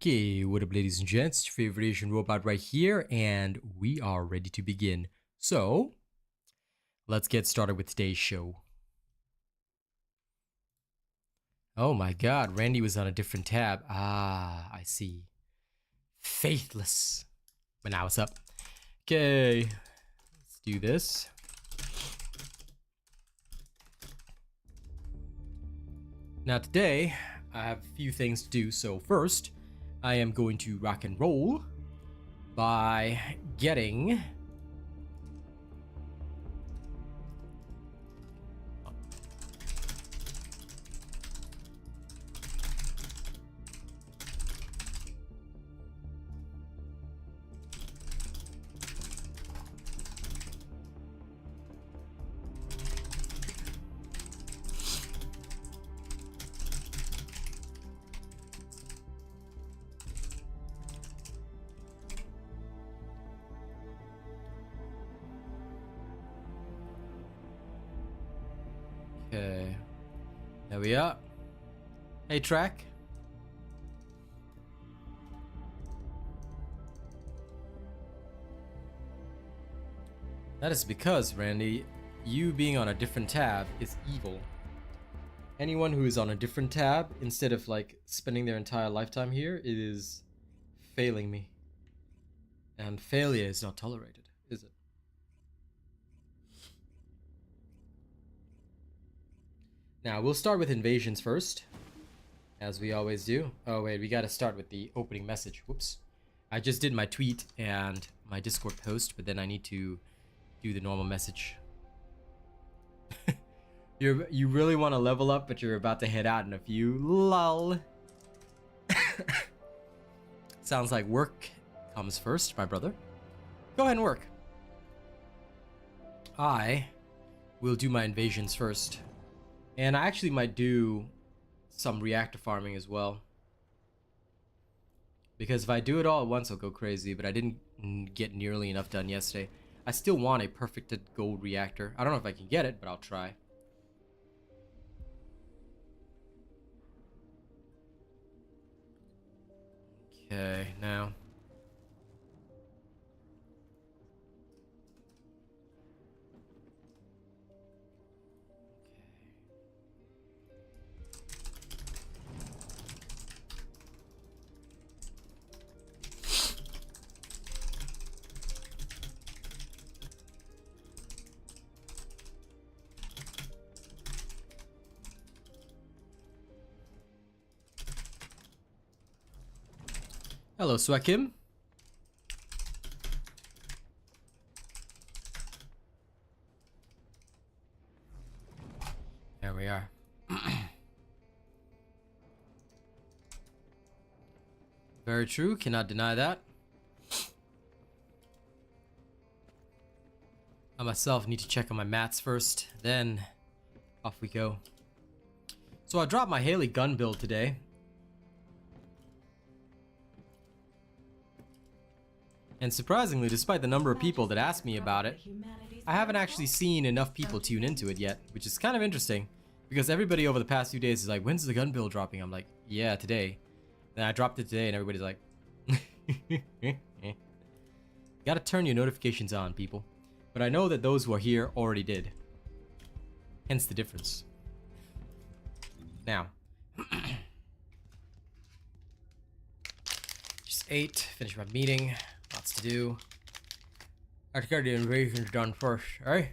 Okay, what up ladies and gents, your favorite Asian robot right here, and we are ready to begin. So, let's get started with today's show. Oh my god, Randy was on a different tab. Ah, I see. Faithless. But now what's up? Okay, let's do this. Now today, I have a few things to do. So first, I am going to rock and roll by getting okay, there we are. Hey track. That is because, Randy, you being on a different tab is evil. Anyone who is on a different tab, instead of like spending their entire lifetime here, is failing me. And failure is not tolerated, is it? Now, we'll start with invasions first, as we always do. Oh wait, we gotta start with the opening message. Whoops. I just did my tweet and my Discord post, but then I need to do the normal message. You really want to level up, but you're about to head out in a few. Lol. Sounds like work comes first, my brother. Go ahead and work. I will do my invasions first. And I actually might do some reactor farming as well. Because if I do it all at once, I'll go crazy, but I didn't get nearly enough done yesterday. I still want a perfected gold reactor. I don't know if I can get it, but I'll try. Okay, now. Hello, Swekim. There we are. Very true, cannot deny that. I myself need to check on my mats first, then off we go. So I dropped my Haley gun build today. And surprisingly, despite the number of people that asked me about it, I haven't actually seen enough people tune into it yet, which is kind of interesting. Because everybody over the past few days is like, when's the gun build dropping? I'm like, yeah, today. Then I dropped it today and everybody's like, gotta turn your notifications on, people. But I know that those who are here already did. Hence the difference. Now. Just ate, finished my meeting. Lots to do. Let's get the invasions done first, eh?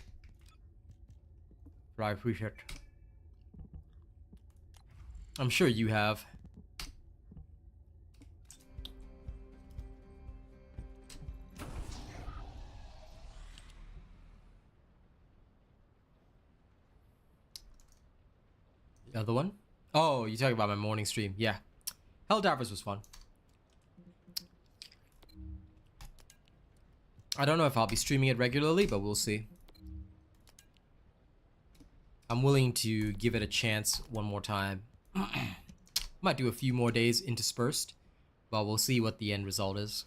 I appreciate it. I'm sure you have. The other one? Oh, you talking about my morning stream? Yeah. Helldivers was fun. I don't know if I'll be streaming it regularly, but we'll see. I'm willing to give it a chance one more time. Might do a few more days interspersed, but we'll see what the end result is.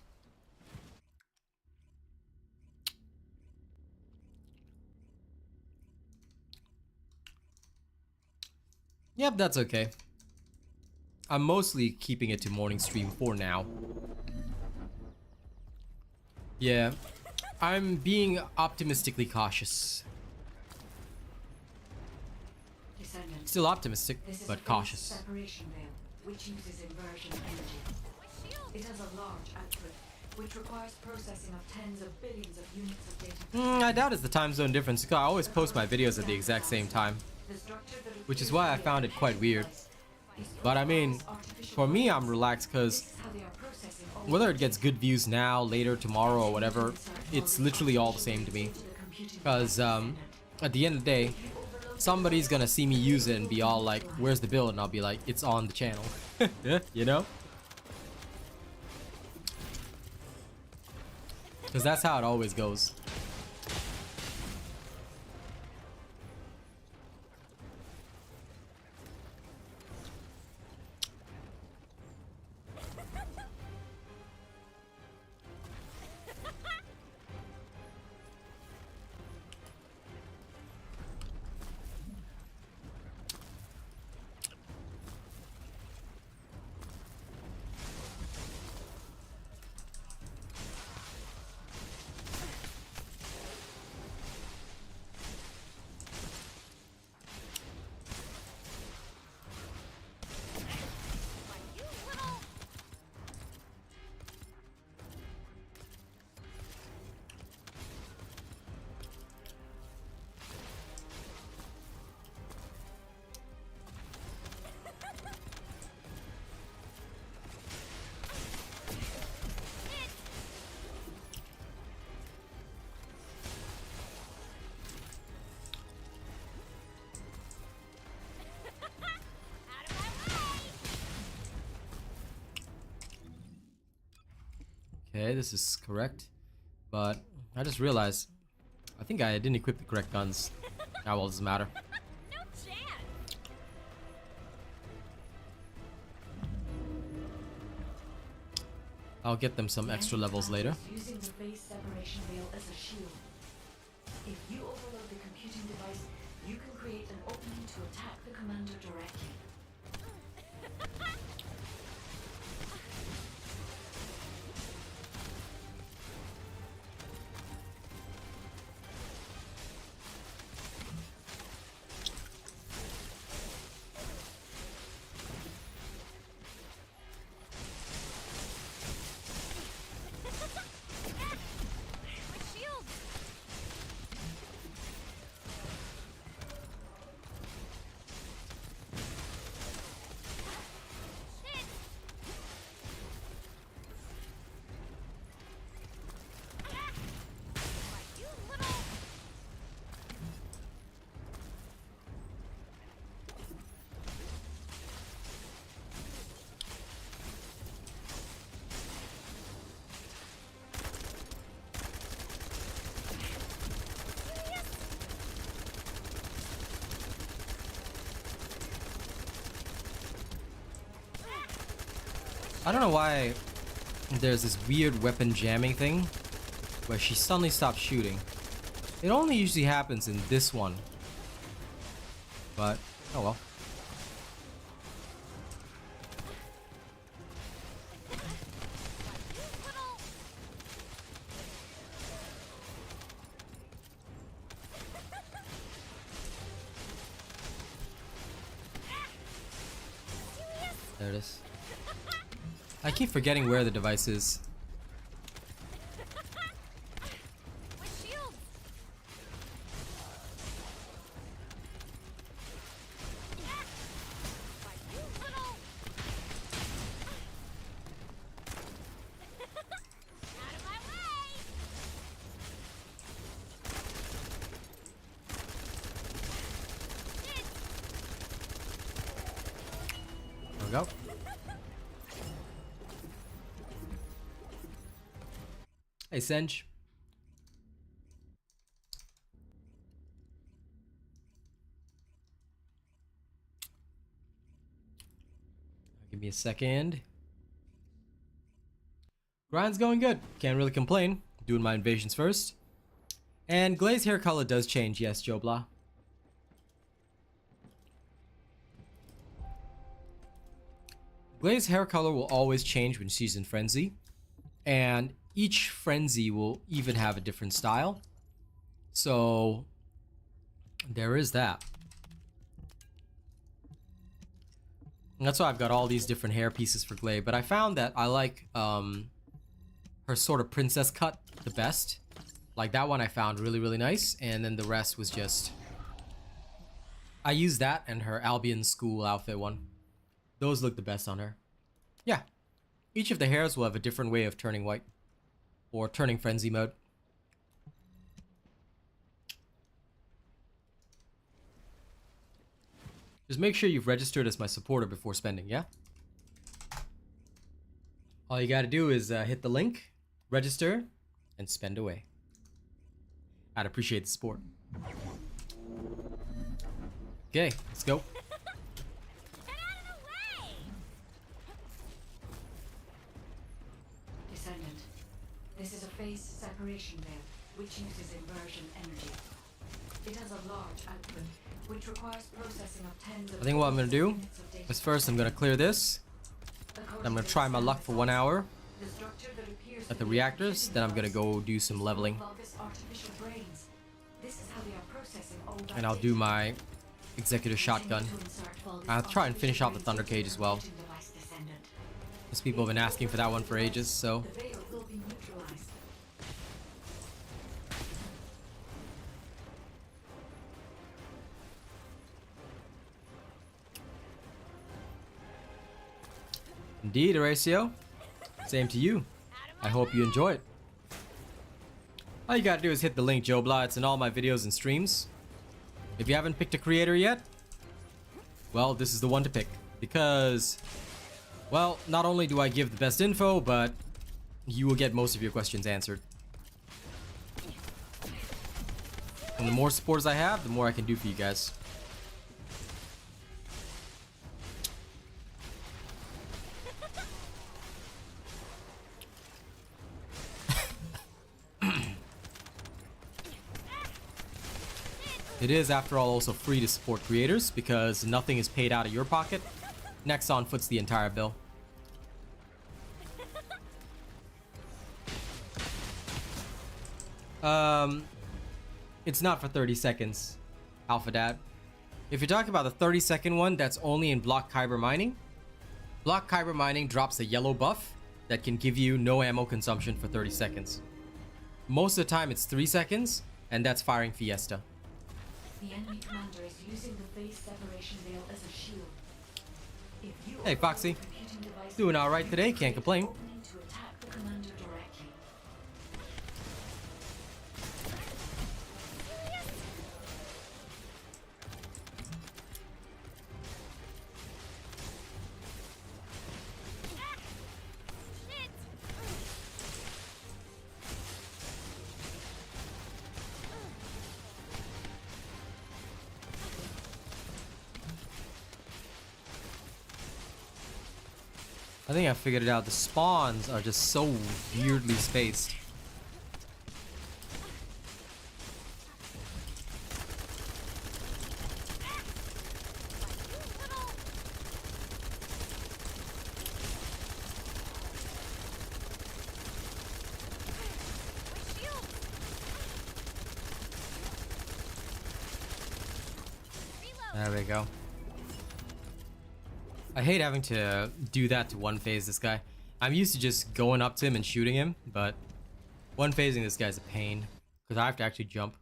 Yep, that's okay. I'm mostly keeping it to morning stream for now. Yeah, I'm being optimistically cautious. Descendant. Still optimistic, but cautious. Separation veil, which uses inversion energy. It has a large output, which requires processing of tens of billions of units of data. I doubt it's the time zone difference. I always post my videos at the exact same time, which is why I found it quite weird. But I mean, for me, I'm relaxed because whether it gets good views now, later, tomorrow, or whatever, it's literally all the same to me. Because at the end of the day, somebody's gonna see me use it and be all like, where's the build? And I'll be like, it's on the channel. You know? Because that's how it always goes. Okay, this is correct. But I just realized, I think I didn't equip the correct guns. Now, well, it doesn't matter. No chance. I'll get them some extra levels later. Using the base separation veil as a shield. If you overload the computing device, you can create an opening to attack the commander directly. My shield. Shit. You little. I don't know why there's this weird weapon jamming thing where she suddenly stops shooting. It only usually happens in this one. But, oh well. There it is. I keep forgetting where the device is. My shield. You little. Out of my way. Shit. There we go. Hey, Senj. Give me a second. Grind's going good. Can't really complain. Doing my invasions first. And Glaze hair color does change, yes, Joe Blah. Glay's hair color will always change when she's in Frenzy. And each Frenzy will even have a different style. So there is that. And that's why I've got all these different hair pieces for Glay. But I found that I like her sort of princess cut the best. Like that one I found really, really nice. And then the rest was just... I used that and her Albion school outfit one. Those look the best on her. Yeah. Each of the hairs will have a different way of turning white. Or turning Frenzy mode. Just make sure you've registered as my supporter before spending, yeah? All you gotta do is hit the link, register, and spend away. I'd appreciate the support. Okay, let's go. Get out of the way! Descendant. This is a phase separation veil, which uses inversion energy. It has a large output, which requires processing of tens of I think what I'm gonna do units of data. is first I'm gonna clear this. I'm gonna try my luck for 1 hour The structure that appears at to the be reactors, shipping then I'm gonna device go do some leveling. Vulgus artificial brains. This is how they are processing all that And I'll data. do my Executor shotgun. Continue to insert Vulgus I'll try and finish off the artificial Thunder brains Cage as into well. the device, Descendant. Because people have been asking for that one for ages, so... The veil will be neutralized. Indeed, Horatio. Same to you. I hope you enjoy it. All you gotta do is hit the link, Joe Blah. It's in all my videos and streams. If you haven't picked a creator yet, well, this is the one to pick. Because, well, not only do I give the best info, but you will get most of your questions answered. And the more supporters I have, the more I can do for you guys. It is, after all, also free to support creators because nothing is paid out of your pocket. Nexon foots the entire bill. It's not for 30 seconds, Alpha Dad. If you're talking about the 30-second one, that's only in Block Kyber Mining. Block Kyber Mining drops a yellow buff that can give you no ammo consumption for 30 seconds. Most of the time it's 3 seconds, and that's firing Fiesta. The enemy commander is using the phase separation veil as a shield. If you Hey, Foxy. override the computing device, Doing alright you today, create can't complain. an opening to attack the commander directly. Shit! I think I figured it out. The spawns are just so weirdly spaced. My shield! Reload! There we go. I hate having to do that to one phase this guy. I'm used to just going up to him and shooting him, but one phasing this guy's a pain because I have to actually jump.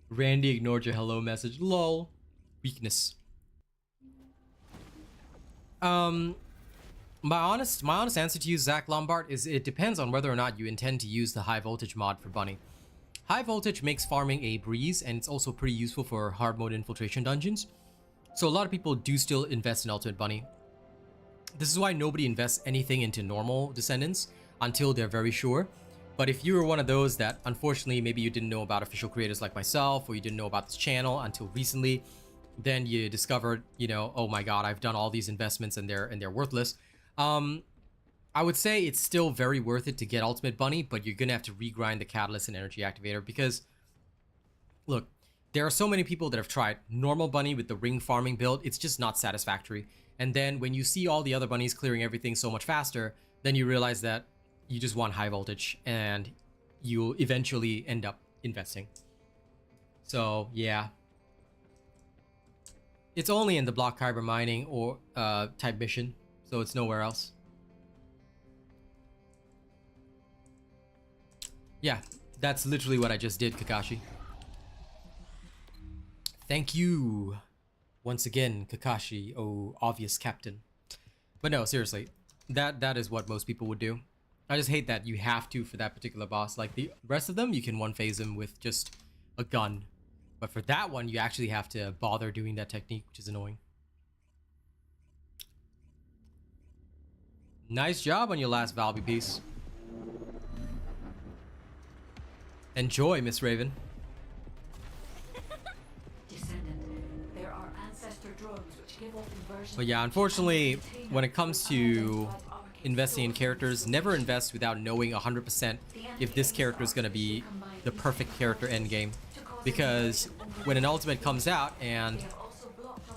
Randy ignored your hello message. Lol. Weakness. My honest answer to you, Zach Lombard, is it depends on whether or not you intend to use the high voltage mod for Bunny. High voltage makes farming a breeze, and it's also pretty useful for hard mode infiltration dungeons. So a lot of people do still invest in Ultimate Bunny. This is why nobody invests anything into normal Descendants until they're very sure. But if you were one of those that, unfortunately, maybe you didn't know about official creators like myself, or you didn't know about this channel until recently, then you discovered, you know, oh my god, I've done all these investments and they're worthless. I would say it's still very worth it to get Ultimate Bunny, but you're gonna have to regrind the Catalyst and Energy Activator because look, there are so many people that have tried normal bunny with the ring farming build. It's just not satisfactory. And then when you see all the other bunnies clearing everything so much faster, then you realize that you just want high voltage and you'll eventually end up investing. So yeah, it's only in the block kyber mining or type mission, so it's nowhere else. Yeah, that's literally what I just did, Kakashi. Thank you once again, Kakashi, oh obvious captain. But no, seriously, that is what most people would do. I just hate that you have to for that particular boss. Like the rest of them, you can one phase them with just a gun. But for that one, you actually have to bother doing that technique, which is annoying. Nice job on your last Valby piece. Enjoy, Miss Raven. Descendant, there are ancestor drones which give off inversion. But yeah, unfortunately, when it comes to investing in characters, never invest without knowing 100% if this character is going to be the perfect character endgame. Because when an ultimate comes out and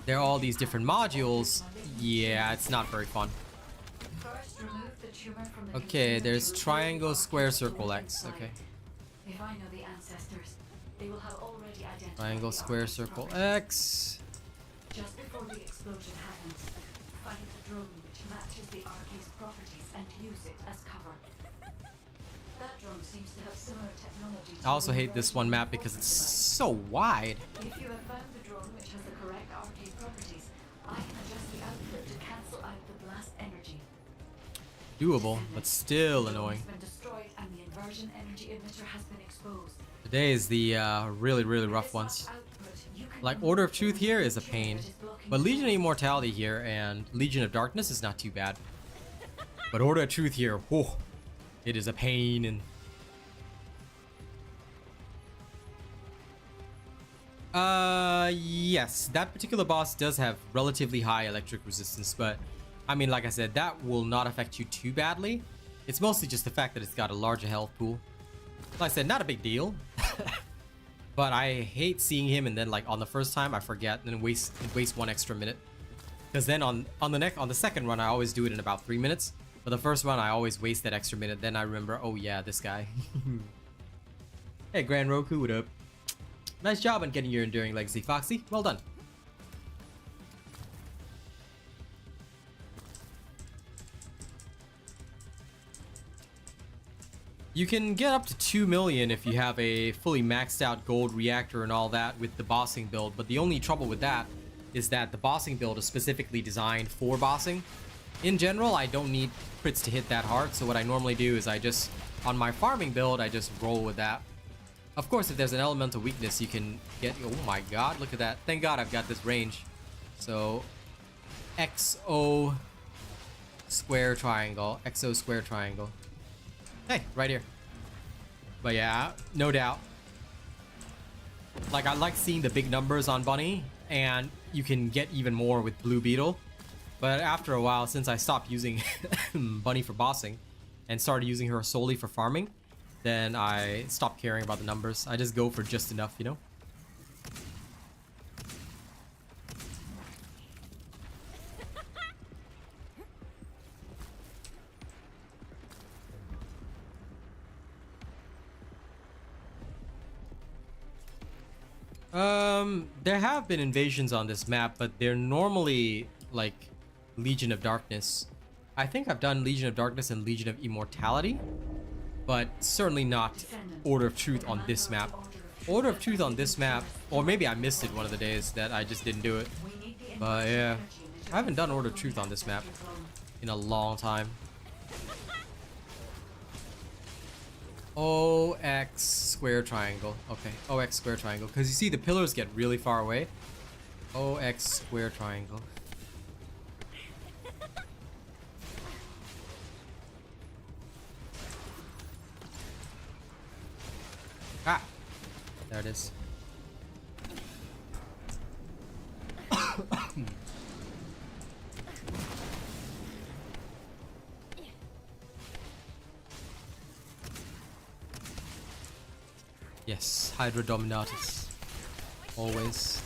there are all these different modules, yeah, it's not very fun. First, remove the tumor from the Okay, container there's to triangle, replace square, the circle, inside. X. Okay. If I know the ancestors, they will have already identified Triangle, the square, artist's circle, properties. X. Just before the explosion happens, find the drone which matches the arcade's properties and use it as cover. That drone seems to have similar technology to I also the hate this one map because it's so wide. If you have found the drone which has the correct arcade properties, I can adjust the output to cancel out the blast energy. Doable, but still The drone annoying. has been destroyed and the inversion energy emitter has been exposed. Today is the really rough ones. Like Order of Truth here is a pain, but Legion of Immortality here and Legion of Darkness is not too bad. But Order of Truth here, whoa, it is a pain. And yes, that particular boss does have relatively high electric resistance, but I mean, like I said, that will not affect you too badly. It's mostly just the fact that it's got a larger health pool. Like I said, not a big deal. But I hate seeing him and then like on the first time I forget and then waste 1 extra minute. Because then on the second run I always do it in about 3 minutes. But the first run I always waste that extra minute. Then I remember, oh yeah, this guy. Hey Grand Roku, what up? Nice job on getting your Enduring Legacy, Foxy. Well done. You can get up to 2 million if you have a fully maxed out gold reactor and all that with the bossing build, but the only trouble with that is that the bossing build is specifically designed for bossing. In general, I don't need crits to hit that hard, so what I normally do is I just, on my farming build, I just roll with that. Of course, if there's an elemental weakness, you can get, oh my god, look at that. Thank god I've got this range. So, XO square triangle, XO square triangle. Hey, right here. But yeah, no doubt. Like, I like seeing the big numbers on Bunny, and you can get even more with Blue Beetle. But after a while, since I stopped using Bunny for bossing and started using her solely for farming, then I stopped caring about the numbers. I just go for just enough, you know? There have been invasions on this map, but they're normally like Legion of Darkness. I think I've done Legion of Darkness and Legion of Immortality, but certainly not Order of Truth on this map. Order of Truth on this map, or maybe I missed it one of the days that I just didn't do it. But yeah, I haven't done Order of Truth on this map in a long time. OX square triangle. Okay, OX square triangle. Because you see the pillars get really far away. OX square triangle. Ah! There it is. Yes, Hydra Dominatus. Always.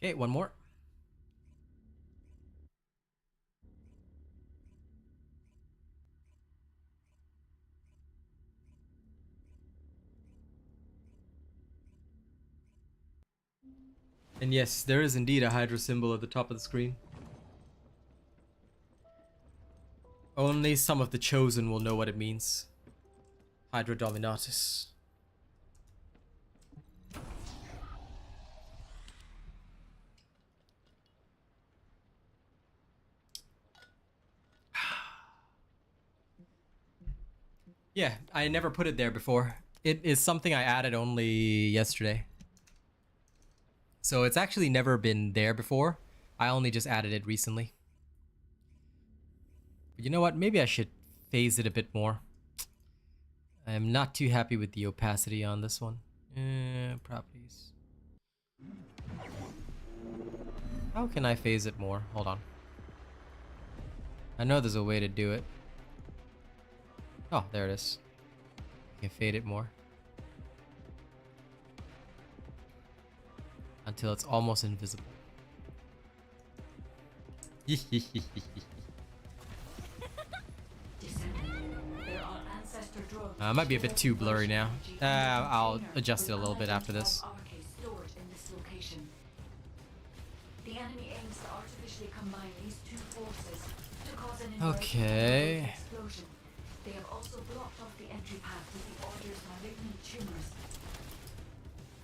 Okay, one more. And yes, there is indeed a Hydra symbol at the top of the screen. Only some of the chosen will know what it means. Hydra Dominatus. Yeah, I never put it there before. It is something I added only yesterday. So it's actually never been there before. I only just added it recently. But you know what? Maybe I should phase it a bit more. I am not too happy with the opacity on this one. Properties. How can I phase it more? Hold on. I know there's a way to do it. Oh, there it is. I can fade it more. Until it's almost invisible. It might be a bit too blurry now. I'll adjust it a little bit after this. The enemy aims to artificially combine these two forces to cause an Okay. explosion. They have also blocked off the entry path with the Order's malignant tumors.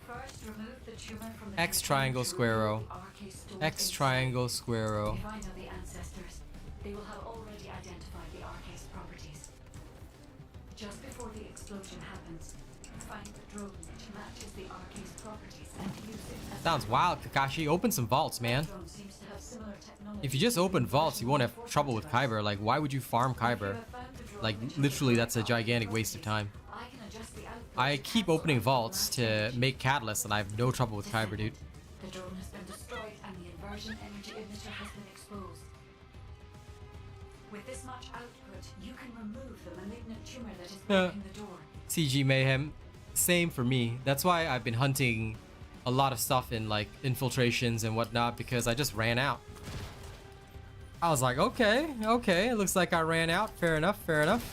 First, remove the tumor from the X triangle square row. X triangle square row. If I know the ancestors, they will have already identified the Arcase properties. Just before the explosion happens, find the drone which matches the Arcase properties and use it as Sounds wild, Kakashi. Open some vaults, man. drone seems to have similar technology. If you just open vaults, you won't have trouble with Kyber. Like, why would you farm Kyber? Like, literally, that's a gigantic waste of time. I can adjust the output I to keep cancel opening out vaults the to last make catalysts, and I have no trouble with Kyber, dude. The drone has been destroyed and the inversion energy emitter has been exposed. With this much output, you can remove the malignant tumor that is blocking the door. CG Mayhem. Same for me. That's why I've been hunting a lot of stuff in, like, infiltrations and whatnot, because I just ran out. I was like, okay, it looks like I ran out. Fair enough, fair enough.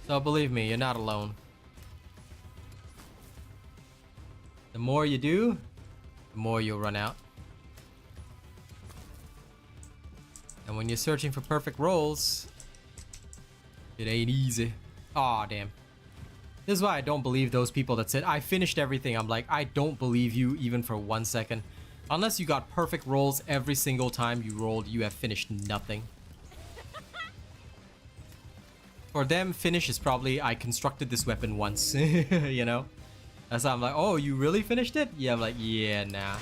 So believe me, you're not alone. The more you do, the more you'll run out. And when you're searching for perfect rolls, it ain't easy. Aw, damn. This is why I don't believe those people that said, I finished everything. I'm like, I don't believe you even for 1 second. Unless you got perfect rolls every single time you rolled, you have finished nothing. For them, finish is probably, I constructed this weapon once, you know? That's why I'm like, oh, you really finished it? Yeah, I'm like, yeah, nah.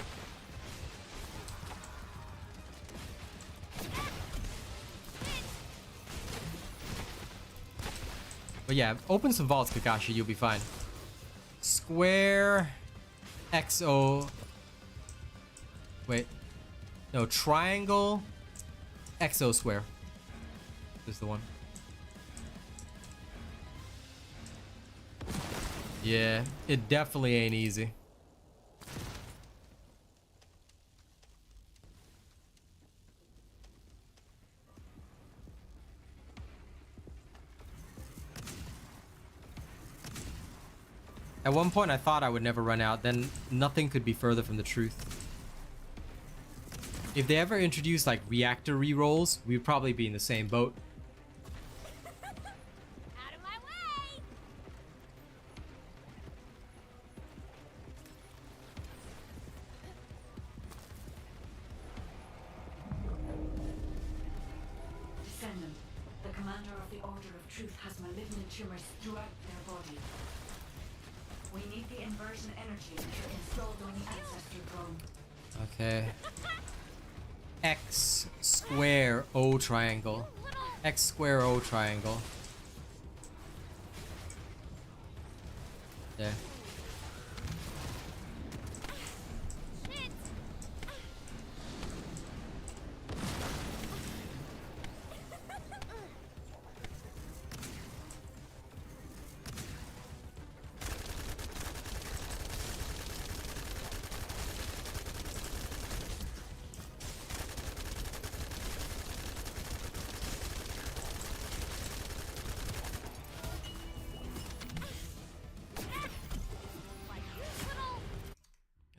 But yeah, open some vaults, Kakashi, you'll be fine. Square XO. Wait. No, triangle XO square. This is the one. Yeah, it definitely ain't easy. At one point I thought I would never run out, then nothing could be further from the truth. If they ever introduced like reactor rerolls, we'd probably be in the same boat. Out of my way! Descendant, the commander of the Order of Truth has malignant tumors throughout their body. We need the inversion energy emitter installed on the ancestor drone. Okay. X square O triangle. X square O triangle. There.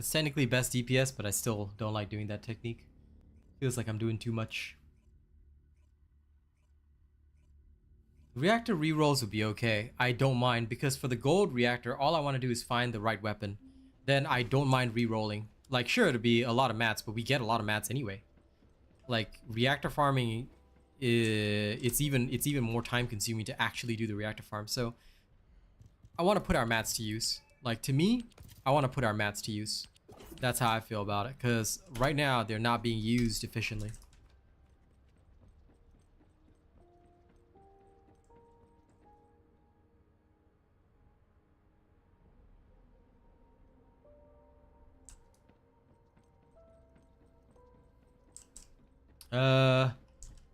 It's technically best DPS, but I still don't like doing that technique. Feels like I'm doing too much. Reactor rerolls would be okay. I don't mind, because for the gold reactor, all I want to do is find the right weapon. Then I don't mind rerolling. Like, sure, it'll be a lot of mats, but we get a lot of mats anyway. Like, reactor farming, it's even more time consuming to actually do the reactor farm. So I want to put our mats to use. Like, to me, I want to put our mats to use. That's how I feel about it, because right now they're not being used efficiently.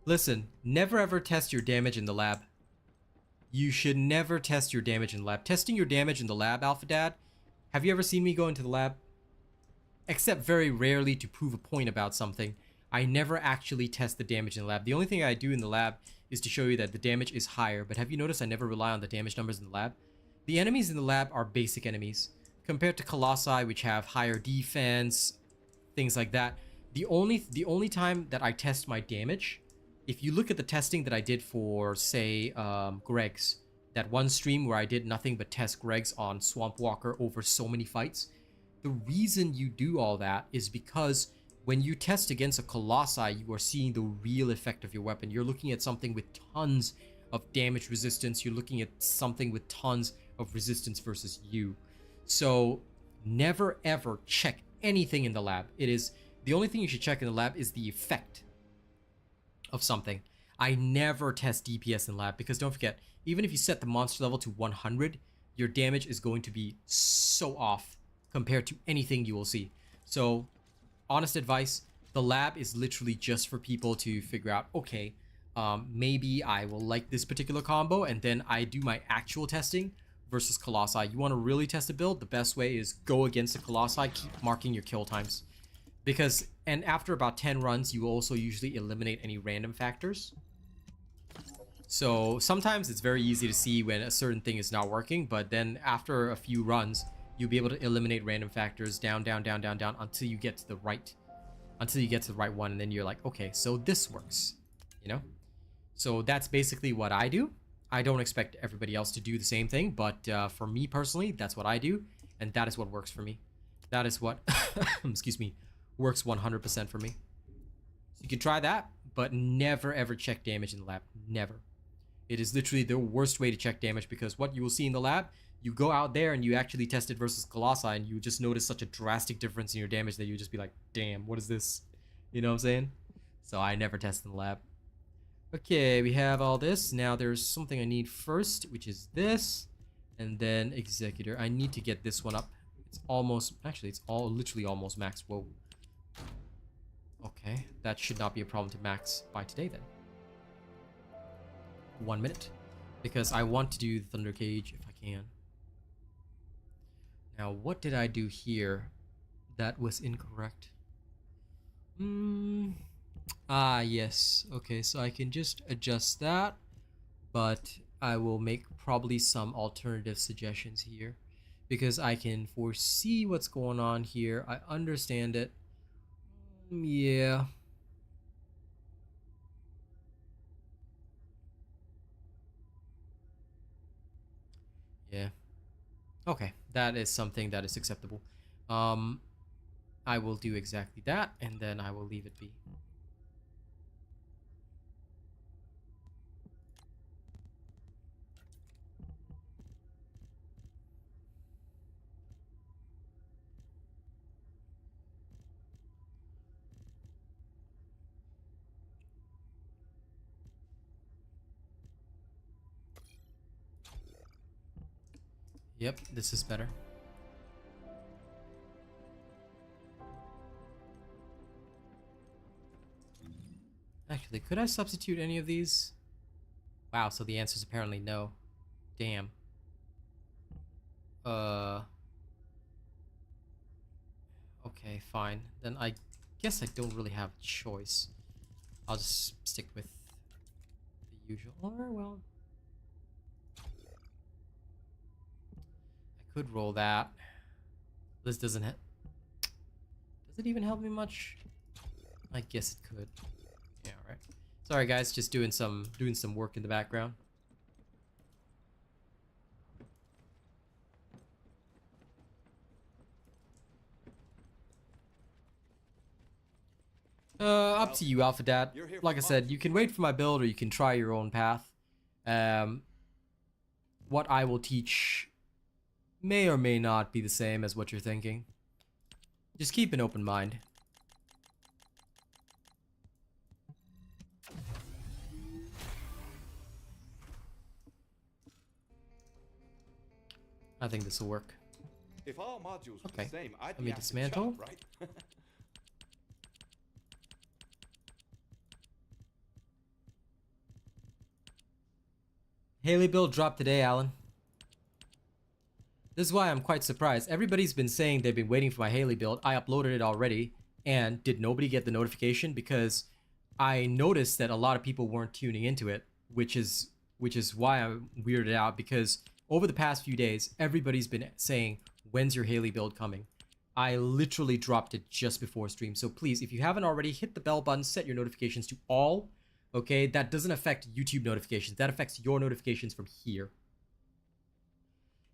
Listen, never ever test your damage in the lab. You should never test your damage in the lab. Testing your damage in the lab, Alpha Dad. Have you ever seen me go into the lab? Except very rarely to prove a point about something. I never actually test the damage in the lab. The only thing I do in the lab is to show you that the damage is higher. But have you noticed I never rely on the damage numbers in the lab? The enemies in the lab are basic enemies. Compared to Colossi, which have higher defense, things like that. The only time that I test my damage, if you look at the testing that I did for, say, Greg's, that one stream where I did nothing but test Greg's on Swamp Walker over so many fights, the reason you do all that is because when you test against a Colossi, you are seeing the real effect of your weapon. You're looking at something with tons of damage resistance. You're looking at something with tons of resistance versus you. So never ever check anything in the lab. The only thing you should check in the lab is the effect of something. I never test DPS in lab, because don't forget, even if you set the monster level to 100, your damage is going to be so off compared to anything you will see. So, honest advice, the lab is literally just for people to figure out, okay, maybe I will like this particular combo, and then I do my actual testing versus Colossi. You want to really test a build? The best way is go against the Colossi, keep marking your kill times. Because, and after about 10 runs, you will also usually eliminate any random factors. So sometimes it's very easy to see when a certain thing is not working, but then after a few runs, you'll be able to eliminate random factors down until you get to the right one, and then you're like, okay, so this works, you know? So that's basically what I do. I don't expect everybody else to do the same thing, but for me personally, that's what I do, and that is what works for me. That is what, excuse me, works 100% for me. So you can try that, but never ever check damage in the lab. Never. It is literally the worst way to check damage, because what you will see in the lab, you go out there and you actually test it versus Colossi, and you just notice such a drastic difference in your damage that you just be like, damn, what is this? You know what I'm saying? So I never test in the lab. Okay, we have all this. Now there's something I need first, which is this, and then Executor. I need to get this one up. It's almost, actually, it's literally almost max. Whoa. Okay, that should not be a problem to max by today then. 1 minute, because I want to do the Thunder Cage if I can. Now, what did I do here that was incorrect? Yes. Okay, so I can just adjust that, but I will make probably some alternative suggestions here, because I can foresee what's going on here. I understand it. Yeah. Yeah. Okay, that is something that is acceptable. I will do exactly that, and then I will leave it be. Yep, this is better. Actually, could I substitute any of these? Wow, so the answer is apparently no. Damn. Okay, fine. Then I guess I don't really have a choice. I'll just stick with the usual. Or, well, I could roll that. This doesn't hit. Does it even help me much? I guess it could. Yeah, alright. Sorry guys, just doing some work in the background. Up to you, Alpha Dad. Like I said, you can wait for my build or you can try your own path. What I will teach may or may not be the same as what you're thinking. Just keep an open mind. I think this will work. If all modules were Okay. the same, I'd Let be me out of dismantle. job, right? Haley build dropped today, Alan. This is why I'm quite surprised. Everybody's been saying they've been waiting for my Haley build. I uploaded it already, and did nobody get the notification? Because I noticed that a lot of people weren't tuning into it, which is why I'm weirded out, because over the past few days, everybody's been saying, when's your Haley build coming? I literally dropped it just before stream. So please, if you haven't already, hit the bell button, set your notifications to all. Okay, that doesn't affect YouTube notifications. That affects your notifications from here.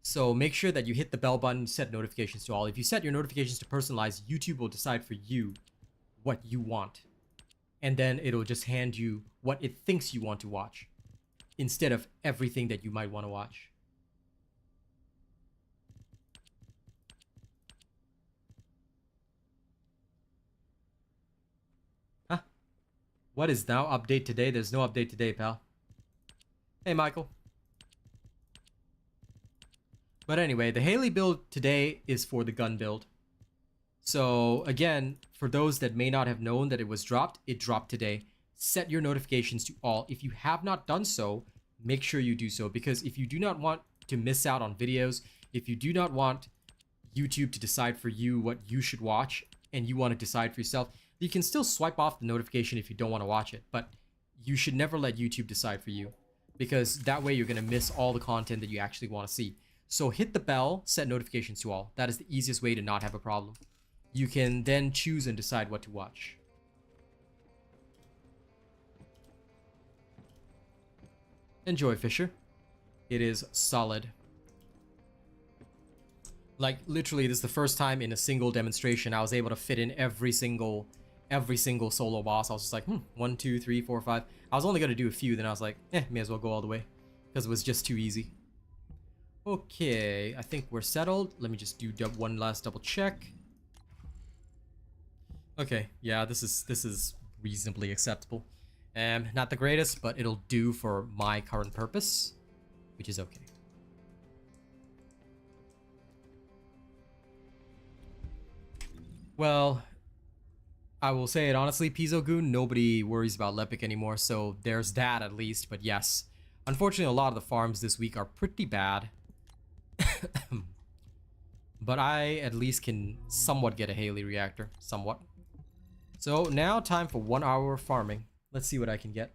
So make sure that you hit the bell button, set notifications to all. If you set your notifications to personalized, YouTube will decide for you what you want. And then it'll just hand you what it thinks you want to watch, instead of everything that you might want to watch. Huh? What is now update today? There's no update today, pal. Hey, Michael. But anyway, the Haley build today is for the gun build. So again, for those that may not have known that it was dropped, it dropped today. Set your notifications to all. If you have not done so, make sure you do so, because if you do not want to miss out on videos, if you do not want YouTube to decide for you what you should watch, and you want to decide for yourself, you can still swipe off the notification if you don't want to watch it, but you should never let YouTube decide for you, because that way you're going to miss all the content that you actually want to see. So hit the bell, set notifications to all. That is the easiest way to not have a problem. You can then choose and decide what to watch. Enjoy, Fisher. It is solid. Like, literally, this is the first time in a single demonstration I was able to fit in every single solo boss. I was just like, 1, 2, 3, 4, 5. I was only going to do a few, then I was like, may as well go all the way, because it was just too easy. Okay, I think we're settled. Let me just do one last double check. Okay, yeah, this is reasonably acceptable. Not the greatest, but it'll do for my current purpose, which is okay. Well, I will say it honestly, Pizzogoon, nobody worries about Lepic anymore, so there's that at least. But yes, unfortunately, a lot of the farms this week are pretty bad. But I at least can somewhat get a Haley reactor, somewhat. So now time for 1 hour of farming. Let's see what I can get.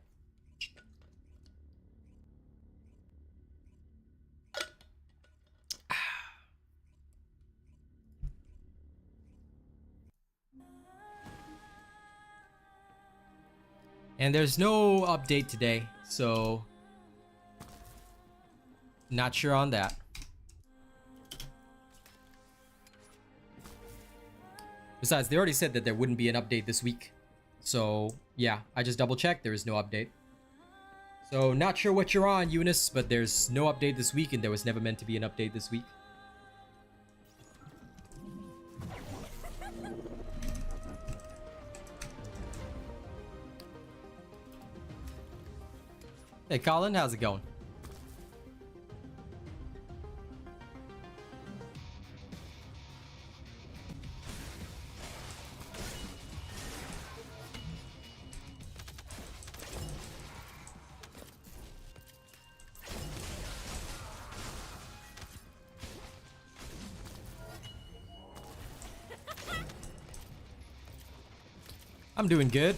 And there's no update today, so not sure on that. Besides, they already said that there wouldn't be an update this week. So, yeah, I just double checked. There is no update. So, not sure what you're on, Eunice, but there's no update this week, and there was never meant to be an update this week. Hey, Colin, how's it going? I'm doing good.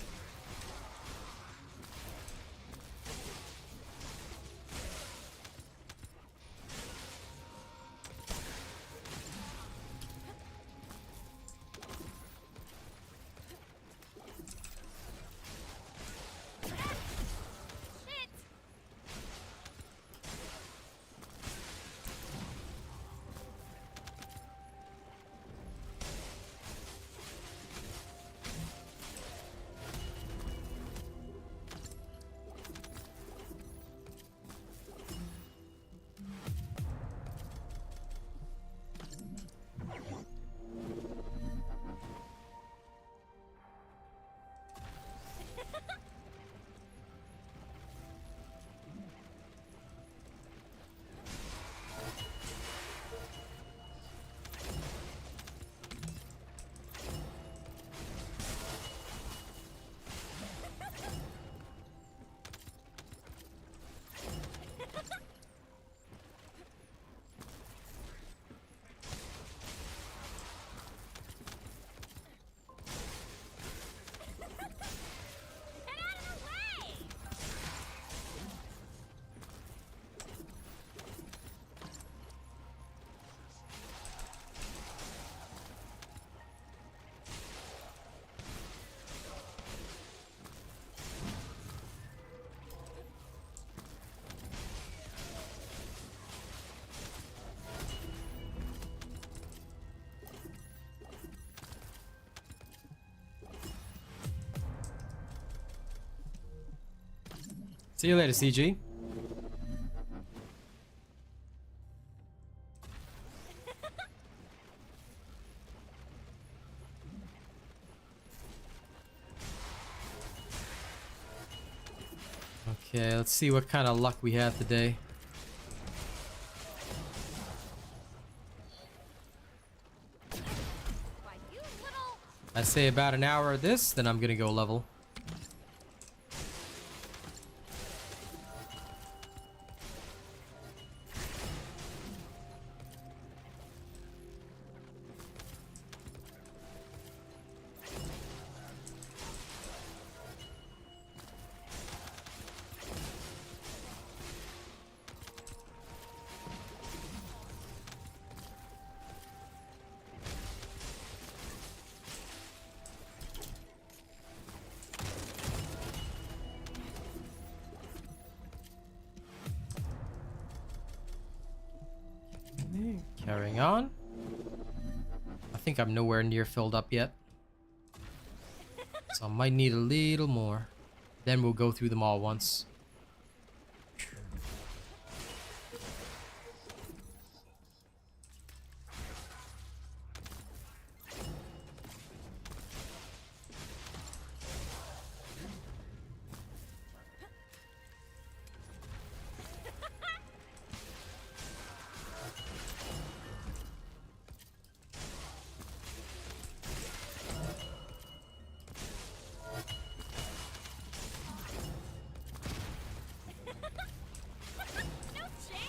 See you later, CG. Okay, let's see what kind of luck we have today. Why, you little... I say about an hour of this, then I'm gonna go level. Carrying on. I think I'm nowhere near filled up yet. So I might need a little more. Then we'll go through them all once. No chance!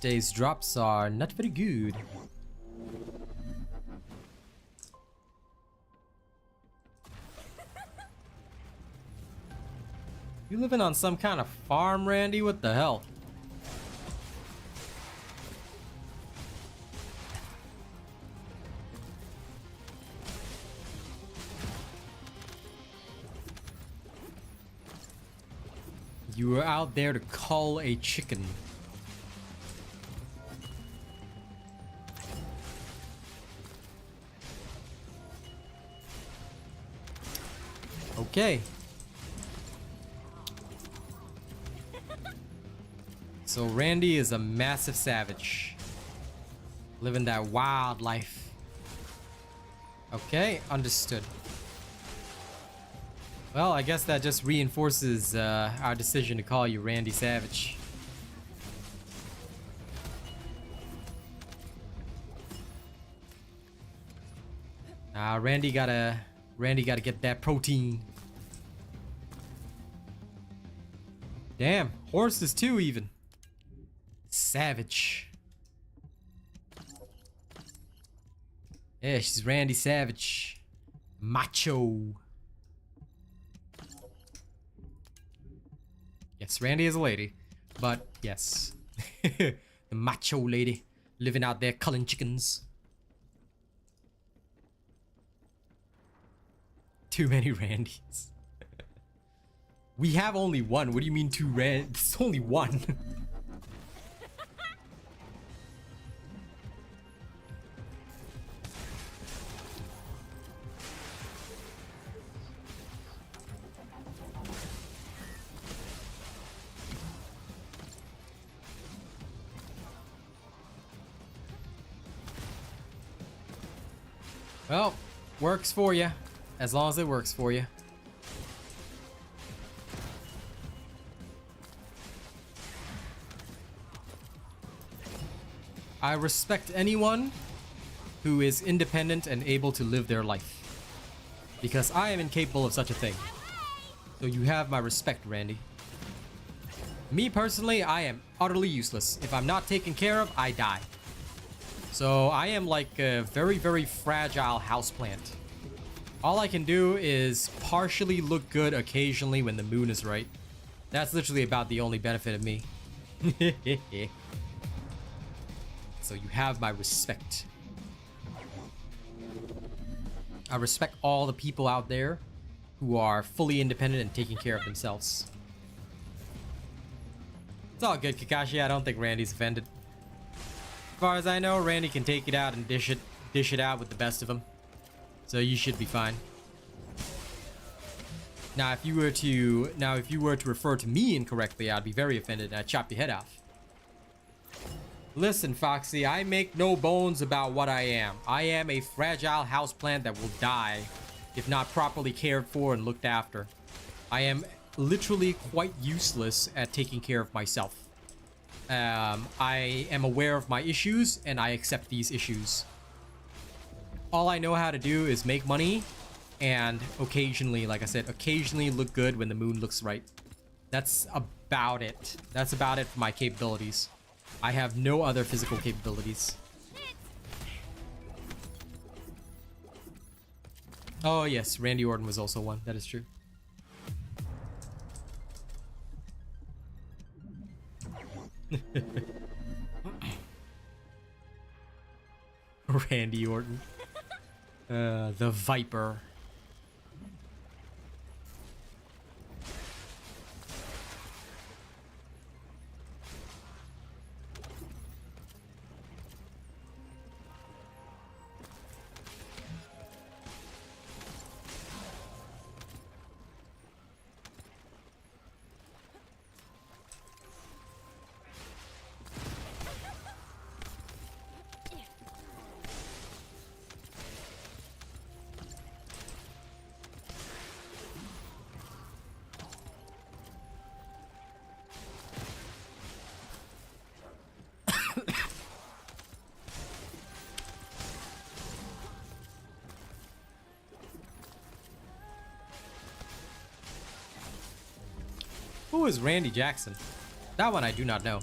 Today's drops are not very good. You living on some kind of farm, Randy? What the hell? You were out there to cull a chicken. Okay. So Randy is a massive savage. Living that wild life. Okay, understood. Well, I guess that just reinforces our decision to call you Randy Savage. Randy gotta get that protein. Damn, horses too even. Savage. Yeah, she's Randy Savage. Macho. Yes, Randy is a lady, but yes. The macho lady living out there culling chickens. Too many Randys. We have only one. What do you mean two Rand? It's only one. Well, works for you. As long as it works for you. I respect anyone who is independent and able to live their life. Because I am incapable of such a thing. So you have my respect, Randy. Me personally, I am utterly useless. If I'm not taken care of, I die. So I am like a very, very fragile houseplant. All I can do is partially look good occasionally when the moon is right. That's literally about the only benefit of me. So you have my respect. I respect all the people out there who are fully independent and taking care of themselves. It's all good, Kakashi. I don't think Randy's offended. As far as I know, Randy can take it out and dish it out with the best of them. So you should be fine. Now, if you were to refer to me incorrectly, I'd be very offended and I'd chop your head off. Listen, Foxy, I make no bones about what I am. I am a fragile houseplant that will die if not properly cared for and looked after. I am literally quite useless at taking care of myself. I am aware of my issues and I accept these issues. All I know how to do is make money and occasionally, like I said, occasionally look good when the moon looks right. That's about it. That's about it for my capabilities. I have no other physical capabilities. Oh yes, Randy Orton was also one. That is true. Randy Orton. The Viper. Who is Randy Jackson? That one I do not know.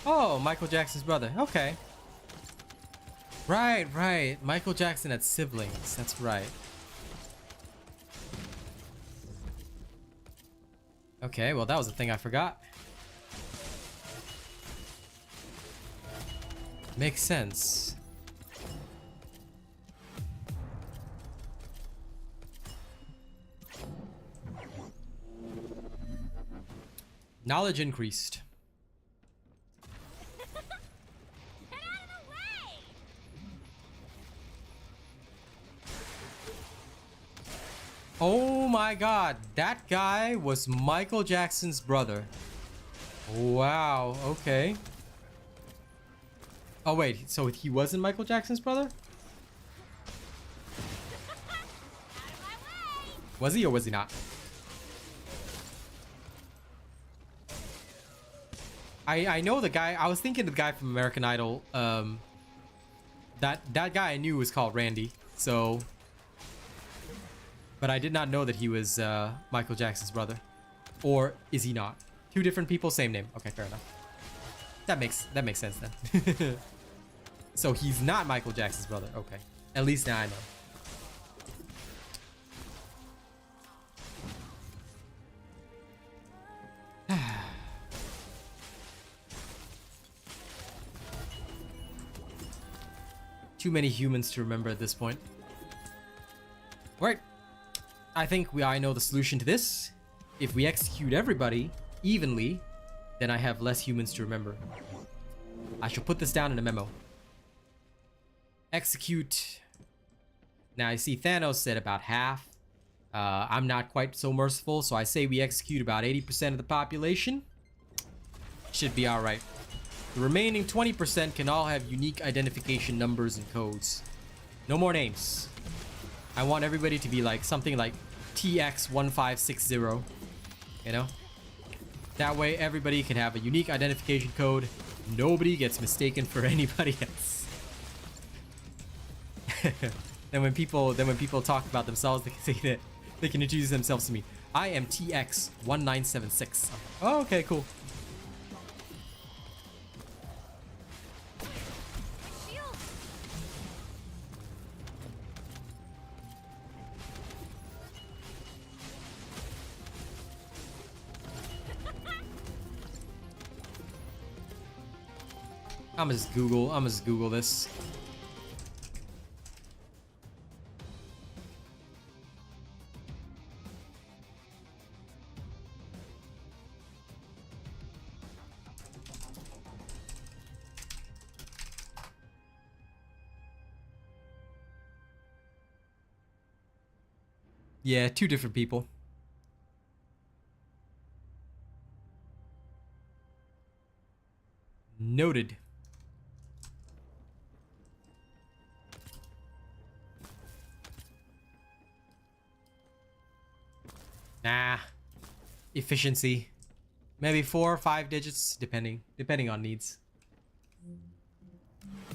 Oh, Michael Jackson's brother. Okay. Right, right. Michael Jackson had siblings. That's right. Okay, well, that was the thing I forgot. Makes sense. Knowledge increased. Oh my god, that guy was Michael Jackson's brother. Wow, okay. Oh wait, so he wasn't Michael Jackson's brother? Was he or was he not? I know the guy. I was thinking the guy from American Idol. That guy I knew was called Randy. So, but I did not know that he was Michael Jackson's brother, or is he not? Two different people, same name. Okay, fair enough. That makes sense then. So he's not Michael Jackson's brother. Okay, at least now I know. Too many humans to remember at this point. Right. I think I know the solution to this. If we execute everybody evenly, then I have less humans to remember. I shall put this down in a memo. Execute. Now I see Thanos said about half. I'm not quite so merciful, so I say we execute about 80% of the population. Should be alright. The remaining 20% can all have unique identification numbers and codes. No more names. I want everybody to be like something like TX1560. You know? That way everybody can have a unique identification code. Nobody gets mistaken for anybody else. then when people talk about themselves, they can say that they can introduce themselves to me. I am TX1976. Oh, okay, cool. Shield. I'm gonna just Google this. Yeah, two different people. Noted. Nah. Efficiency. Maybe 4 or 5 digits, depending on needs.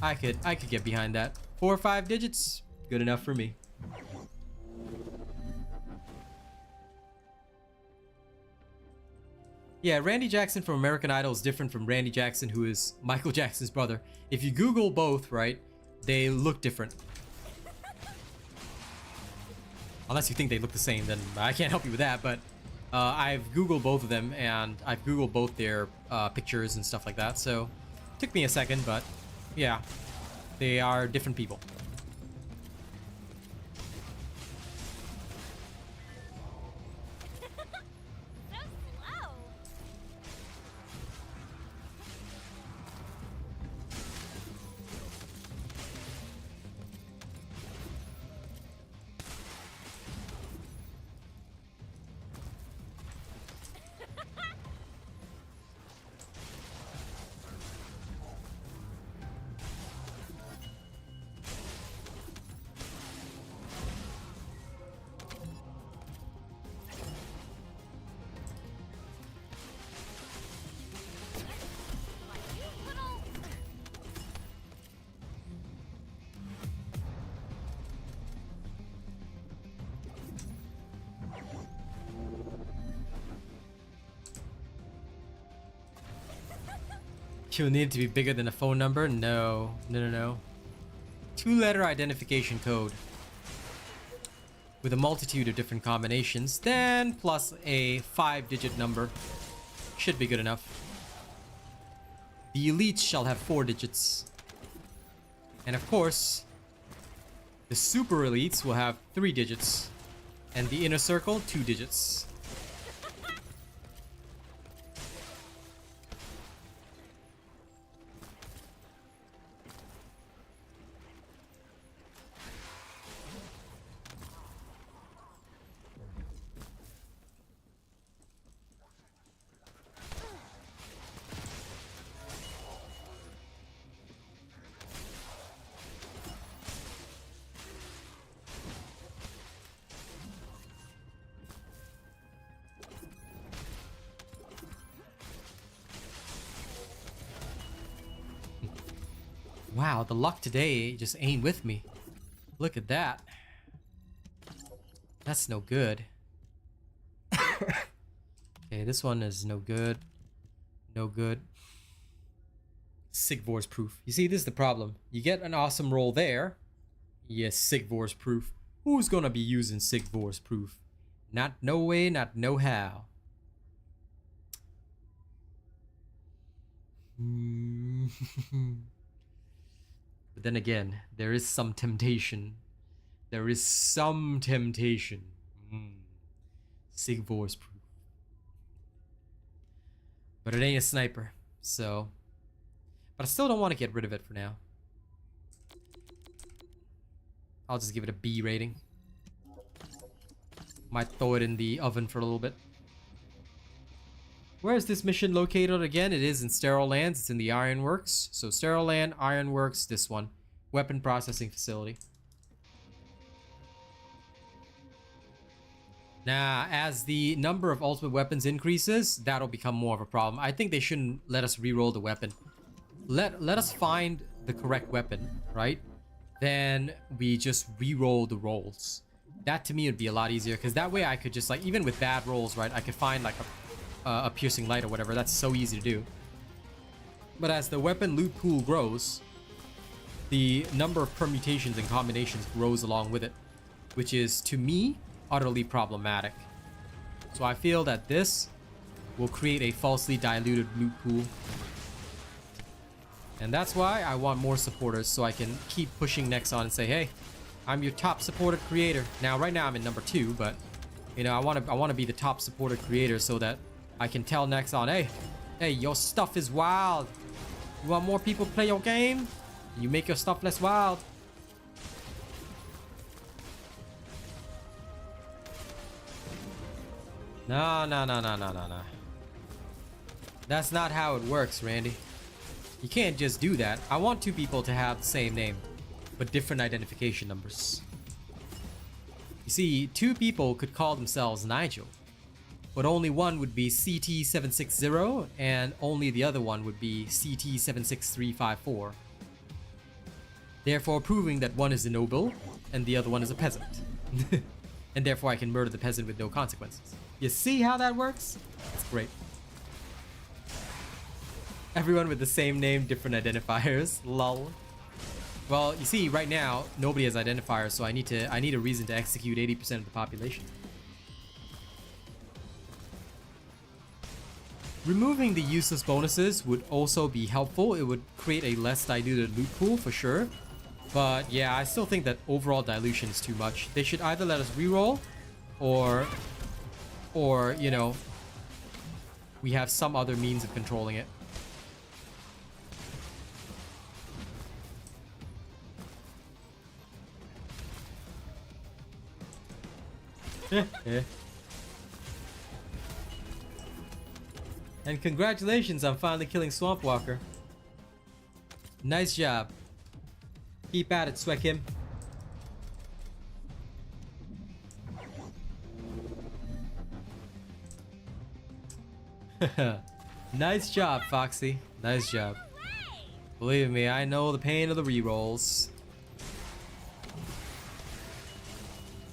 I could get behind that. 4 or 5 digits, good enough for me. Yeah, Randy Jackson from American Idol is different from Randy Jackson, who is Michael Jackson's brother. If you Google both, right, they look different. Unless you think they look the same, then I can't help you with that, but I've Googled both of them, and I've Googled both their pictures and stuff like that, so took me a second, but yeah, they are different people. So slow. You little. You'll need it to be bigger than a phone number? No. No. 2-letter identification code with a multitude of different combinations, then plus a 5-digit number. Should be good enough. The elites shall have 4 digits. And of course, the super elites will have 3 digits. And the inner circle, 2 digits. Wow, the luck today just ain't with me. Look at that. That's no good. Okay, this one is no good. No good. Sigvor's proof. You see, this is the problem. You get an awesome roll there. Yes, Sigvor's proof. Who's gonna be using Sigvor's proof? Not no way, not no how. But then again, there is some temptation. There is some temptation. Sigvor's proof. But it ain't a sniper, so... But I still don't want to get rid of it for now. I'll just give it a B rating. Might throw it in the oven for a little bit. Where is this mission located again? It is in Sterile Lands. It's in the Ironworks. So Sterile Land, Ironworks, this one. Weapon processing facility. Now, as the number of ultimate weapons increases, that'll become more of a problem. I think they shouldn't let us reroll the weapon. Let us find the correct weapon, right? Then we just re-roll the rolls. That to me would be a lot easier, because that way I could just, like, even with bad rolls, right, I could find like a piercing light or whatever. That's so easy to do. But as the weapon loot pool grows, the number of permutations and combinations grows along with it, which is, to me, utterly problematic. So I feel that this will create a falsely diluted loot pool. And that's why I want more supporters, so I can keep pushing Nexon and say, hey, I'm your top supported creator. Now, right now I'm in number 2, but you know, I want to be the top supported creator so that I can tell Nexon, hey, your stuff is wild. You want more people play your game? You make your stuff less wild. No. That's not how it works, Randy. You can't just do that. I want 2 people to have the same name, but different identification numbers. You see, 2 people could call themselves Nigel, but only one would be CT760 and only the other one would be CT76354. Therefore proving that one is a noble and the other one is a peasant. And therefore I can murder the peasant with no consequences. You see how that works? It's great. Everyone with the same name, different identifiers. Lol. Well, you see, right now nobody has identifiers, so I need a reason to execute 80% of the population. Removing the useless bonuses would also be helpful. It would create a less diluted loot pool for sure. But yeah, I still think that overall dilution is too much. They should either let us reroll or you know, we have some other means of controlling it. And congratulations on finally killing Swamp Walker. Nice job. Keep at it, Swekim. Nice job, Foxy. Nice job. Believe me, I know the pain of the rerolls.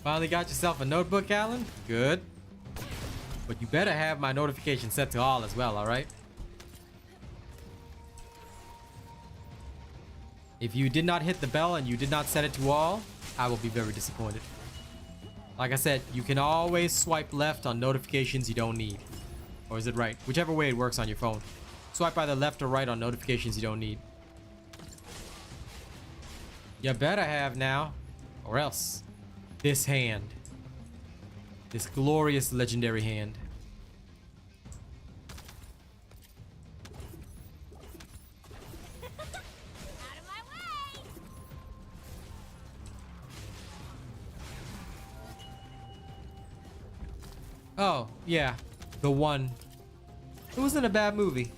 Finally got yourself a notebook, Alan? Good. But you better have my notification set to all as well, alright? If you did not hit the bell and you did not set it to all, I will be very disappointed. Like I said, you can always swipe left on notifications you don't need. Or is it right? Whichever way it works on your phone. Swipe either left or right on notifications you don't need. You better have now, or else. This hand. This glorious legendary hand. Out of my way! Oh, yeah. The One. It wasn't a bad movie.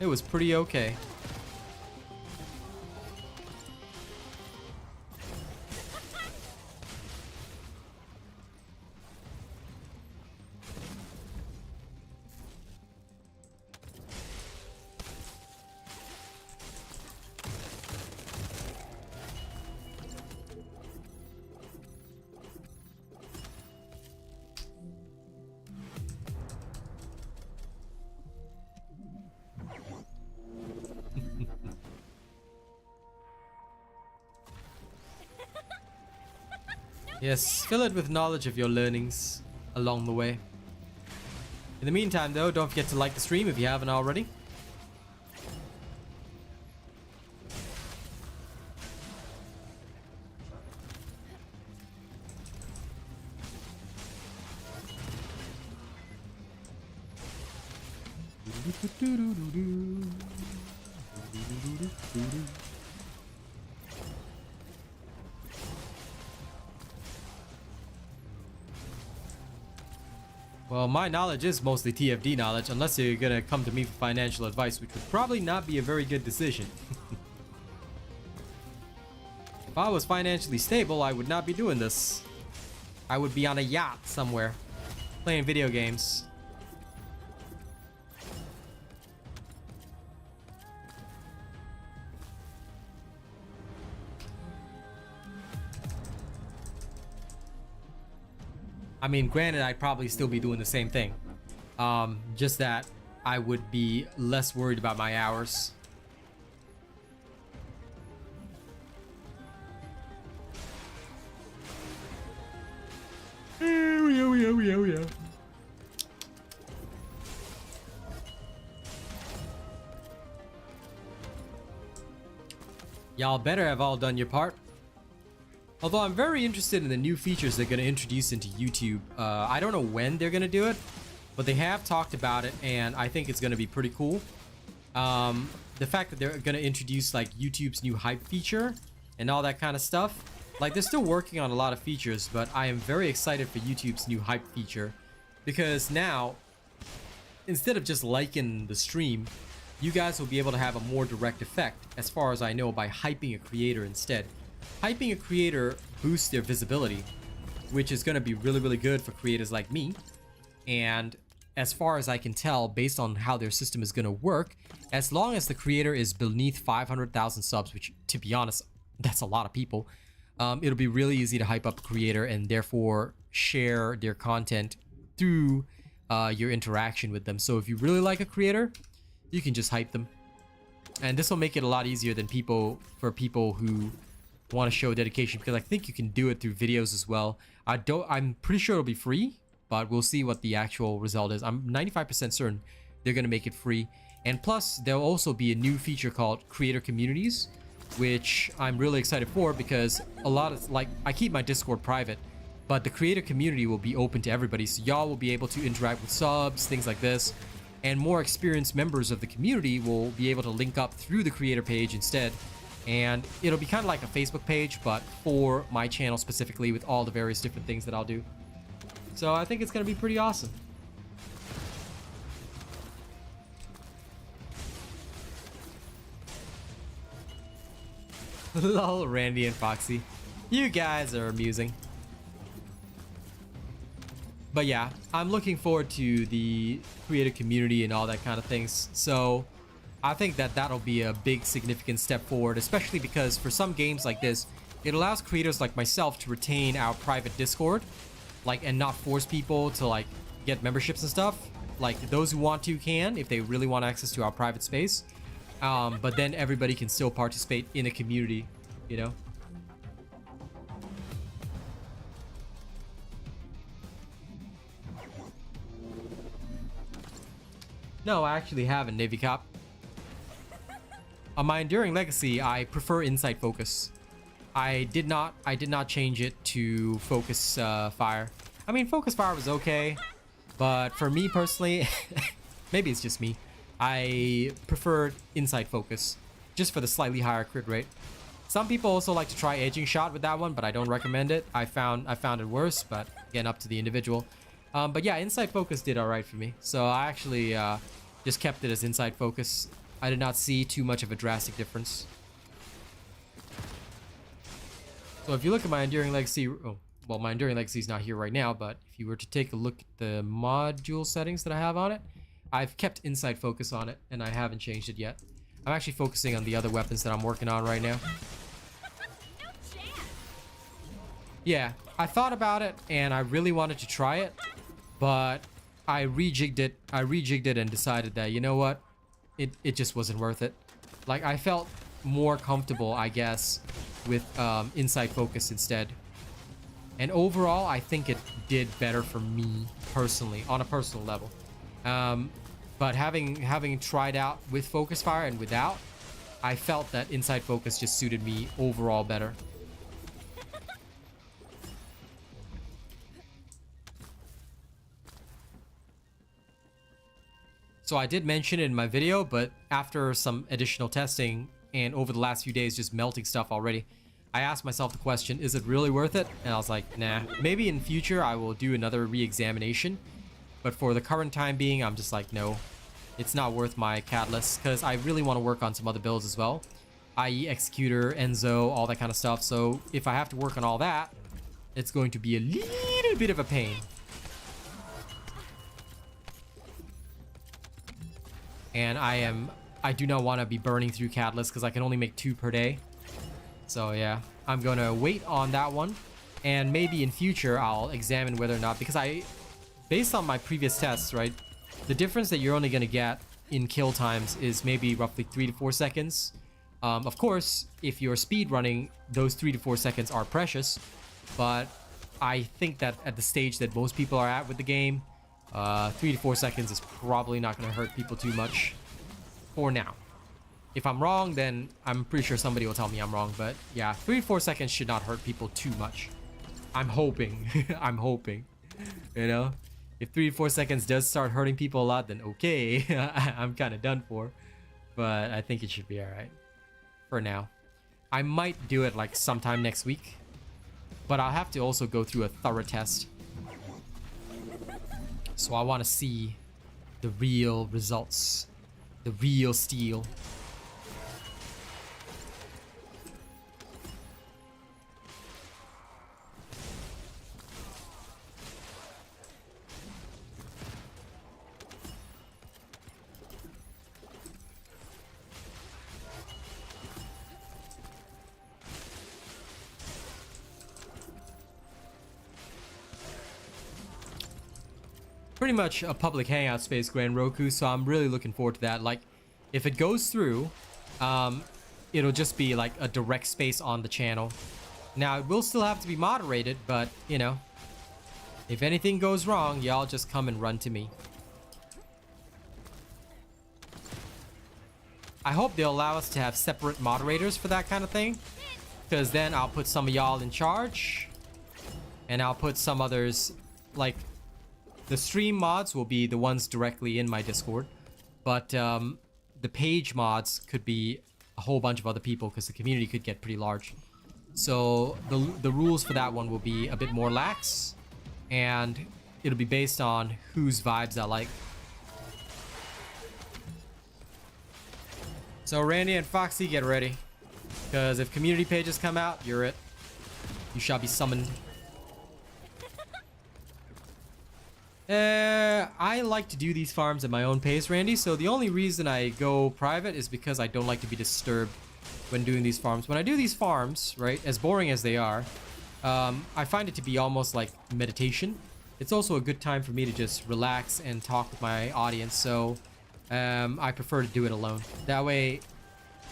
It was pretty okay. Yes, fill it with knowledge of your learnings along the way. In the meantime though, don't forget to like the stream if you haven't already. Well, my knowledge is mostly TFD knowledge, unless you're gonna come to me for financial advice, which would probably not be a very good decision. If I was financially stable, I would not be doing this. I would be on a yacht somewhere, playing video games. I mean, granted, I'd probably still be doing the same thing. Just that I would be less worried about my hours. Y'all better have all done your part. Although I'm very interested in the new features they're going to introduce into YouTube. I don't know when they're going to do it, but they have talked about it, and I think it's going to be pretty cool. The fact that they're going to introduce like YouTube's new hype feature and all that kind of stuff. Like, they're still working on a lot of features, but I am very excited for YouTube's new hype feature, because now, instead of just liking the stream, you guys will be able to have a more direct effect, as far as I know, by hyping a creator instead. Hyping a creator boosts their visibility, which is going to be really, really good for creators like me. And as far as I can tell, based on how their system is going to work, as long as the creator is beneath 500,000 subs, which, to be honest, that's a lot of people, it'll be really easy to hype up a creator and therefore share their content through your interaction with them. So if you really like a creator, you can just hype them. And this will make it a lot easier than for people who want to show dedication, because I think you can do it through videos as well. I'm pretty sure it'll be free, but we'll see what the actual result is. I'm 95% certain they're going to make it free. And plus, there'll also be a new feature called Creator Communities, which I'm really excited for, because a lot of, like, I keep my Discord private, but the creator community will be open to everybody. So y'all will be able to interact with subs, things like this. And more experienced members of the community will be able to link up through the creator page instead. And it'll be kind of like a Facebook page, but for my channel specifically, with all the various different things that I'll do. So I think it's going to be pretty awesome. Lol, Randy and Foxy. You guys are amusing. But yeah, I'm looking forward to the creator community and all that kind of things. So I think that that'll be a big significant step forward, especially because for some games like this, it allows creators like myself to retain our private Discord, like, and not force people to like get memberships and stuff. Like, those who want to can, if they really want access to our private space. But then everybody can still participate in a community, you know? No, I actually haven't, Navy Cop. On my Enduring Legacy, I prefer Insight Focus. I did not change it to Focus Fire. I mean, Focus Fire was okay, but for me personally, maybe it's just me, I prefer Insight Focus, just for the slightly higher crit rate. Some people also like to try Edging Shot with that one, but I don't recommend it. I found it worse, but again, up to the individual. But yeah, Insight Focus did alright for me. So I actually just kept it as Insight Focus. I did not see too much of a drastic difference. So if you look at my Enduring Legacy, oh, well, my Enduring Legacy is not here right now, but if you were to take a look at the module settings that I have on it, I've kept Insight Focus on it, and I haven't changed it yet. I'm actually focusing on the other weapons that I'm working on right now. Yeah, I thought about it, and I really wanted to try it, but I rejigged it and decided that, you know what, it just wasn't worth it. Like, I felt more comfortable, I guess, with Insight Focus instead. And overall, I think it did better for me personally, on a personal level. But having tried out with Focus Fire and without, I felt that Insight Focus just suited me overall better. So I did mention it in my video, but after some additional testing and over the last few days just melting stuff already, I asked myself the question, is it really worth it? And I was like, nah. Maybe in future I will do another re-examination But for the current time being, I'm just like, no, it's not worth my catalyst because I really want to work on some other builds as well, i.e. Executor, Enzo, all that kind of stuff. So if I have to work on all that, it's going to be a little bit of a pain. And I do not want to be burning through catalysts because I can only make 2 per day. So yeah, I'm going to wait on that one. And maybe in future, I'll examine whether or not, because based on my previous tests, right, the difference that you're only going to get in kill times is maybe roughly 3 to 4 seconds. Of course, if you're speed running, those 3 to 4 seconds are precious. But I think that at the stage that most people are at with the game, 3 to 4 seconds is probably not going to hurt people too much for now. If I'm wrong, then I'm pretty sure somebody will tell me I'm wrong. But yeah, 3 to 4 seconds should not hurt people too much. I'm hoping. I'm hoping. You know? If 3 to 4 seconds does start hurting people a lot, then okay. I'm kind of done for. But I think it should be alright. For now. I might do it like sometime next week. But I'll have to also go through a thorough test. So I want to see the real results. The real steel. Pretty much a public hangout space, Grand Roku, so I'm really looking forward to that. Like, if it goes through, it'll just be like a direct space on the channel. Now, it will still have to be moderated, but, you know, if anything goes wrong, y'all just come and run to me. I hope they'll allow us to have separate moderators for that kind of thing, because then I'll put some of y'all in charge, and I'll put some others, like, the stream mods will be the ones directly in my Discord, but the page mods could be a whole bunch of other people because the community could get pretty large. So the rules for that one will be a bit more lax, and it'll be based on whose vibes I like. So Randy and Foxy, get ready, because if community pages come out, you're it. You shall be summoned. I like to do these farms at my own pace, Randy, so the only reason I go private is because I don't like to be disturbed when doing these farms. When I do these farms, right, as boring as they are, I find it to be almost like meditation. It's also a good time for me to just relax and talk with my audience, so I prefer to do it alone. That way,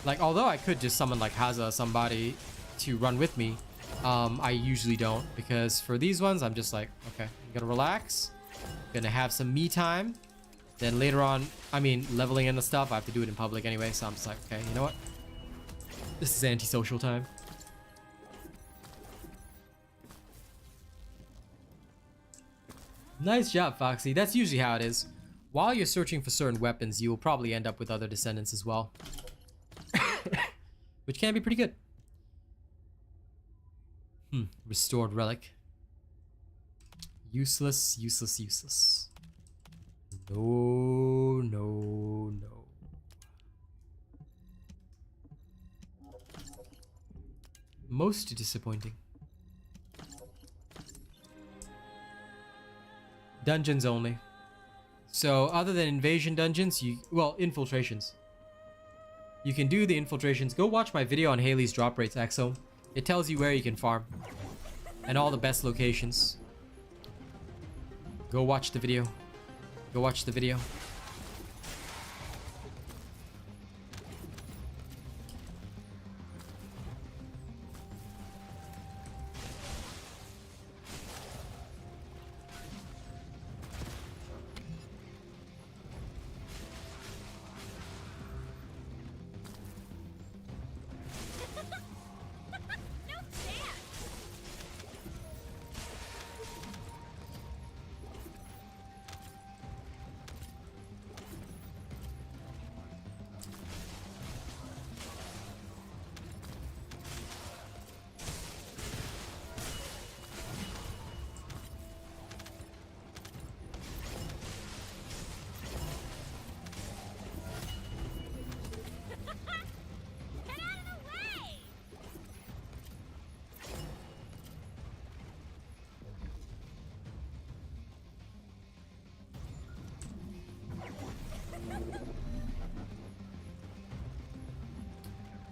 like, although I could just summon like Haza, somebody to run with me, I usually don't, because for these ones, I'm just like, okay, I'm gonna relax. Gonna have some me time. Then later on, I mean, leveling in the stuff, I have to do it in public anyway, so I'm just like, okay, you know what? This is antisocial time. Nice job, Foxy. That's usually how it is. While you're searching for certain weapons, you will probably end up with other descendants as well. Which can be pretty good. Restored relic. Useless, useless, useless. No, no, no. Most disappointing. Dungeons only. So other than invasion dungeons, well, infiltrations. You can do the infiltrations. Go watch my video on Haley's drop rates, Exo. It tells you where you can farm. And all the best locations. Go watch the video. Go watch the video.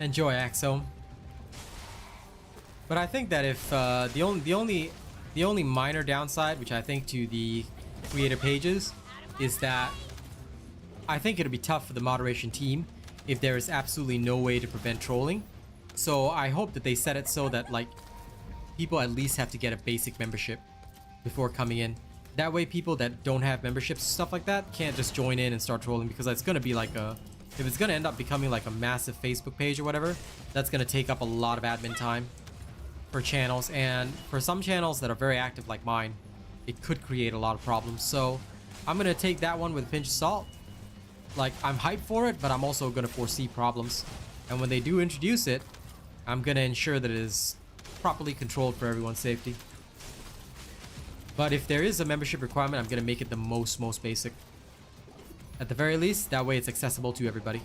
Enjoy, Axome. But I think that if the only minor downside, which I think to the creator pages, is that I think it'll be tough for the moderation team if there is absolutely no way to prevent trolling. So I hope that they set it so that like people at least have to get a basic membership before coming in. That way people that don't have memberships, stuff like that, can't just join in and start trolling, because it's gonna be like if it's gonna end up becoming like a massive Facebook page or whatever, that's gonna take up a lot of admin time for channels, and for some channels that are very active like mine, it could create a lot of problems. So I'm gonna take that one with a pinch of salt. Like, I'm hyped for it, but I'm also gonna foresee problems, and when they do introduce it, I'm gonna ensure that it is properly controlled for everyone's safety. But if there is a membership requirement, I'm gonna make it the most basic. At the very least, that way it's accessible to everybody.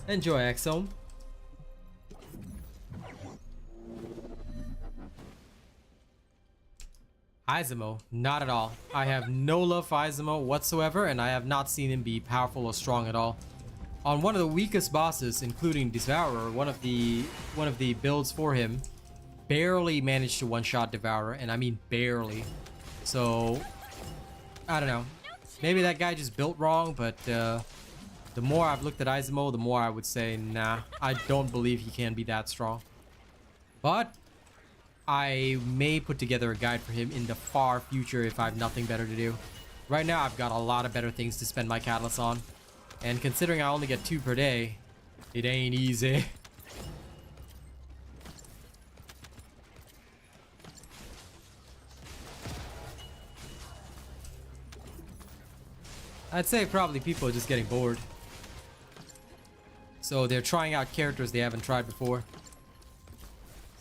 Enjoy, Axome. Izumo, not at all. I have no love for Izumo whatsoever, and I have not seen him be powerful or strong at all. On one of the weakest bosses, including Devourer, one of the builds for him barely managed to one-shot Devourer, and I mean barely. So I don't know. Maybe that guy just built wrong, but the more I've looked at Izumo, the more I would say, nah, I don't believe he can be that strong. But I may put together a guide for him in the far future if I have nothing better to do. Right now, I've got a lot of better things to spend my catalysts on. And considering I only get 2 per day, it ain't easy. I'd say probably people are just getting bored. So they're trying out characters they haven't tried before.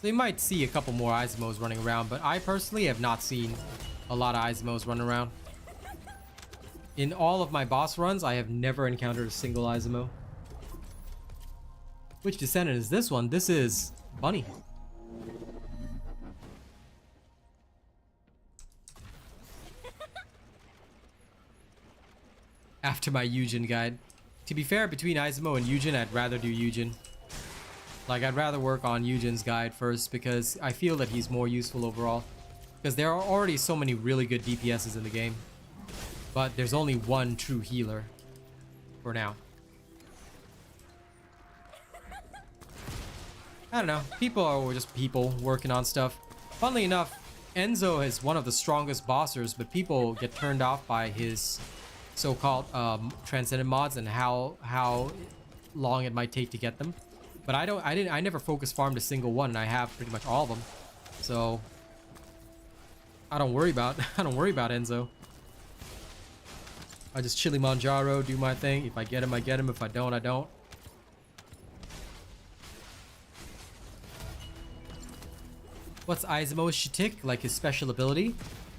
So you might see a couple more Izumos running around, but I personally have not seen a lot of Izumos running around. In all of my boss runs, I have never encountered a single Izumo. Which Descendant is this one? This is Bunny. After my Yujin guide. To be fair, between Izumo and Yujin, I'd rather do Yujin. Like, I'd rather work on Yujin's guide first, because I feel that he's more useful overall. Because there are already so many really good DPSs in the game. But there's only one true healer. For now. I don't know. People are just people working on stuff. Funnily enough, Enzo is one of the strongest bossers, but people get turned off by his so-called transcendent mods and how long it might take to get them. But I never focus farmed a single one, and I have pretty much all of them. So I don't worry about Enzo. I just chili Manjaro, do my thing. If I get him, I get him. If I don't, I don't. What's Izumo's shtick? Like his special ability?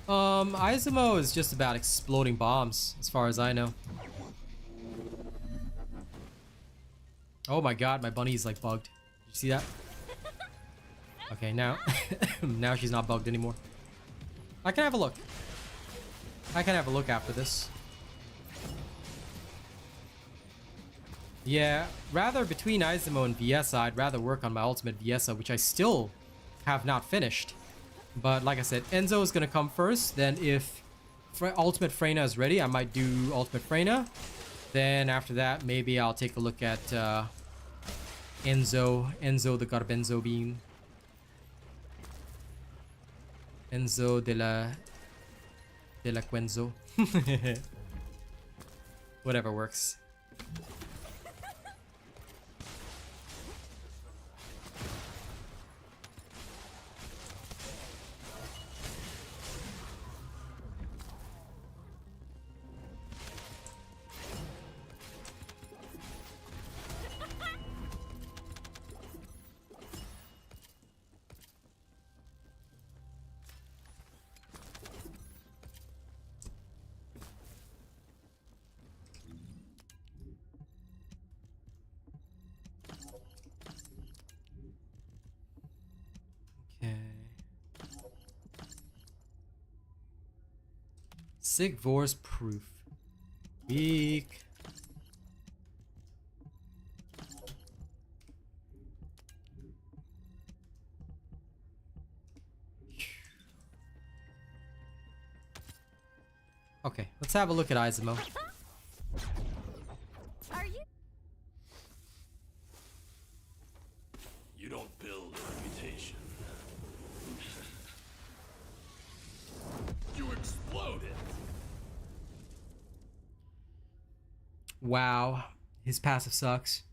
Izumo is just about exploding bombs, as far as I know. Oh my god, my bunny is like bugged. Did you see that? Okay, now now she's not bugged anymore. I can have a look. I can have a look after this. Yeah, rather between Izumo and Viessa, I'd rather work on my ultimate Viessa, which I still have not finished. But like I said, Enzo is gonna come first. Then if Ultimate Freyna is ready, I might do Ultimate Freyna. Then after that, maybe I'll take a look at Enzo the Garbenzo bean. Enzo de la Quenzo. Whatever works. Sigvor's proof. Weak. Okay, let's have a look at Izamo. Are you? You don't build a reputation. You explode it. Wow, his passive sucks.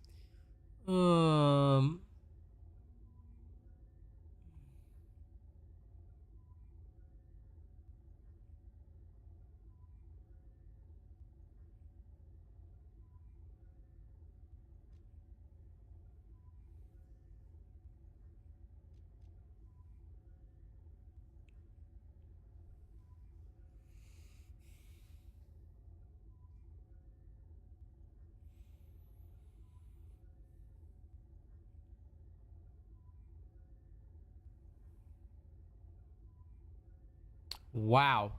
Wow.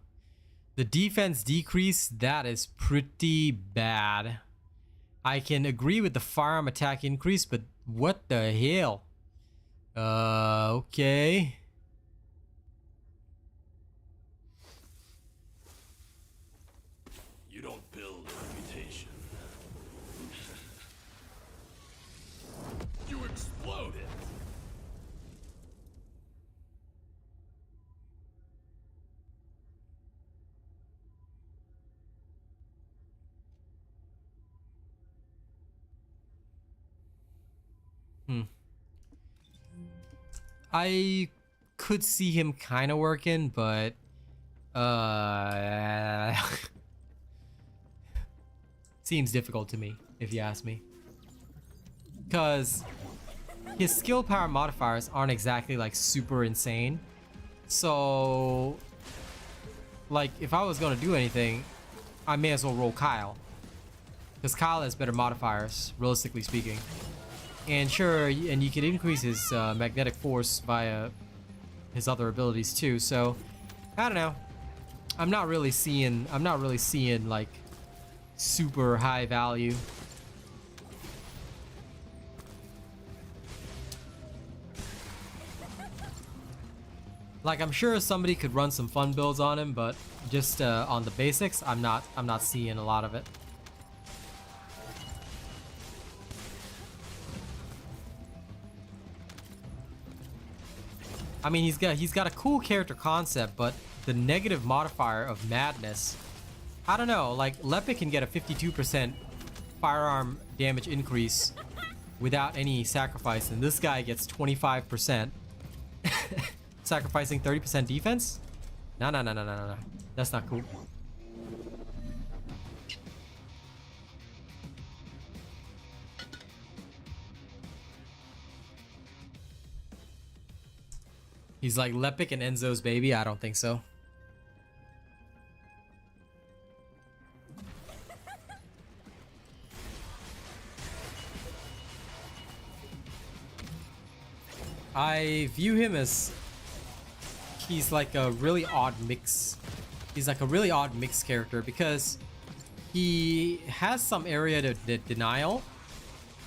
The defense decrease, that is pretty bad. I can agree with the firearm attack increase, but what the hell? Okay. You don't build a reputation. You explode it. I could see him kind of working, but seems difficult to me, if you ask me. Because his skill power modifiers aren't exactly like super insane. So like if I was gonna do anything, I may as well roll Kyle. Because Kyle has better modifiers, realistically speaking. And sure, and you can increase his magnetic force via his other abilities too. So I don't know. I'm not really seeing like super high value. Like I'm sure somebody could run some fun builds on him, but just on the basics, I'm not seeing a lot of it. I mean, he's got a cool character concept, but the negative modifier of madness, I don't know. Like Lepic can get a 52% firearm damage increase without any sacrifice, and this guy gets 25%, sacrificing 30% defense. No, that's not cool. He's like Lepic and Enzo's baby? I don't think so. I view him as he's like a really odd mix. He's like a really odd mix character because he has some area to denial,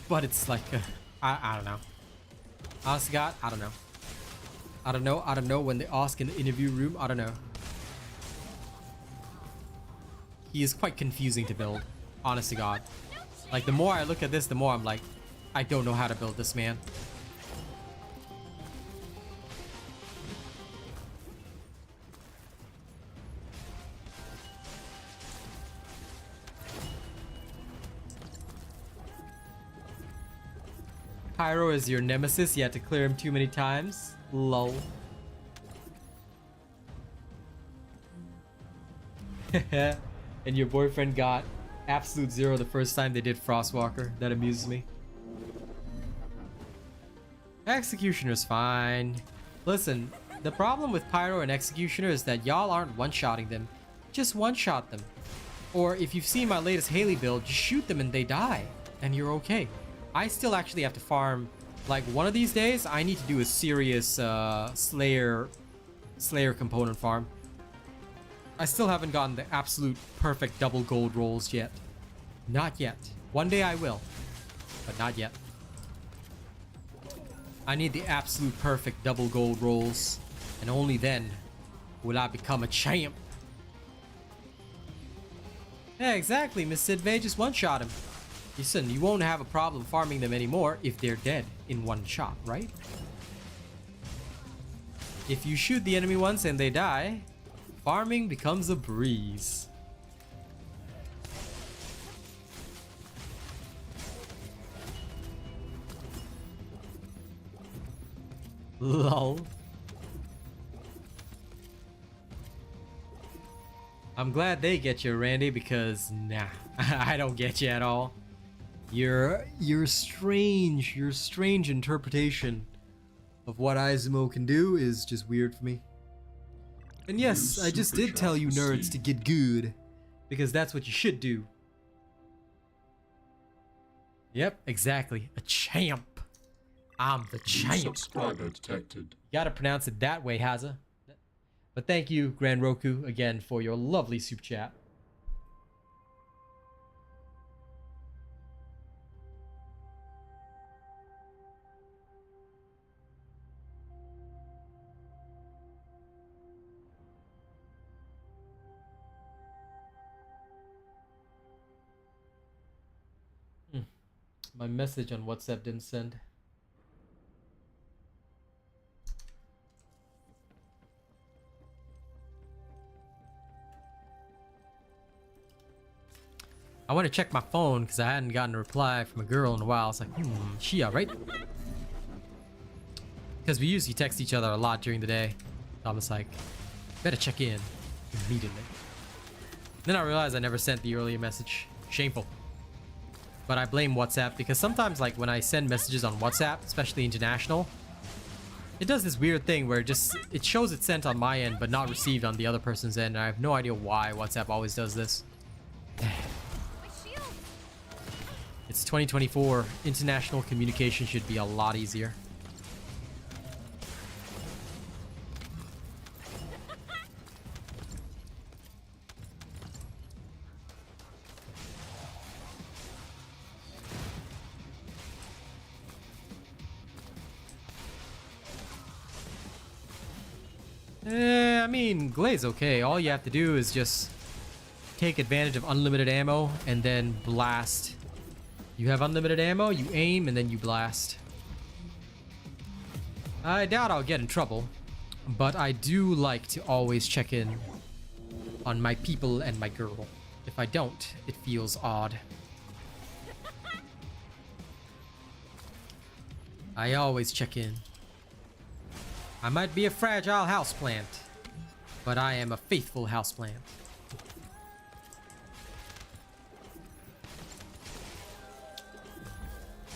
but it's like I don't know. Honest to God, I don't know. I don't know when they ask in the interview room. I don't know. he is quite confusing to build. Honest to God. Like, the more I look at this, the more I'm like, I don't know how to build this man. Pyro is your nemesis. You had to clear him too many times. Lol. And your boyfriend got absolute 0 the first time they did Frostwalker. That amuses me. Executioner's fine. Listen, the problem with Pyro and Executioner is that y'all aren't one-shotting them. Just one-shot them. Or if you've seen my latest Haley build, just shoot them and they die. And you're okay. I still actually have to farm. Like, one of these days, I need to do a serious Slayer component farm. I still haven't gotten the absolute perfect double gold rolls yet. Not yet. One day I will. But not yet. I need the absolute perfect double gold rolls. And only then will I become a champ. Yeah, exactly, Miss Sidvey. Just one-shot him. Listen, you won't have a problem farming them anymore if they're dead in one shot, right? If you shoot the enemy once and they die, farming becomes a breeze. Lol. I'm glad they get you, Randy, because nah, I don't get you at all. Your strange interpretation of what Izumo can do is just weird for me. And yes, I just did tell you nerds to get good, because that's what you should do. Yep, exactly. A champ. I'm the champ. Subscriber detected. You gotta pronounce it that way, Haza. But thank you, Grand Roku, again for your lovely super chat. My message on WhatsApp didn't send. I want to check my phone because I hadn't gotten a reply from a girl in a while. I was like, she alright? Because we usually text each other a lot during the day. I was like, better check in immediately. Then I realized I never sent the earlier message. Shameful. But I blame WhatsApp because sometimes, like, when I send messages on WhatsApp, especially international, it does this weird thing where it shows it's sent on my end but not received on the other person's end. And I have no idea why WhatsApp always does this. It's 2024. International communication should be a lot easier. I mean, Glade's okay. All you have to do is just take advantage of unlimited ammo and then blast. You have unlimited ammo, you aim, and then you blast. I doubt I'll get in trouble, but I do like to always check in on my people and my girl. If I don't, it feels odd. I always check in. I might be a fragile houseplant, but I am a faithful houseplant.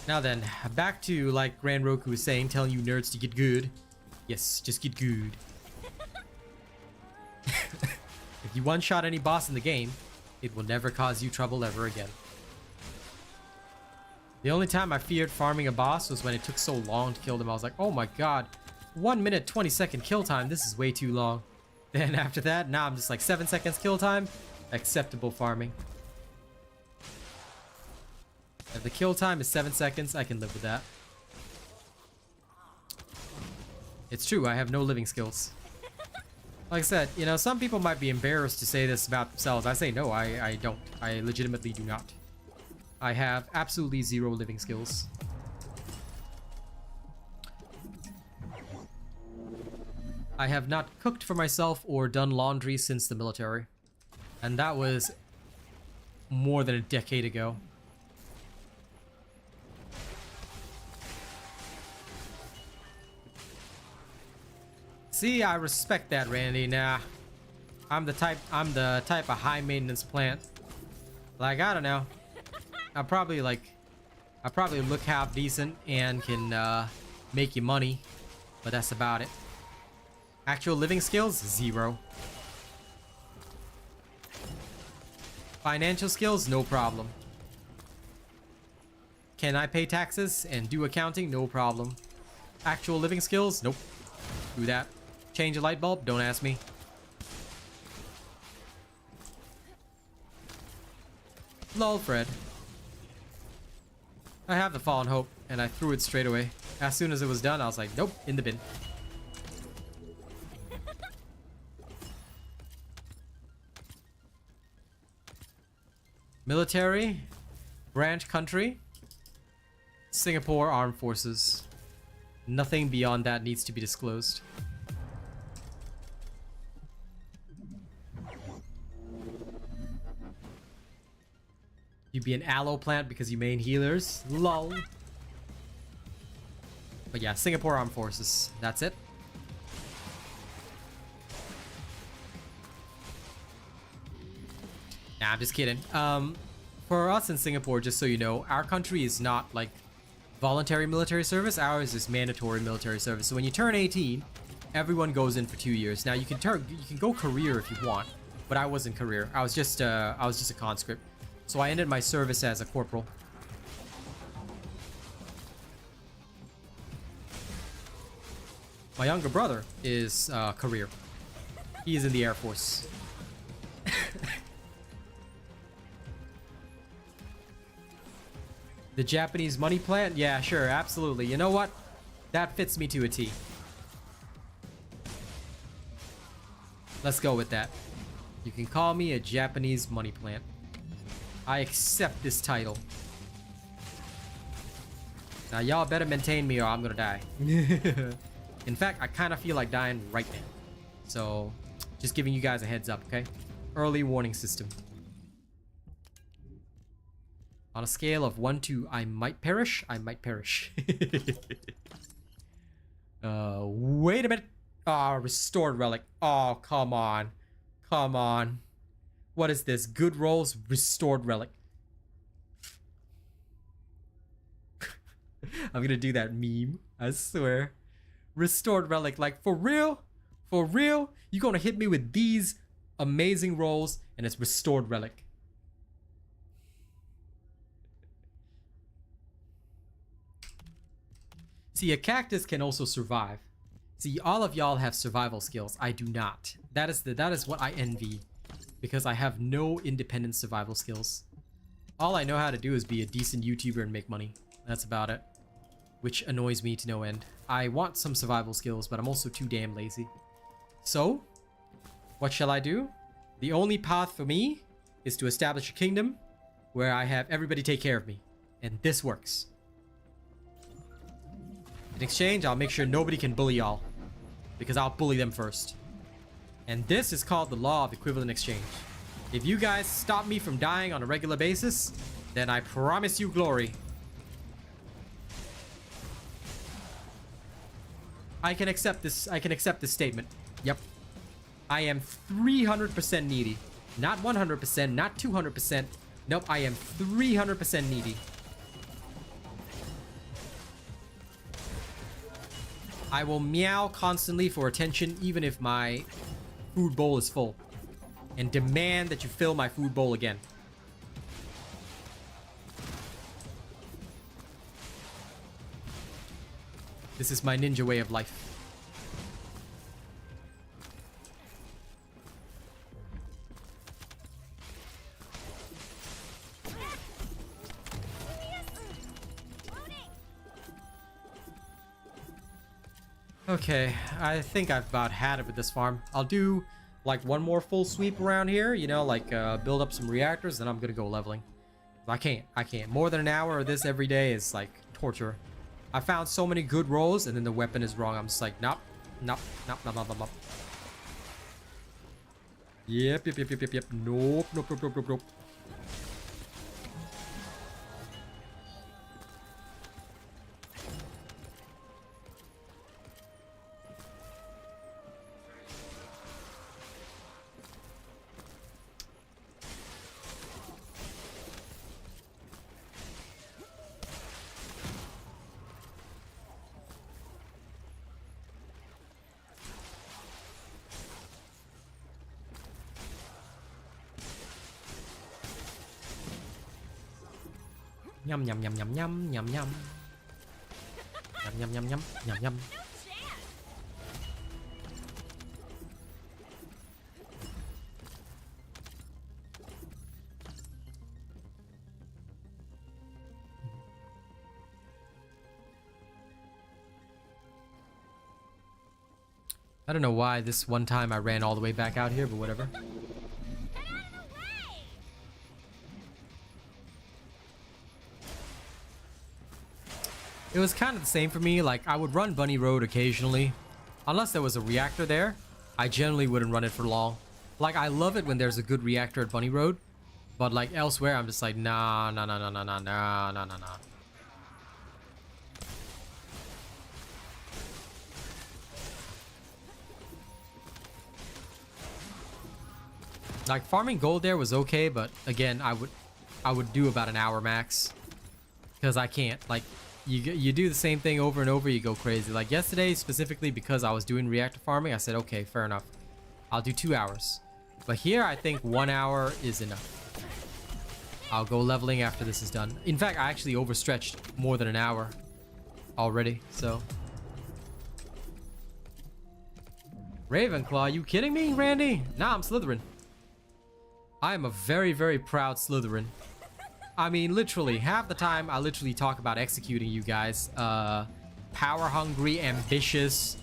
Now then, back to, like Grand Roku was saying, telling you nerds to get good. Yes, just get good. If you one-shot any boss in the game, it will never cause you trouble ever again. The only time I feared farming a boss was when it took so long to kill them. I was like, oh my god, 1 minute 20-second kill time, this is way too long. Then after that, now I'm just like 7 seconds kill time, acceptable farming. If the kill time is 7 seconds, I can live with that. It's true, I have no living skills. Like I said, you know, some people might be embarrassed to say this about themselves. I say no, I don't. I legitimately do not. I have absolutely 0 living skills. I have not cooked for myself or done laundry since the military. And that was more than a decade ago. See, I respect that, Randy. Nah, I'm the type of high maintenance plant. Like, I don't know. I probably look half decent and can make you money, but that's about it. Actual living skills, 0. Financial skills, no problem. Can I pay taxes and do accounting? No problem. Actual living skills, nope. Do that. Change a light bulb? Don't ask me. Lol, Fred. I have the Fallen Hope, and I threw it straight away. As soon as it was done, I was like, nope, in the bin. Military, branch country, Singapore Armed Forces. Nothing beyond that needs to be disclosed. You'd be an aloe plant because you main healers. Lol. But yeah, Singapore Armed Forces. That's it. Nah, I'm just kidding. For us in Singapore, just so you know, our country is not like voluntary military service. Ours is mandatory military service. So when you turn 18, everyone goes in for 2 years. Now you can go career if you want, but I wasn't career. I was just a conscript. So I ended my service as a corporal. My younger brother is career. He is in the Air Force. The Japanese money plant? Yeah, sure, absolutely. You know what? That fits me to a T. Let's go with that. You can call me a Japanese money plant. I accept this title. Now y'all better maintain me or I'm gonna die. In fact, I kind of feel like dying right now. So, just giving you guys a heads up, okay? Early warning system. On a scale of 1 to I might perish, I might perish. Wait a minute. Ah, restored relic. Oh, come on. Come on. What is this? Good rolls, restored relic. I'm gonna do that meme. I swear. Restored relic. Like, for real? For real? You gonna hit me with these amazing rolls and it's restored relic. See, a cactus can also survive. See, all of y'all have survival skills. I do not. That is what I envy. Because I have no independent survival skills. All I know how to do is be a decent YouTuber and make money. That's about it. Which annoys me to no end. I want some survival skills, but I'm also too damn lazy. So, what shall I do? The only path for me is to establish a kingdom where I have everybody take care of me. And this works. In exchange, I'll make sure nobody can bully y'all. Because I'll bully them first. And this is called the law of equivalent exchange. If you guys stop me from dying on a regular basis, then I promise you glory. I can accept this statement. Yep. I am 300% needy. Not 100%, not 200%. Nope, I am 300% needy. I will meow constantly for attention even if my food bowl is full. And demand that you fill my food bowl again. This is my ninja way of life. Okay, I think I've about had it with this farm. I'll do like one more full sweep around here, you know, like build up some reactors, then I'm gonna go leveling. I can't. More than an hour of this every day is like torture. I found so many good rolls and then the weapon is wrong. I'm just like, nope. Yep. Nope. Yum. I don't know why this one time I ran all the way back out here, but whatever. It was kind of the same for me. Like, I would run Bunny Road occasionally. Unless there was a reactor there, I generally wouldn't run it for long. Like, I love it when there's a good reactor at Bunny Road. But, like, elsewhere, I'm just like, nah. Like, farming gold there was okay, but again, I would do about an hour max. Because I can't, like... You do the same thing over and over, you go crazy. Like yesterday, specifically because I was doing reactor farming, I said, okay, fair enough. I'll do 2 hours. But here, I think 1 hour is enough. I'll go leveling after this is done. In fact, I actually overstretched more than an hour already, so. Ravenclaw, you kidding me, Randy? Nah, I'm Slytherin. I am a very, very proud Slytherin. I mean, literally, half the time I literally talk about executing you guys. Power hungry, ambitious,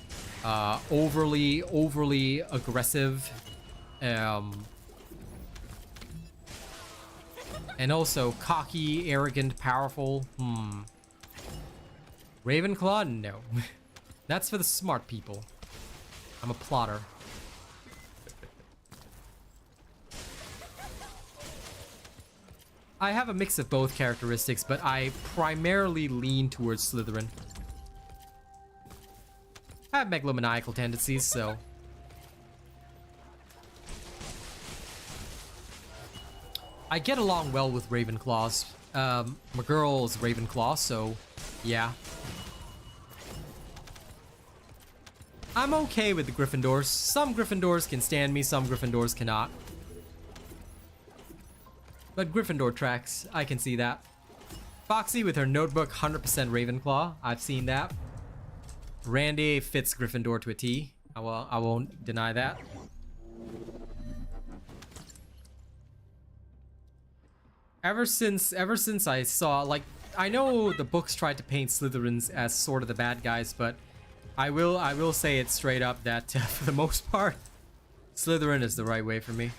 overly aggressive, and also cocky, arrogant, powerful. Ravenclaw? No. That's for the smart people. I'm a plotter. I have a mix of both characteristics, but I primarily lean towards Slytherin. I have megalomaniacal tendencies, so... I get along well with Ravenclaws. My girl is Ravenclaw, so yeah. I'm okay with the Gryffindors. Some Gryffindors can stand me, some Gryffindors cannot. But Gryffindor tracks, I can see that. Foxy with her notebook, 100% Ravenclaw. I've seen that. Randy fits Gryffindor to a T. I won't deny that. Ever since I saw, like, I know the books tried to paint Slytherins as sort of the bad guys, but I will say it straight up that for the most part, Slytherin is the right way for me.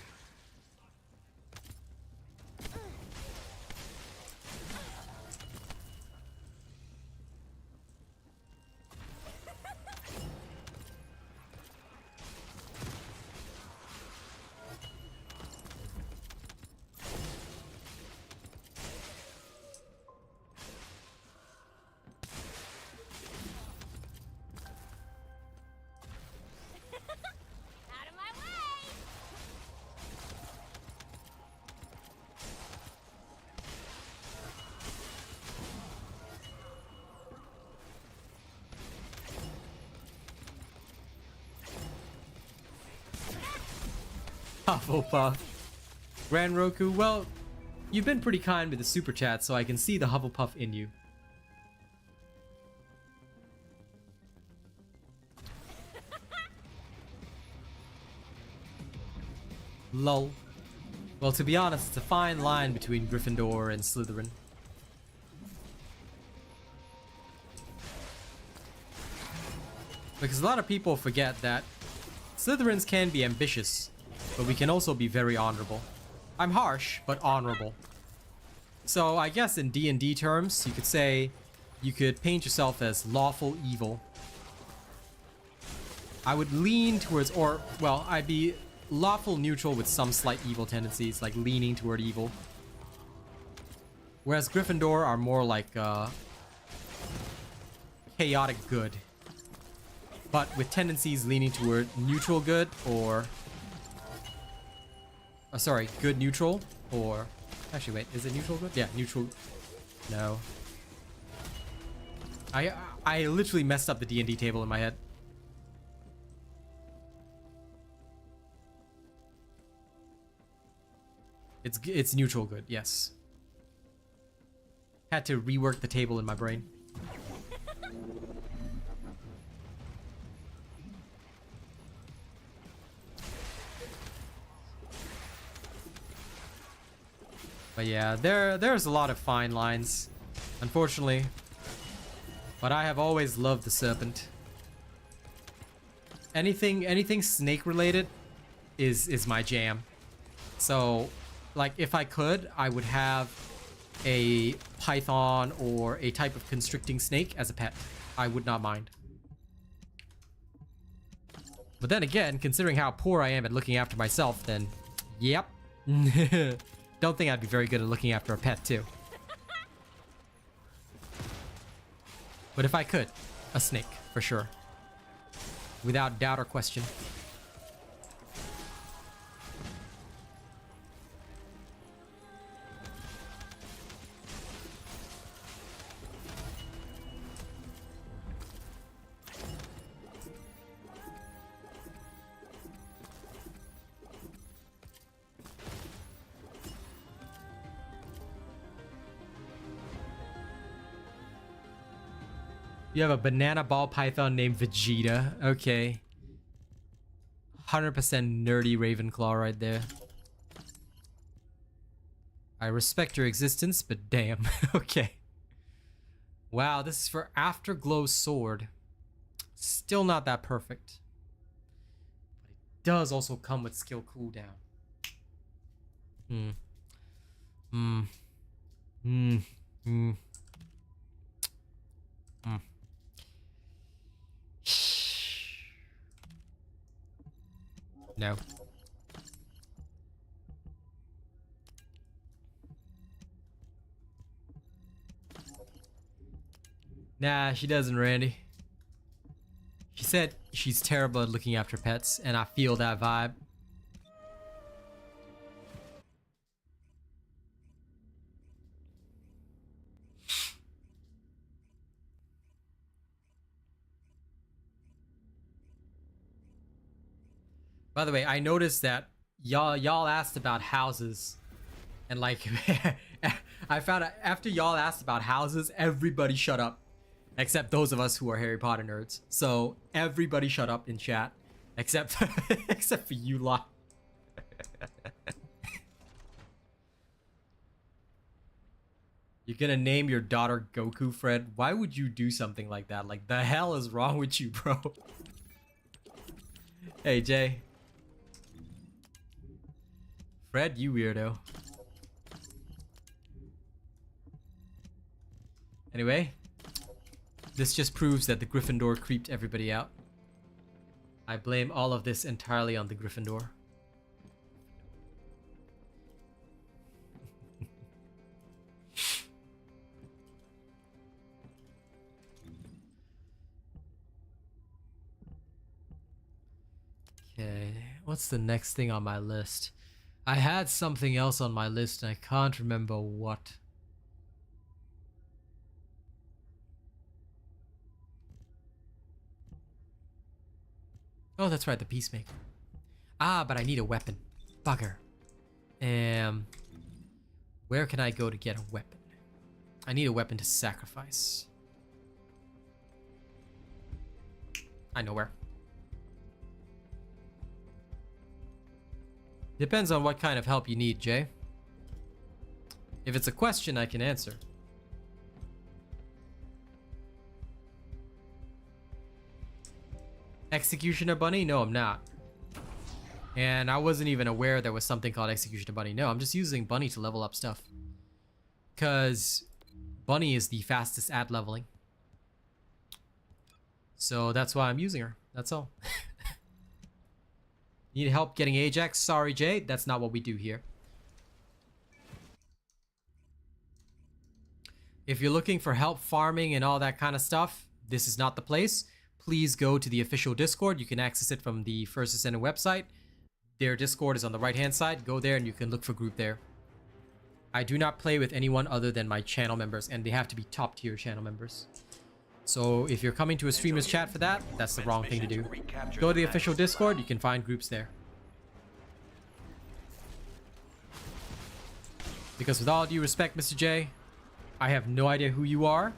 Hufflepuff. Grand Roku, well, you've been pretty kind with the super chat, so I can see the Hufflepuff in you. Lol. Well, to be honest, it's a fine line between Gryffindor and Slytherin. Because a lot of people forget that Slytherins can be ambitious, but we can also be very honorable. I'm harsh, but honorable. So I guess in D&D terms, you could say you could paint yourself as lawful evil. I would lean towards, or, well, I'd be lawful neutral with some slight evil tendencies, like leaning toward evil. Whereas Gryffindor are more like chaotic good, but with tendencies leaning toward neutral good, or sorry, good neutral, or actually wait, is it neutral good? Yeah, neutral. No, I literally messed up the D&D table in my head. It's neutral good, yes. Had to rework the table in my brain. But yeah, there's a lot of fine lines, unfortunately. But I have always loved the serpent. Anything snake related is my jam. So, like, if I could, I would have a python or a type of constricting snake as a pet. I would not mind. But then again, considering how poor I am at looking after myself, then yep. Don't think I'd be very good at looking after a pet too. But if I could, a snake, for sure. Without doubt or question. You have a banana ball python named Vegeta. Okay. 100% nerdy Ravenclaw right there. I respect your existence, but damn. Okay. Wow, this is for Afterglow Sword. Still not that perfect. But it does also come with skill cooldown. No. Nah, she doesn't, Randy. She said she's terrible at looking after pets, and I feel that vibe. By the way, I noticed that y'all asked about houses, and like I found out after y'all asked about houses, everybody shut up, except those of us who are Harry Potter nerds. So everybody shut up in chat, except except for you lot. You're gonna name your daughter Goku, Fred? Why would you do something like that? Like, the hell is wrong with you, bro? Hey, Jay. Fred, you weirdo. Anyway, this just proves that the Gryffindor creeped everybody out. I blame all of this entirely on the Gryffindor. Okay, what's the next thing on my list? I had something else on my list and I can't remember what. Oh, that's right, the Peacemaker. Ah, but I need a weapon. Bugger. Where can I go to get a weapon? I need a weapon to sacrifice. I know where. Depends on what kind of help you need, Jay. If it's a question, I can answer. Executioner Bunny? No, I'm not. And I wasn't even aware there was something called Executioner Bunny. No, I'm just using Bunny to level up stuff. Because Bunny is the fastest at leveling. So that's why I'm using her. That's all. Need help getting Ajax? Sorry, Jay. That's not what we do here. If you're looking for help farming and all that kind of stuff, this is not the place. Please go to the official Discord. You can access it from the First Descendant website. Their Discord is on the right-hand side. Go there and you can look for group there. I do not play with anyone other than my channel members, and they have to be top-tier channel members. So if you're coming to a streamer's chat for that, that's the wrong thing to do. Go to the official Discord. You can find groups there. Because with all due respect, Mr. J, I have no idea who you are,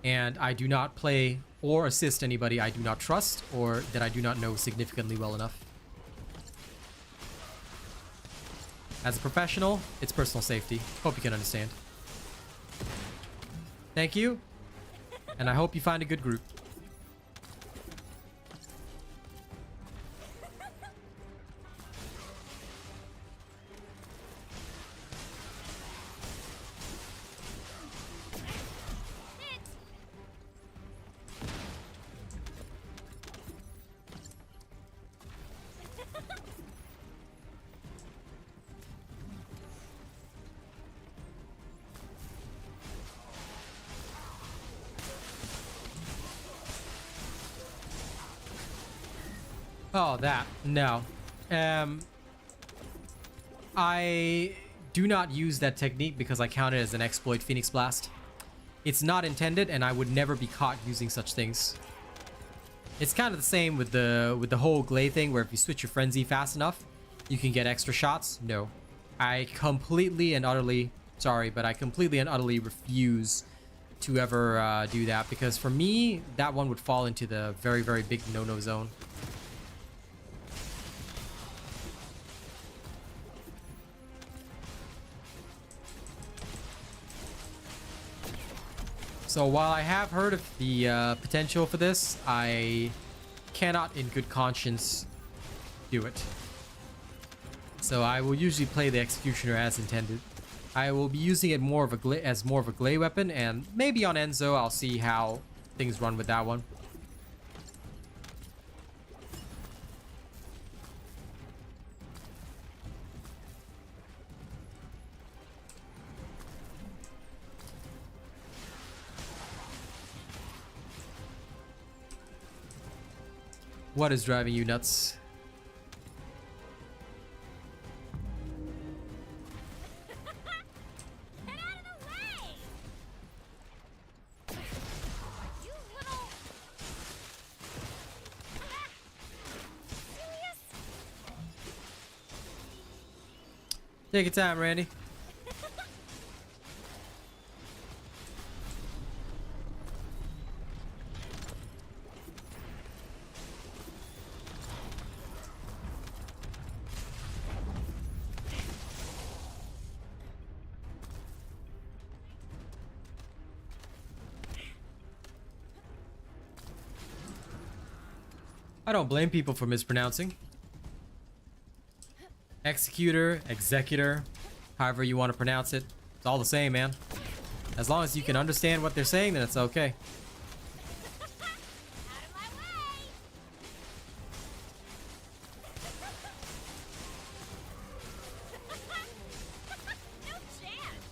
and I do not play or assist anybody I do not trust or that I do not know significantly well enough. As a professional, it's personal safety. Hope you can understand. Thank you, and I hope you find a good group. Oh, that. No. I do not use that technique because I count it as an exploit Phoenix Blast. It's not intended, and I would never be caught using such things. It's kind of the same with the whole Glade thing, where if you switch your Frenzy fast enough, you can get extra shots. No. I completely and utterly... Sorry, but I completely and utterly refuse to ever do that, because for me, that one would fall into the very, very big no-no zone. So while I have heard of the potential for this, I cannot in good conscience do it. So I will usually play the Executioner as intended. I will be using it more of a as more of a Glade weapon, and maybe on Enzo I'll see how things run with that one. What is driving you nuts? Get out of the way! You little... Serious? Take your time, Randy. I don't blame people for mispronouncing. Executor, Executor, however you want to pronounce it. It's all the same, man. As long as you can understand what they're saying, then it's okay. Out of my way! No chance!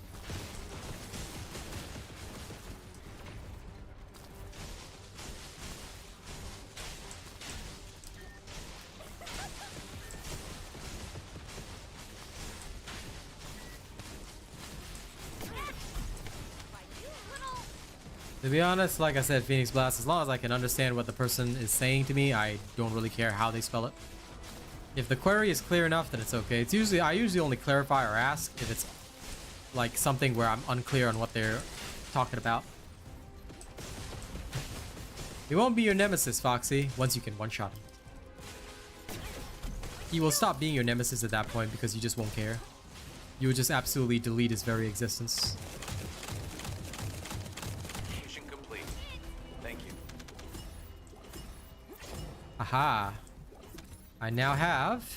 To be honest, like I said, Phoenix Blast, as long as I can understand what the person is saying to me, I don't really care how they spell it. If the query is clear enough, then it's okay. It's usually, I usually only clarify or ask if it's like something where I'm unclear on what they're talking about. He won't be your nemesis, Foxy, once you can one-shot him. He will stop being your nemesis at that point because you just won't care. You would just absolutely delete his very existence. Mission complete. Thank you. Aha. I now have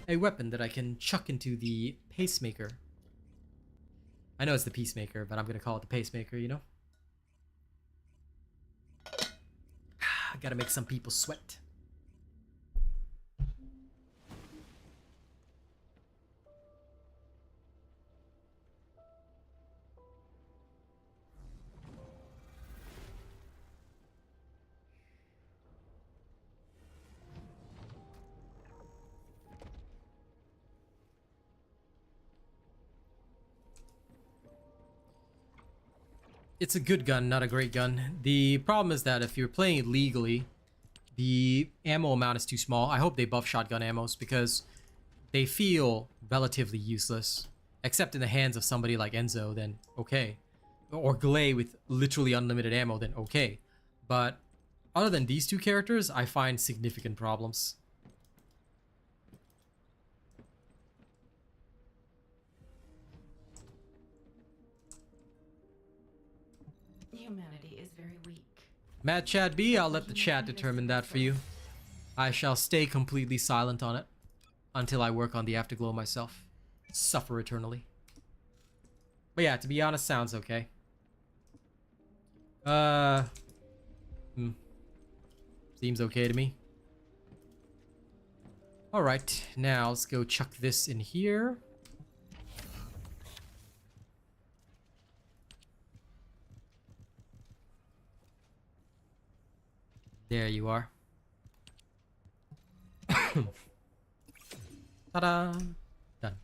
a weapon that I can chuck into the pacemaker. I know it's the peacemaker, but I'm gonna call it the pacemaker, you know? I gotta make some people sweat. It's a good gun, not a great gun. The problem is that if you're playing it legally, the ammo amount is too small. I hope they buff shotgun ammos because they feel relatively useless. Except in the hands of somebody like Enzo, then okay. Or Glay with literally unlimited ammo, then okay. But other than these two characters, I find significant problems. Humanity is very weak. Mad Chad B, I'll let the chat determine that for you. I shall stay completely silent on it until I work on the afterglow myself. Suffer eternally. But yeah, to be honest, sounds okay. Seems okay to me. Alright, now let's go chuck this in here. There you are. Ta-da! Done.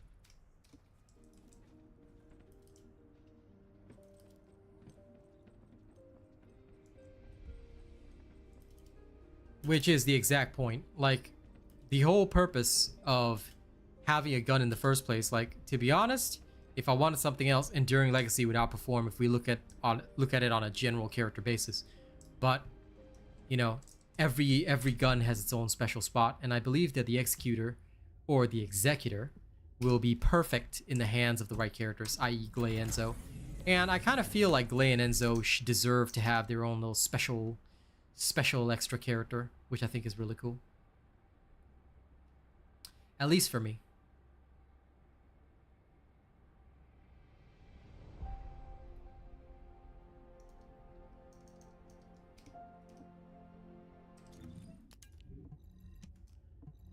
Which is the exact point. Like, the whole purpose of having a gun in the first place, like, to be honest, if I wanted something else, Enduring Legacy would outperform if we look at it on a general character basis. But you know, every gun has its own special spot, and I believe that the Executor or the Executor will be perfect in the hands of the right characters, i.e. Glay Enzo. And I kind of feel like Glay and Enzo should deserve to have their own little special extra character, which I think is really cool. At least for me.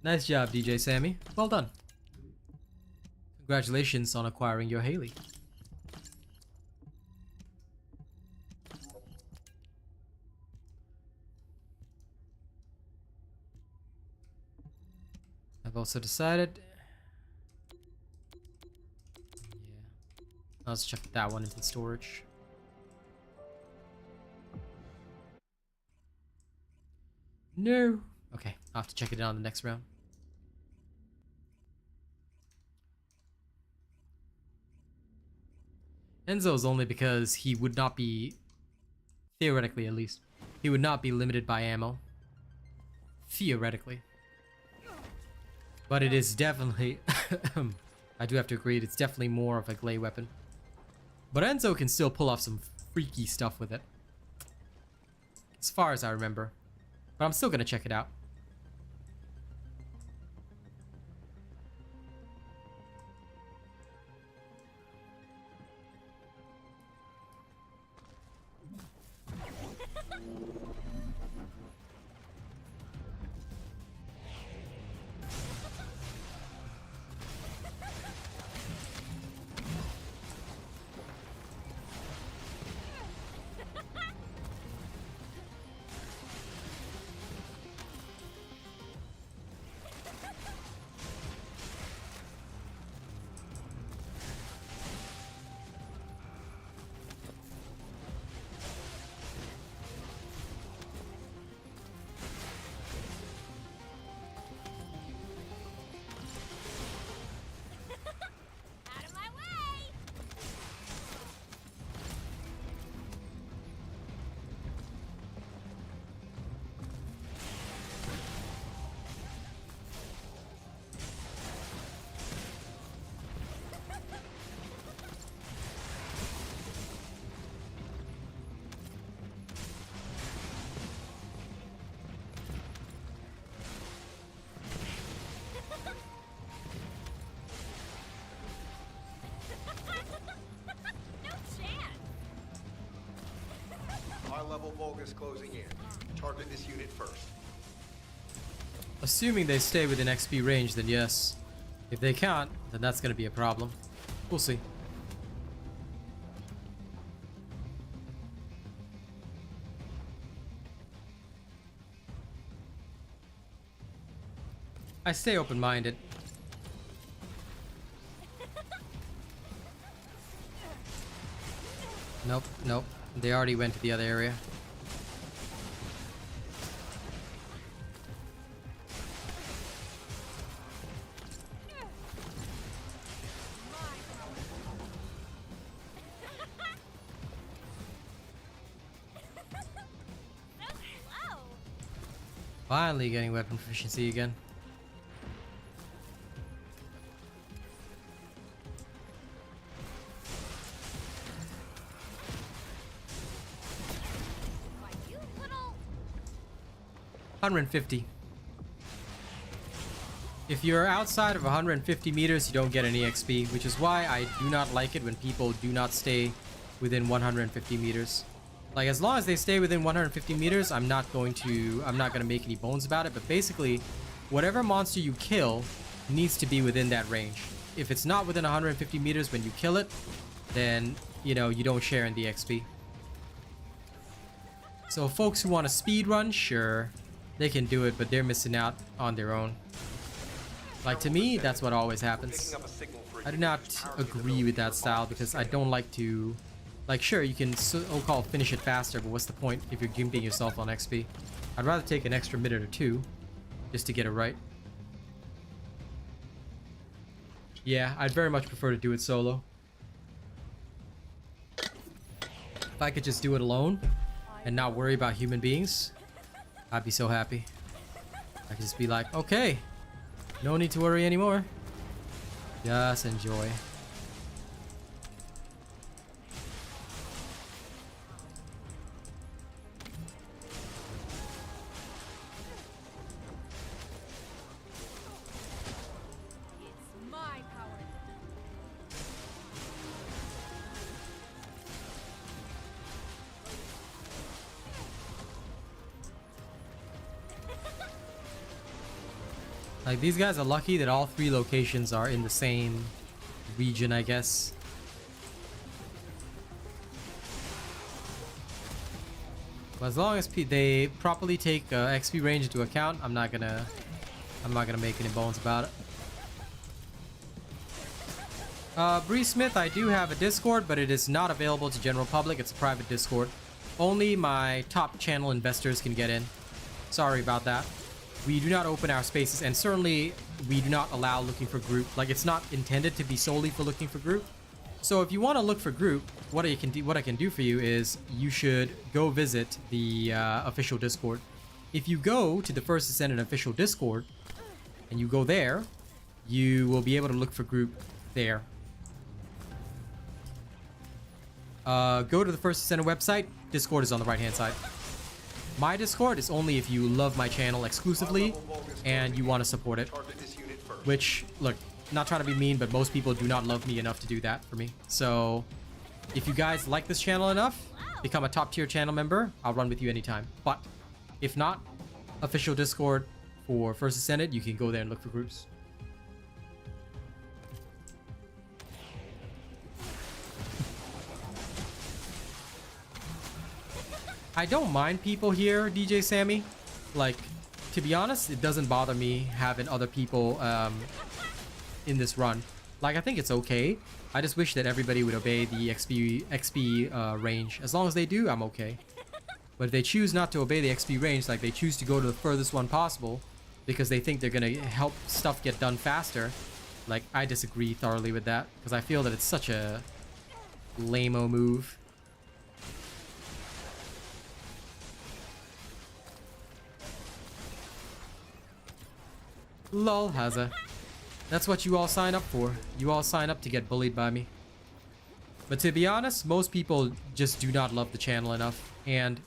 Nice job, DJ Sammy. Well done. Congratulations on acquiring your Haley. I've also decided... Yeah. Let's check that one into storage. No. Okay, I'll have to check it out on the next round. Enzo's only because he would not be, theoretically at least, he would not be limited by ammo. Theoretically. But it is definitely, I do have to agree, it's definitely more of a Glay weapon. But Enzo can still pull off some freaky stuff with it. As far as I remember. But I'm still gonna check it out. Vulgus closing in. Target this unit first. Assuming they stay within XP range, then yes. If they can't, then that's gonna be a problem. We'll see. I stay open-minded. Nope, nope. They already went to the other area. Slow. Finally getting weapon proficiency again. Why, you little... 150. If you're outside of 150 meters, you don't get any XP, which is why I do not like it when people do not stay within 150 meters. Like, as long as they stay within 150 meters, I'm not gonna make any bones about it. But basically, whatever monster you kill needs to be within that range. If it's not within 150 meters when you kill it, then, you know, you don't share in the XP. So folks who want to speed run, sure, they can do it, but they're missing out on their own. Like, to me, that's what always happens. I do not agree with that style because I don't like to... Like, sure, you can so-called finish it faster, but what's the point if you're gimping yourself on XP? I'd rather take an extra minute or two just to get it right. Yeah, I'd very much prefer to do it solo. If I could just do it alone and not worry about human beings, I'd be so happy. I could just be like, okay, no need to worry anymore. Just enjoy. It's my power. Like, these guys are lucky that all three locations are in the same region, I guess. But as long as they properly take XP range into account, I'm not gonna make any bones about it. Bree Smith, I do have a Discord, but it is not available to general public. It's a private Discord. Only my top channel investors can get in. Sorry about that. We do not open our spaces, and certainly we do not allow looking for group. Like, it's not intended to be solely for looking for group. So if you want to look for group, what I can do for you is you should go visit the official Discord. If you go to the First Descendant official Discord and you go there, you will be able to look for group there. Go to the First Descendant website. Discord is on the right hand side. My Discord is only if you love my channel exclusively and you want to support it. Which, look, not trying to be mean, but most people do not love me enough to do that for me. So, if you guys like this channel enough, become a top tier channel member, I'll run with you anytime. But, if not, official Discord for First Descendant, you can go there and look for groups. I don't mind people here, DJ Sammy. Like, to be honest, it doesn't bother me having other people in this run. Like, I think it's okay. I just wish that everybody would obey the XP range. As long as they do, I'm okay. But if they choose not to obey the XP range, like they choose to go to the furthest one possible because they think they're gonna help stuff get done faster, like, I disagree thoroughly with that because I feel that it's such a lame-o move. Lol, Haza. That's what you all sign up for. You all sign up to get bullied by me. But to be honest, most people just do not love the channel enough. And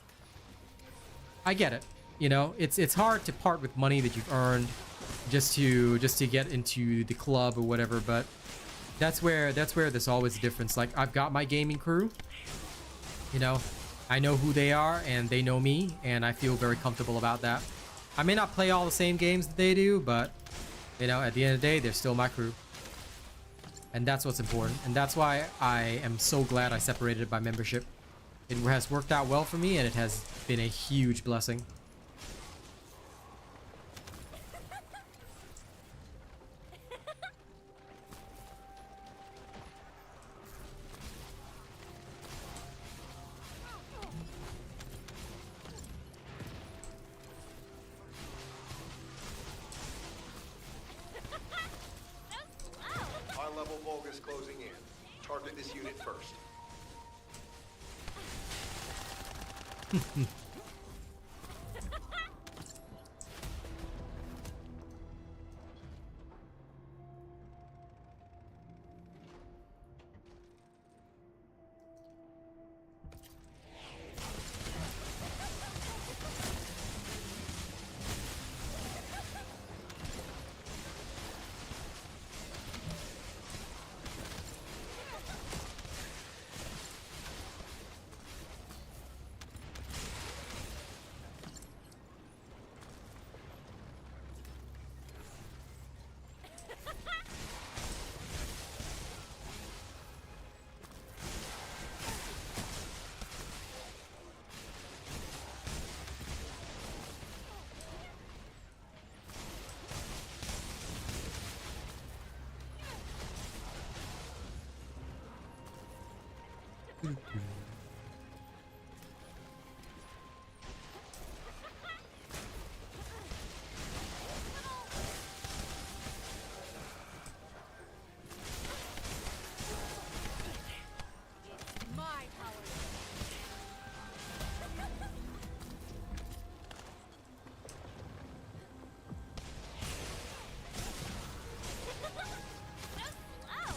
I get it. You know, it's hard to part with money that you've earned just to get into the club or whatever, but that's where there's always a difference. Like, I've got my gaming crew, you know, I know who they are and they know me, and I feel very comfortable about that. I may not play all the same games that they do, but you know, at the end of the day, they're still my crew. And that's what's important. And that's why I am so glad I separated it by membership. It has worked out well for me, and it has been a huge blessing. High-level Vulgus closing in. Target this unit first. My power. So slow. Feel my power.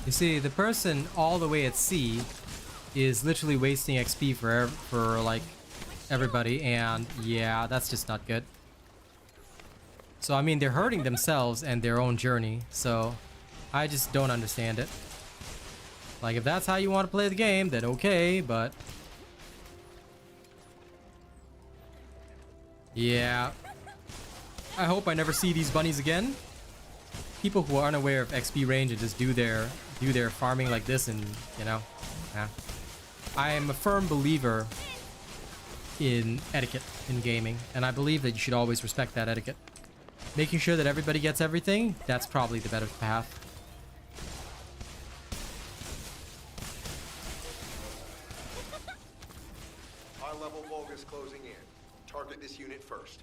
You see, the person all the way at C is literally wasting XP for like everybody, and yeah, that's just not good. So I mean, they're hurting themselves and their own journey, so I just don't understand it. Like, if that's how you want to play the game, then okay, but yeah, I hope I never see these bunnies again. People who are unaware of XP range and just do their farming like this, and you know, yeah. I am a firm believer in etiquette in gaming, and I believe that you should always respect that etiquette. Making sure that everybody gets everything, that's probably the better path. High-level Vulgus closing in. Target this unit first.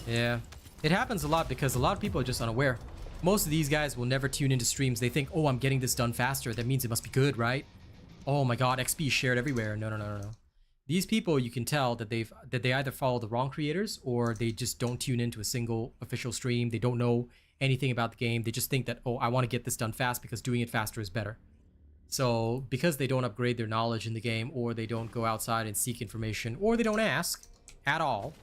Yeah, it happens a lot because a lot of people are just unaware. Most of these guys will never tune into streams. They think, oh, I'm getting this done faster. That means it must be good, right? Oh my god, XP is shared everywhere. No, no, no, no, no. These people, you can tell that they either follow the wrong creators, or they just don't tune into a single official stream. They don't know anything about the game. They just think that, oh, I want to get this done fast because doing it faster is better. So because they don't upgrade their knowledge in the game, or they don't go outside and seek information, or they don't ask at all,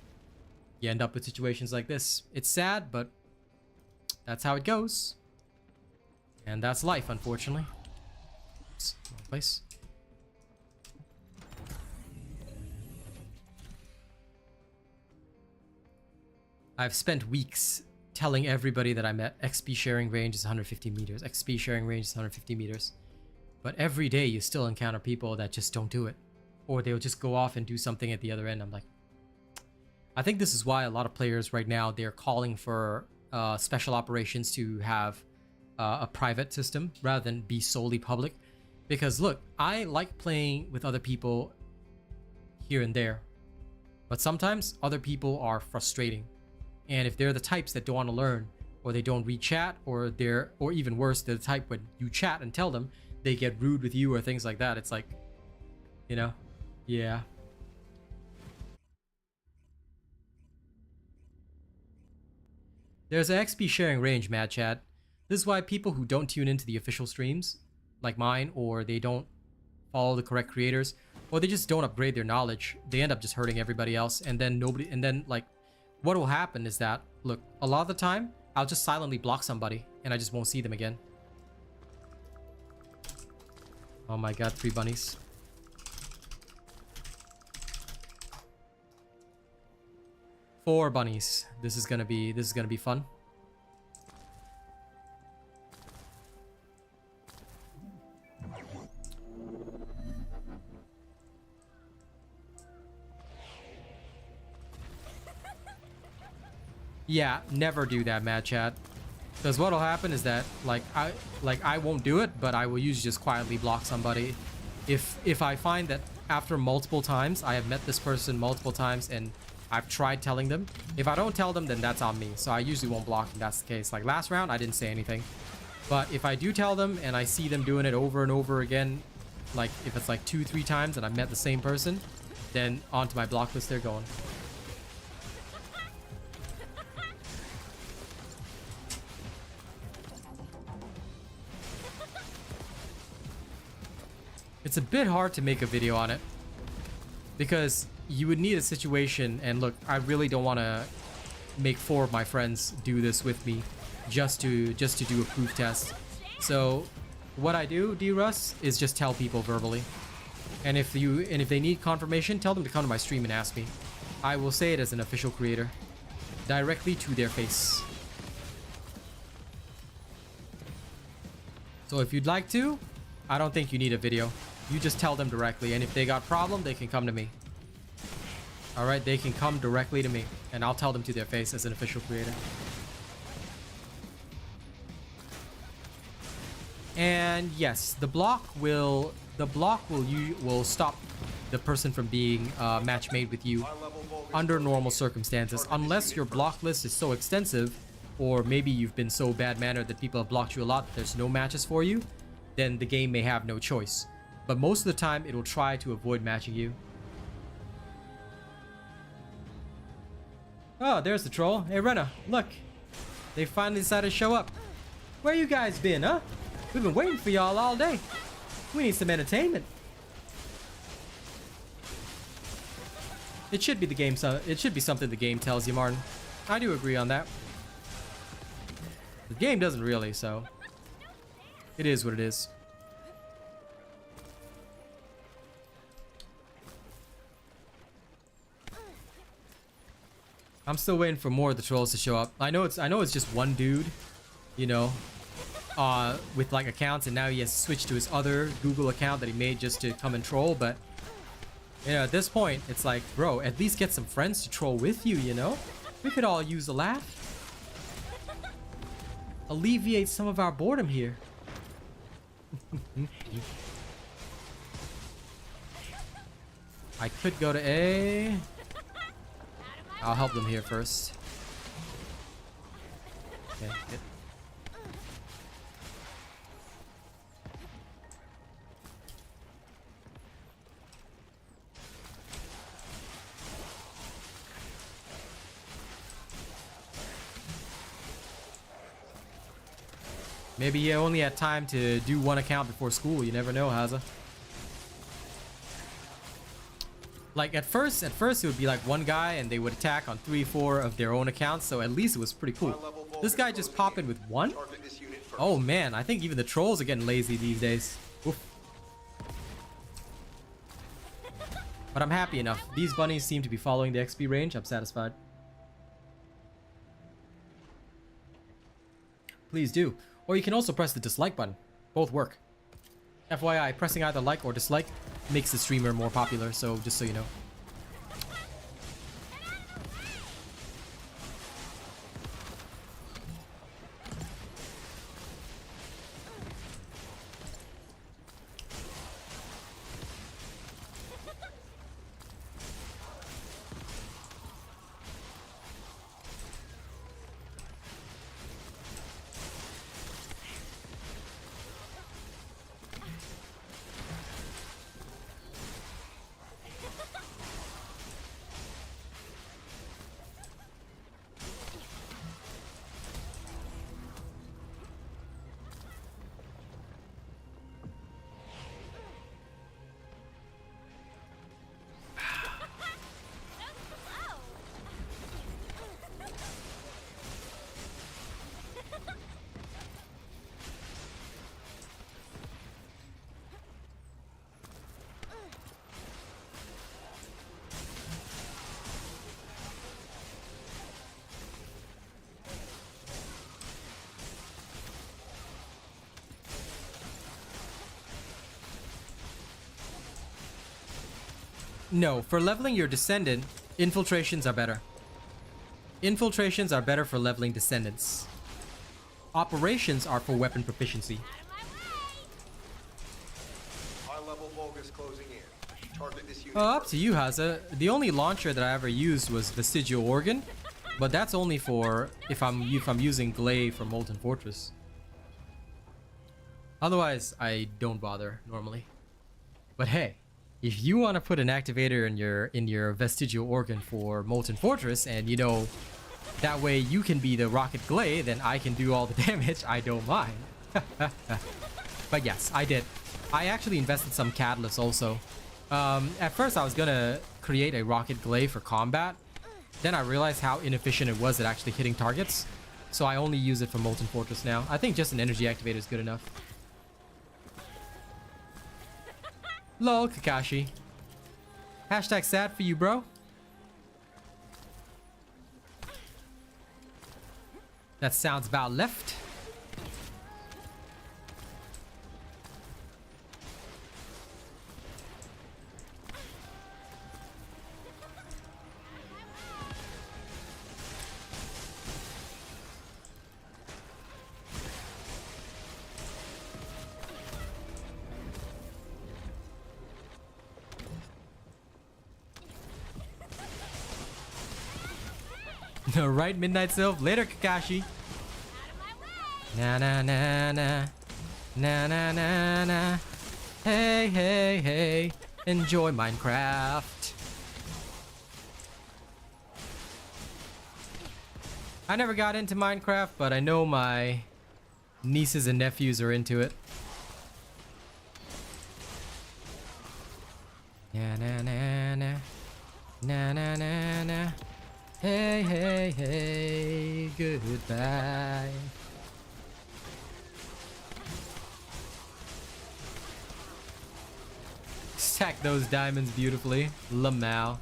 you end up with situations like this. It's sad, but that's how it goes. And that's life, unfortunately. Oops, wrong place. I've spent weeks telling everybody that I met XP sharing range is 150 meters. XP sharing range is 150 meters. But every day you still encounter people that just don't do it. Or they'll just go off and do something at the other end. I'm like, I think this is why a lot of players right now, they're calling for special operations to have a private system rather than be solely public. Because look, I like playing with other people here and there, but sometimes other people are frustrating. And if they're the types that don't want to learn, or they don't read chat, or even worse, they're the type when you chat and tell them, they get rude with you or things like that. It's like, you know, yeah. There's an XP sharing range, Mad Chat. This is why people who don't tune into the official streams, like mine, or they don't follow the correct creators, or they just don't upgrade their knowledge, they end up just hurting everybody else, and then like, what will happen is that, look, a lot of the time, I'll just silently block somebody, and I just won't see them again. Oh my god, 3 bunnies. Four bunnies. This is gonna be fun. Yeah, never do that, Mad Chat. Because what'll happen is that I won't do it, but I will usually just quietly block somebody. If I find that after multiple times, I have met this person multiple times and I've tried telling them. If I don't tell them, then that's on me. So I usually won't block if that's the case. Like last round, I didn't say anything. But if I do tell them and I see them doing it over and over again, like if it's like 2-3 times and I've met the same person, then onto my block list they're going. It's a bit hard to make a video on it because you would need a situation, and look, I really don't want to make 4 of my friends do this with me just to do a proof test. So what I do, D-Russ, is just tell people verbally. And if they need confirmation, tell them to come to my stream and ask me. I will say it as an official creator directly to their face. So if you'd like to, I don't think you need a video. You just tell them directly, and if they got problem, they can come to me. Alright, they can come directly to me, and I'll tell them to their face as an official creator. And yes, the block will stop the person from being match made with you under normal circumstances, unless your block list is so extensive, or maybe you've been so bad-mannered that people have blocked you a lot that there's no matches for you, then the game may have no choice. But most of the time, it will try to avoid matching you. Oh, there's the troll. Hey, Renna, look. They finally decided to show up. Where you guys been, huh? We've been waiting for y'all all day. We need some entertainment. It should be the game. It should be something the game tells you, Martin. I do agree on that. The game doesn't really, so it is what it is. I'm still waiting for more of the trolls to show up. I know it's just one dude, you know, with like accounts, and now he has switched to his other Google account that he made just to come and troll. But you know, at this point, it's like, bro, at least get some friends to troll with you. You know, we could all use a laugh. Alleviate some of our boredom here. I could go to A. I'll help them here first. Okay, good. Maybe you only had time to do one account before school. You never know, Haza. Like at first it would be like one guy and they would attack on 3-4 of their own accounts, so at least it was pretty cool. This guy just popped in with one? Oh man, I think even the trolls are getting lazy these days. Oof. But I'm happy enough. These bunnies seem to be following the XP range. I'm satisfied. Please do. Or you can also press the dislike button. Both work. FYI, pressing either like or dislike makes the streamer more popular, so just so you know. No, for leveling your Descendant, infiltrations are better. Infiltrations are better for leveling Descendants. Operations are for weapon proficiency. High-level Vulgus closing in. Target this unit. Up to you, Haza. The only launcher that I ever used was Vestigial Organ, but that's only for if I'm using Glaive for Molten Fortress. Otherwise, I don't bother normally. But hey, if you want to put an activator in your Vestigial Organ for Molten Fortress, and you know that way you can be the Rocket Glaive, then I can do all the damage. I don't mind. But yes, I did. I actually invested some catalysts also. At first I was gonna create a Rocket Glaive for combat. Then I realized how inefficient it was at actually hitting targets. So I only use it for Molten Fortress now. I think just an energy activator is good enough. Lol, Kakashi. Hashtag sad for you, bro. That sounds about left. Right, Midnight Sylph. Later, Kakashi. Na na na na. Na na na na. Hey, hey, hey. Enjoy Minecraft. I never got into Minecraft, but I know my nieces and nephews are into it. Na na na na. Na na na na. Hey, hey, hey, goodbye. Stack those diamonds beautifully. Lamau.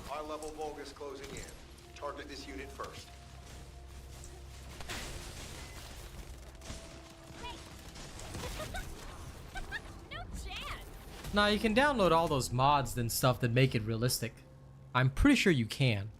High-level Vulgus closing in. Target this unit first. No chance. Now you can download all those mods and stuff that make it realistic. I'm pretty sure you can.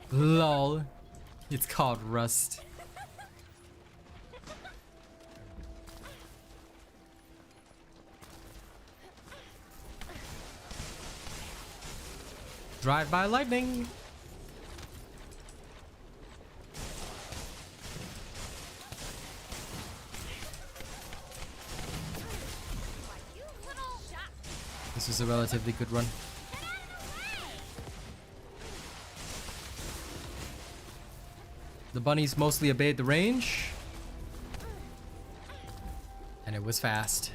Lol. It's called Rust. Drive by lightning. You little shot. This is a relatively good run. The bunnies mostly obeyed the range. And it was fast.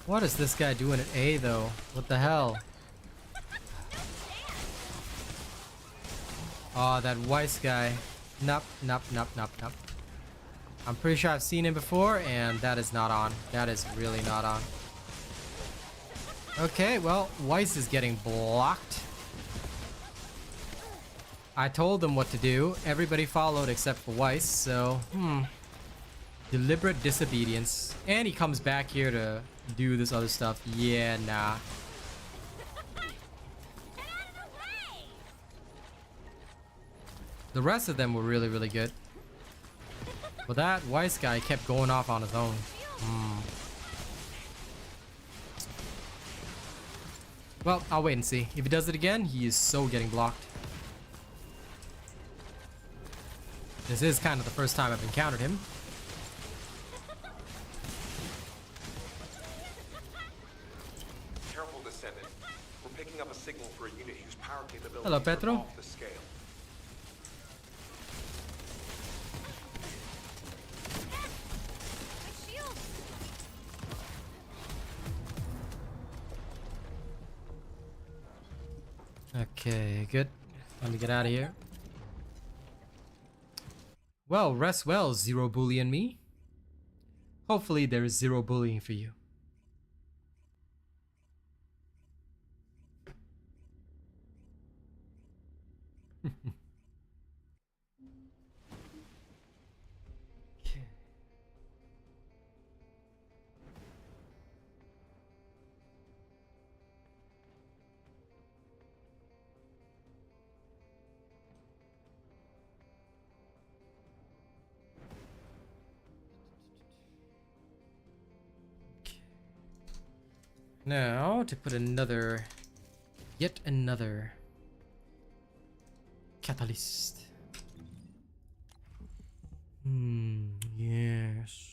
What is this guy doing at A though? What the hell? Oh, that Weiss guy. Nope, nope, nope, nope, nope. I'm pretty sure I've seen him before, and that is not on. That is really not on. Okay, well, Weiss is getting blocked. I told them what to do. Everybody followed except for Weiss, so, deliberate disobedience. And he comes back here to do this other stuff. Yeah, nah. The rest of them were really, really good. But that Weiss guy kept going off on his own. Well, I'll wait and see. If he does it again, he is so getting blocked. This is kind of the first time I've encountered him. Careful, Descendant. We're picking up a signal for a unit whose power capabilities Hello, are Petro. off the scale. My shield. Okay, good. Time to get out of here. Well, rest well, zero bullying me. Hopefully there is zero bullying for you. Okay. Now, to put yet another catalyst. Yes.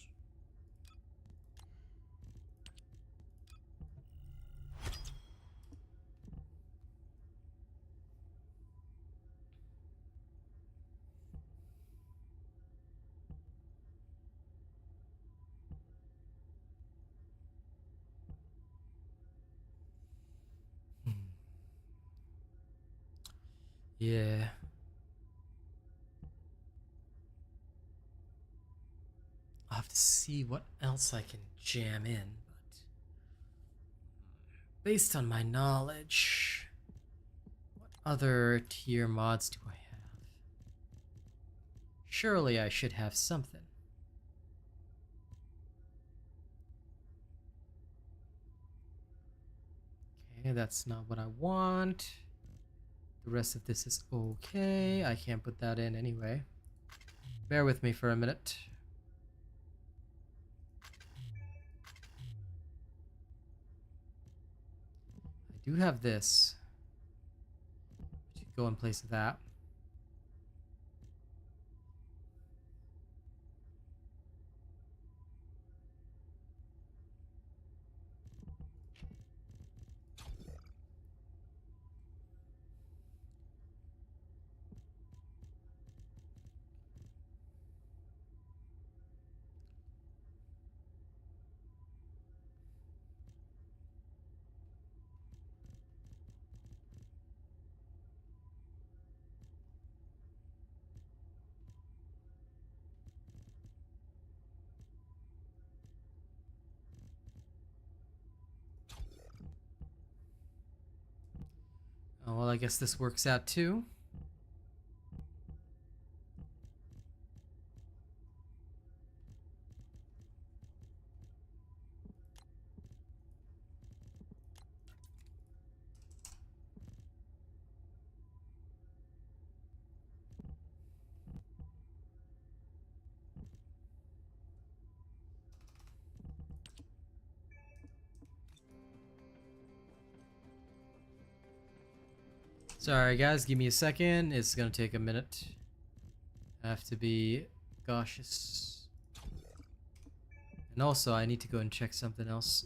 Yeah. I'll have to see what else I can jam in, but based on my knowledge, what other tier mods do I have? Surely I should have something. Okay, that's not what I want. The rest of this is okay. I can't put that in anyway. Bear with me for a minute. I do have this. Should go in place of that. Oh, well, I guess this works out too. Sorry guys, give me a second. It's gonna take a minute. I have to be cautious. And also, I need to go and check something else.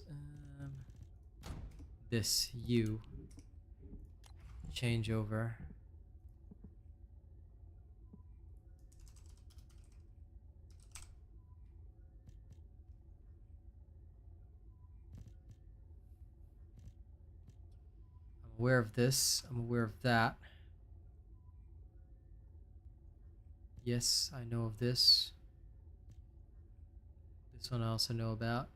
This U changeover. I'm aware of this. I'm aware of that. Yes, I know of this. This one I also know about.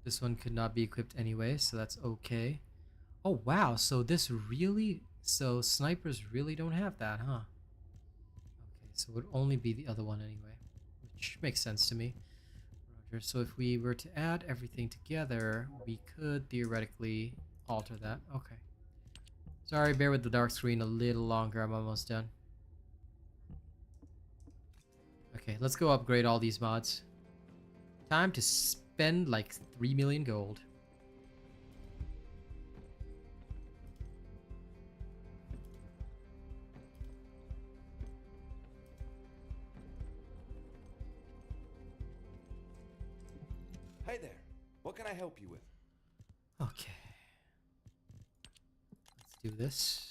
This one could not be equipped anyway, so that's okay. Oh wow, so this really... So snipers really don't have that, huh? Okay, so it would only be the other one anyway, which makes sense to me. So if we were to add everything together, we could theoretically alter that. Okay. Sorry, bear with the dark screen a little longer. I'm almost done. Okay, let's go upgrade all these mods. Time to spend like 3 million gold. Hey there. What can I help you with? Okay. Let's do this.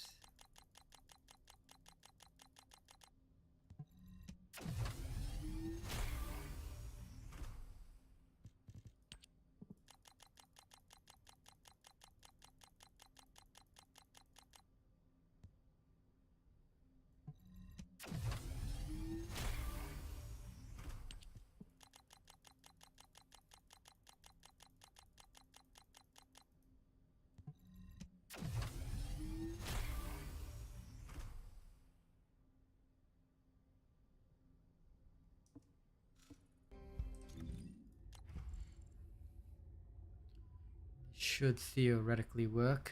Should theoretically work.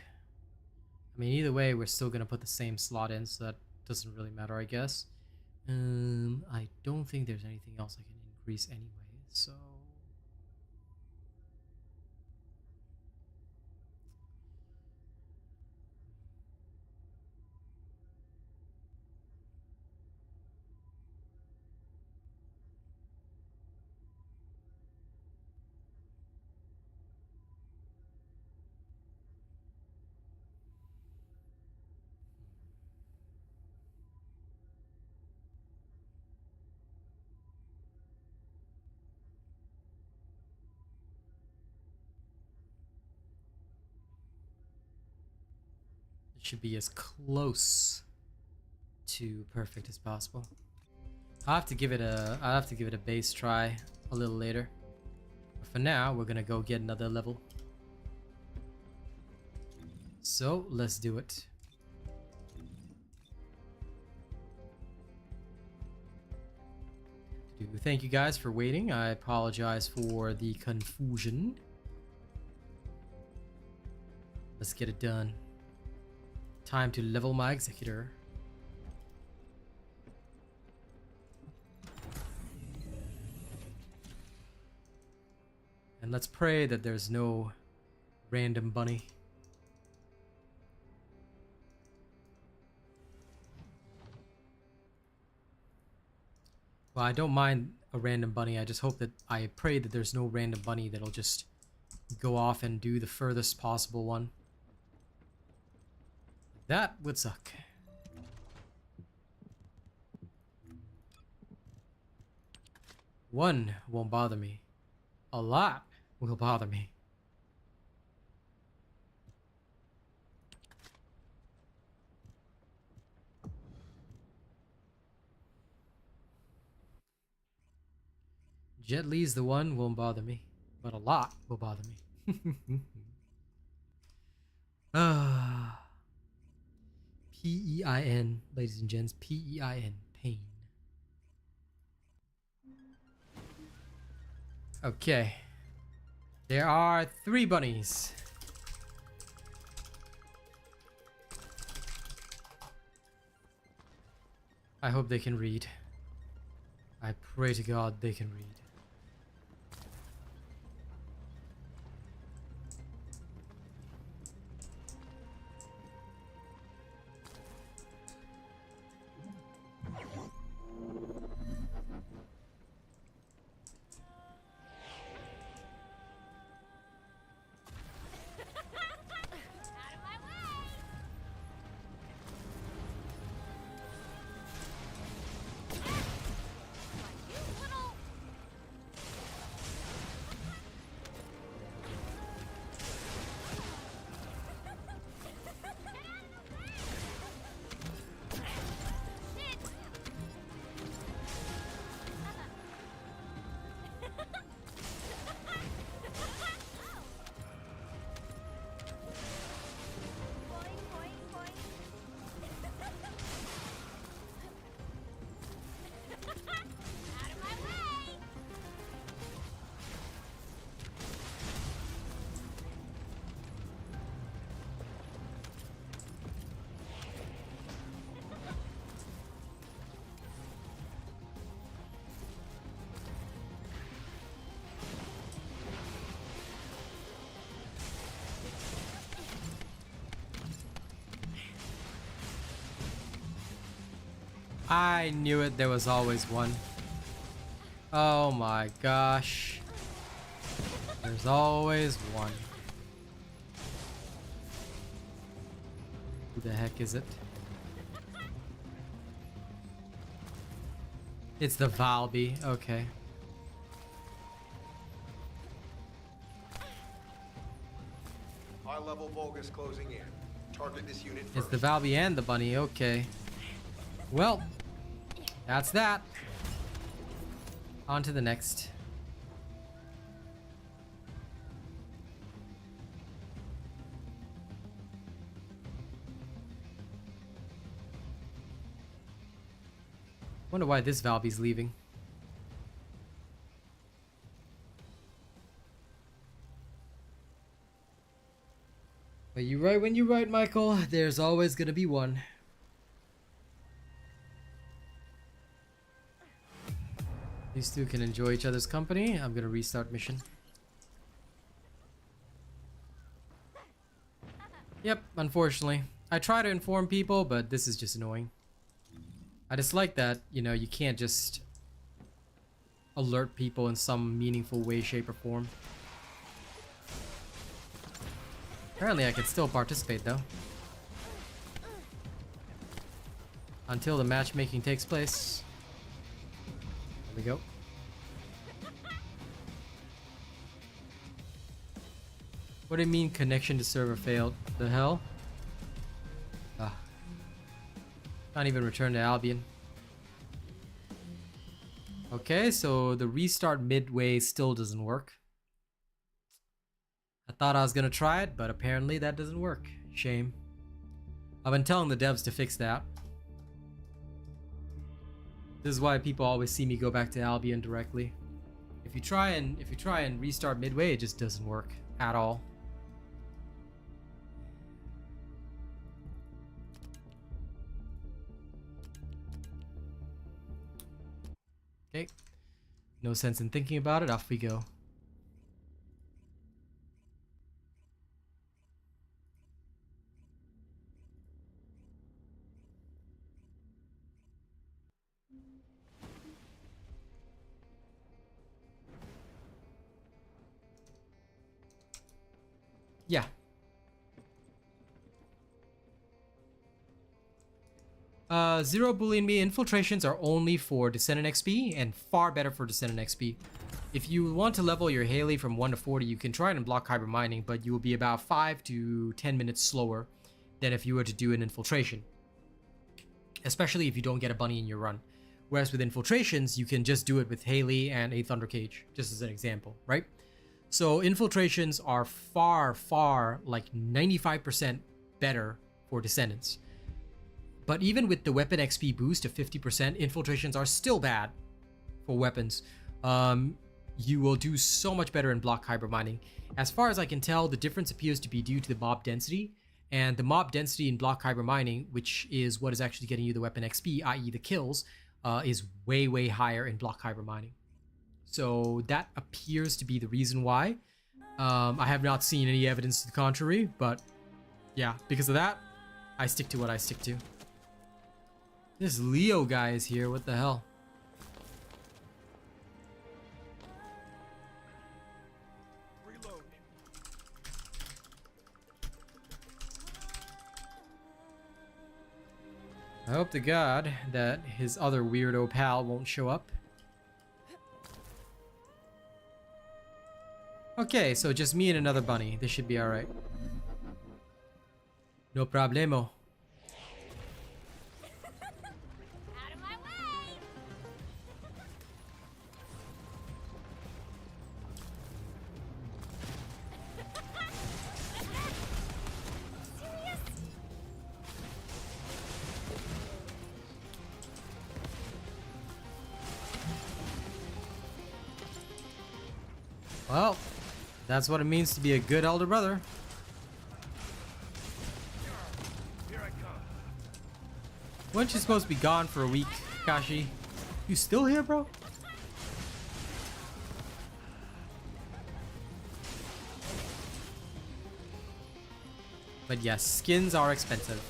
I mean, either way, we're still gonna put the same slot in, so that doesn't really matter, I guess. I don't think there's anything else I can increase anyway, so... It should be as close to perfect as possible. I'll have to give it a base try a little later. But for now, we're gonna go get another level. So let's do it. Thank you guys for waiting. I apologize for the confusion. Let's get it done. Time to level my Executor. And let's pray that there's no random bunny. Well, I don't mind a random bunny. I just hope that I pray that there's no random bunny that'll just go off and do the furthest possible one. That would suck. One won't bother me. A lot will bother me. Jet Li's the one won't bother me, but a lot will bother me. Ah, P-E-I-N, ladies and gents, P-E-I-N, pain. Okay, there are 3 bunnies. I hope they can read. I pray to God they can read. Out of my way! You little... I knew it. There was always one. Oh my gosh. There's always one. Who the heck is it? It's the Valby. Okay. High-level Vulgus closing in. Target this unit It's first. the Valby and the bunny. Okay. Well, that's that. On to the next. Wonder why this Valby's leaving. But you're right when you're right, Michael. There's always gonna be one. These two can enjoy each other's company. I'm gonna restart mission. Yep, unfortunately. I try to inform people, but this is just annoying. I dislike that, you know, you can't just alert people in some meaningful way, shape, or form. Apparently I can still participate though. Until the matchmaking takes place. There we go. What do you mean connection to server failed? The hell? Ah. Can't even return to Albion. Okay, so the restart midway still doesn't work. I thought I was gonna try it, but apparently that doesn't work. Shame. I've been telling the devs to fix that. This is why people always see me go back to Albion directly. If you try and restart midway, it just doesn't work at all. Okay. No sense in thinking about it. Off we go. Yeah. Zero Boolean Me infiltrations are only for Descendant XP and far better for Descendant XP. If you want to level your Haley from 1 to 40, you can try it and block Hyper Mining, but you will be about 5 to 10 minutes slower than if you were to do an infiltration. Especially if you don't get a bunny in your run. Whereas with infiltrations, you can just do it with Haley and a Thunder Cage, just as an example, right? So infiltrations are far, like 95% better for Descendants. But even with the weapon XP boost of 50%, infiltrations are still bad for weapons. You will do so much better in block Hyper Mining. As far as I can tell, the difference appears to be due to the mob density. And the mob density in block Hyper Mining, which is what is actually getting you the weapon XP, i.e. the kills, is way higher in block Hyper Mining. So that appears to be the reason why. I have not seen any evidence to the contrary, but yeah, because of that, I stick to what I stick to. This Leo guy is here, what the hell? Reload. I hope to God that his other weirdo pal won't show up. Okay, so just me and another bunny. This should be alright. No problemo. Out of my way! Serious? Well, that's what it means to be a good elder brother. Here I come. Weren't you supposed to be gone for a week, Kashi? You still here, bro? But yes, skins are expensive.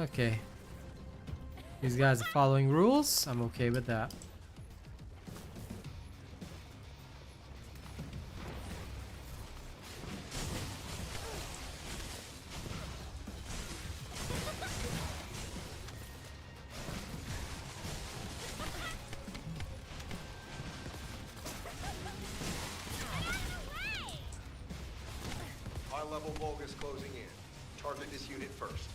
Okay. These guys are following rules. I'm okay with that. High-level Vulgus closing in. Target this unit first.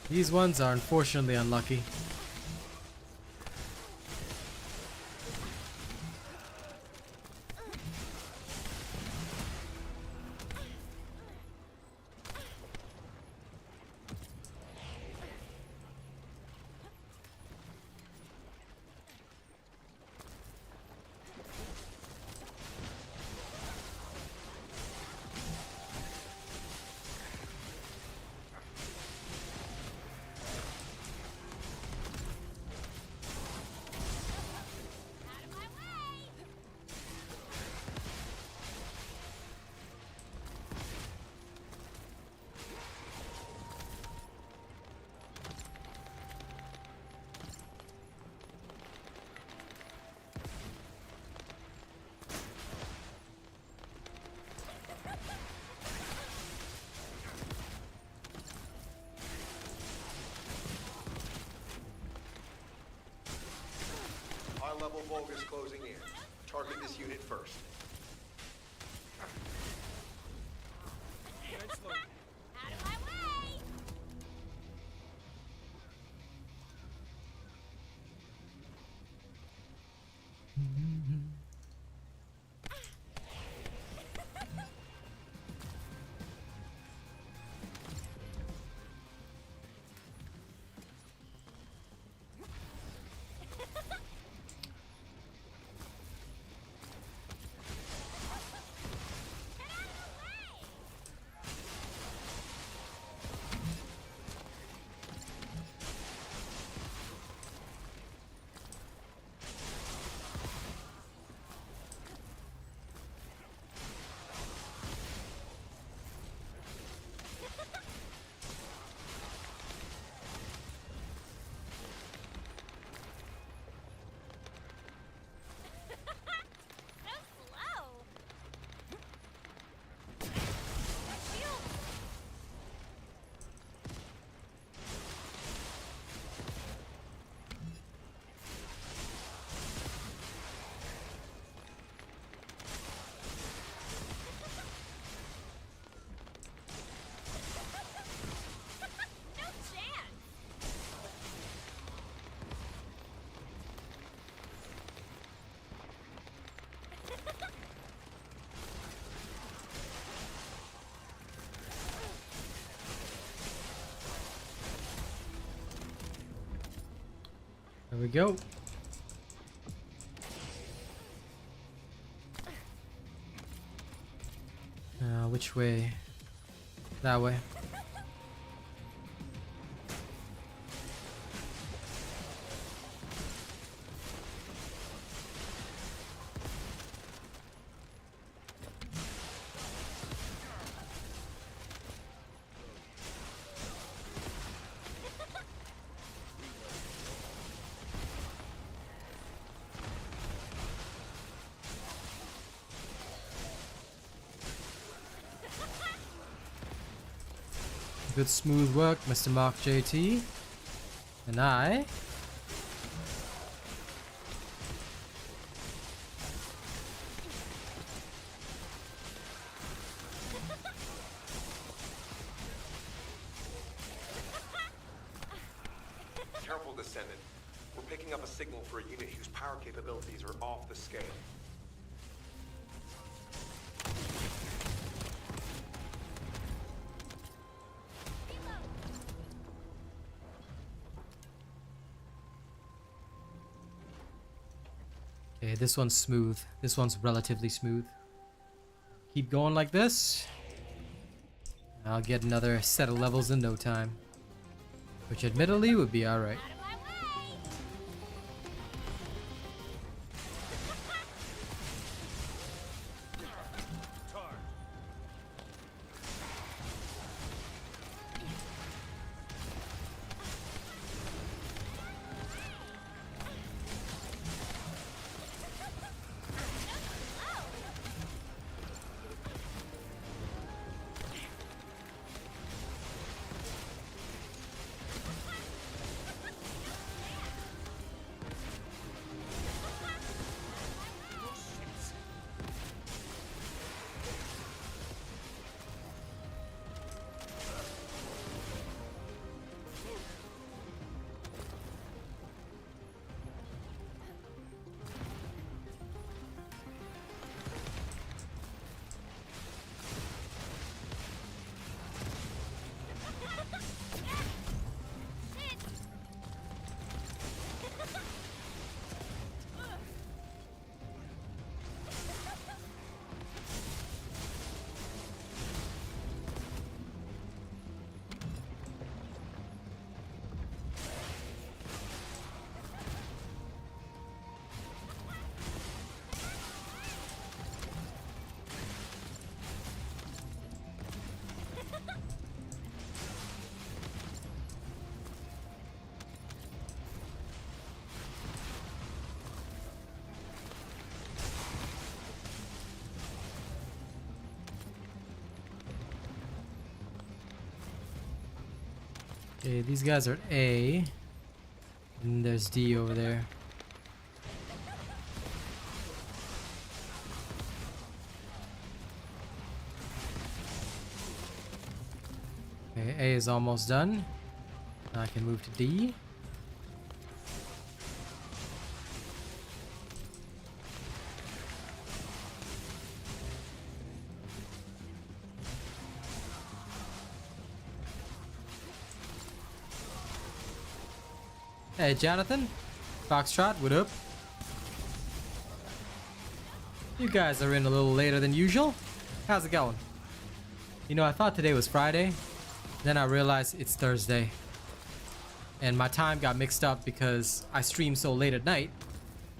These ones are unfortunately unlucky. Out of my way! High-level Vulgus closing in. Target this unit first. Out of my way! So slow! Shield! No chance! There we go. Which way? That way. Good smooth work, Mr. Mark JT. And I picking up a signal for a unit whose power capabilities are off the scale. Okay, this one's smooth. This one's relatively smooth. Keep going like this. I'll get another set of levels in no time. Which admittedly would be alright. Out of my way! Okay, these guys are A. And there's D over there. Okay, A is almost done. Now I can move to D. Hey Jonathan, Foxtrot, what up? You guys are in a little later than usual. How's it going? You know, I thought today was Friday, then I realized it's Thursday. And my time got mixed up because I stream so late at night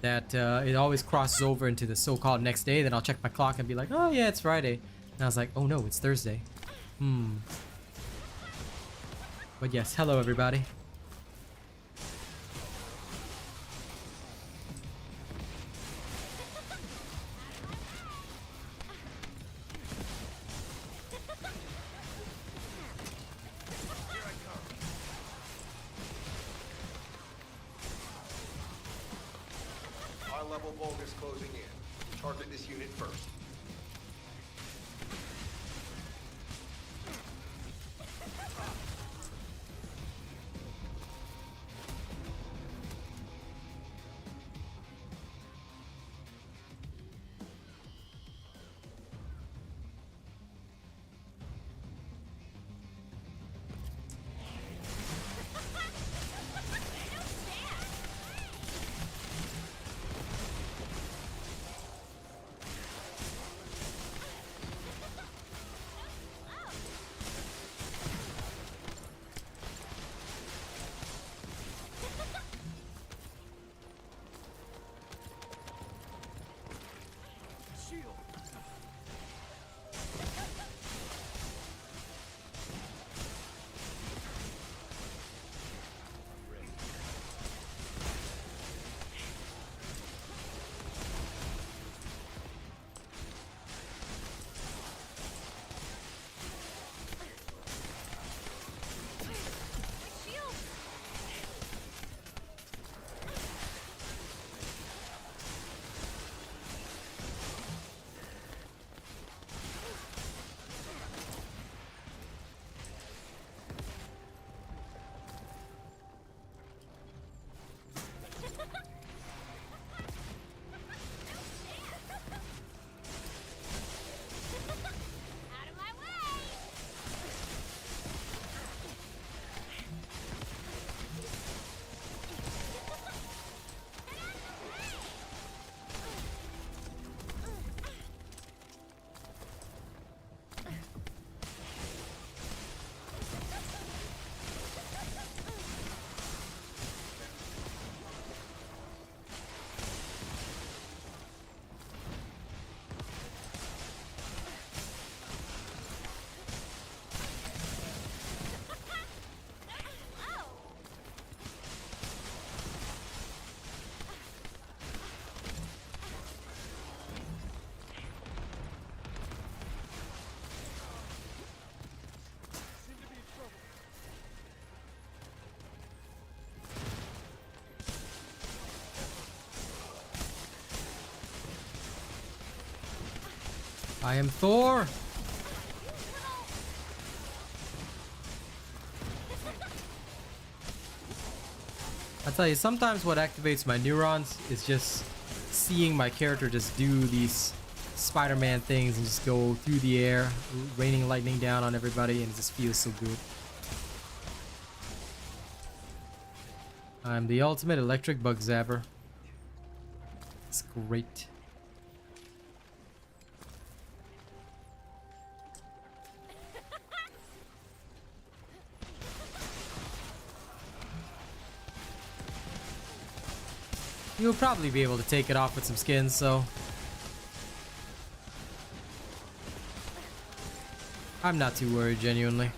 that it always crosses over into the so-called next day. Then I'll check my clock and be like, oh yeah, it's Friday. And I was like, oh no, it's Thursday. But yes, hello everybody. High-level Vulgus closing in. Target this unit first. I am Thor. I tell you, sometimes what activates my neurons is just seeing my character just do these Spider-Man things and just go through the air, raining lightning down on everybody, and it just feels so good. I'm the ultimate electric bug zapper. It's great. You'll probably be able to take it off with some skins, so I'm not too worried, genuinely.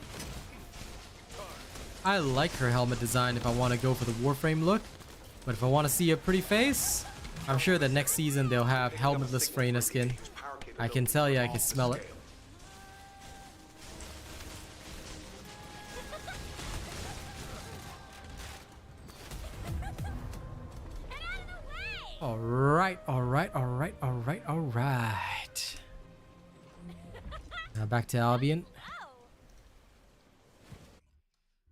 I like her helmet design if I want to go for the Warframe look, but if I want to see a pretty face, I'm sure that next season they'll have helmetless Freyna skin. I can tell you, I can smell it. Alright. Now back to Albion.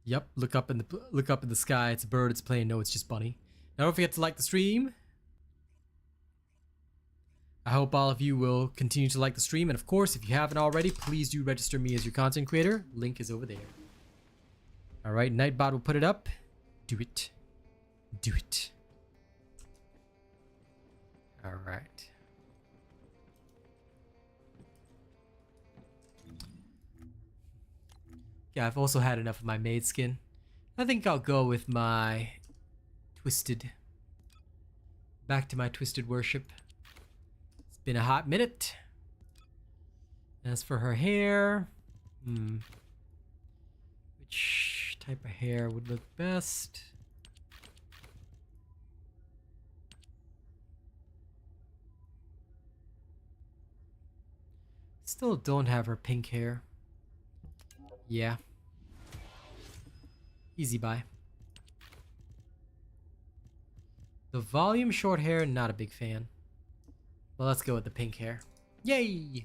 Yep, look up in the sky. It's a bird, it's a plane. No, it's just Bunny. Now don't forget to like the stream. I hope all of you will continue to like the stream, and of course, if you haven't already, please do register me as your content creator. Link is over there. Alright, Nightbot will put it up. Do it. Do it. Alright. Yeah, I've also had enough of my maid skin. I think I'll go with my twisted. Back to my twisted worship. It's been a hot minute. As for her hair, which type of hair would look best? Still don't have her pink hair. Yeah. Easy buy. The volume short hair, not a big fan. Well, let's go with the pink hair. Yay!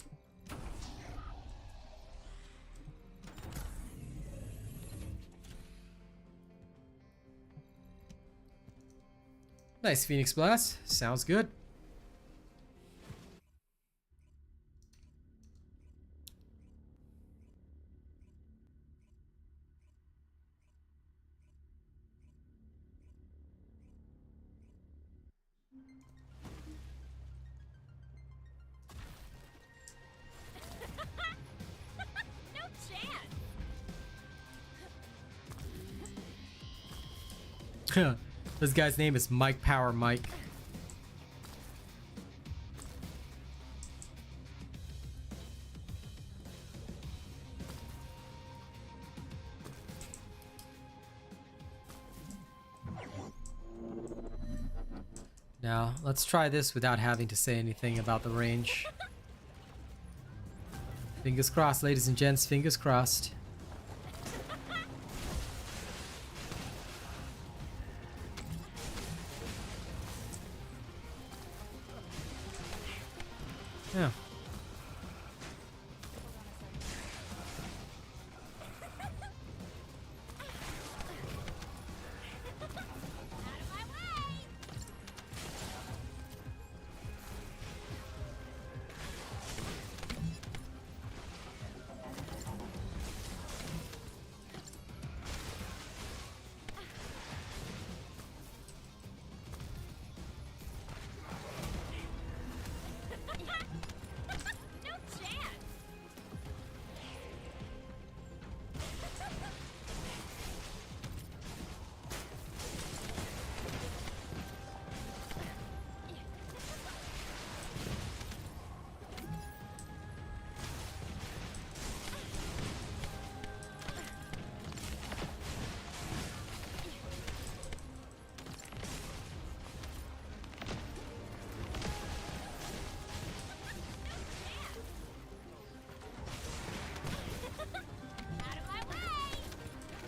Nice Phoenix Blast. Sounds good. This guy's name is Mike Power Mike. Now, let's try this without having to say anything about the range. Fingers crossed, ladies and gents, fingers crossed. Yeah.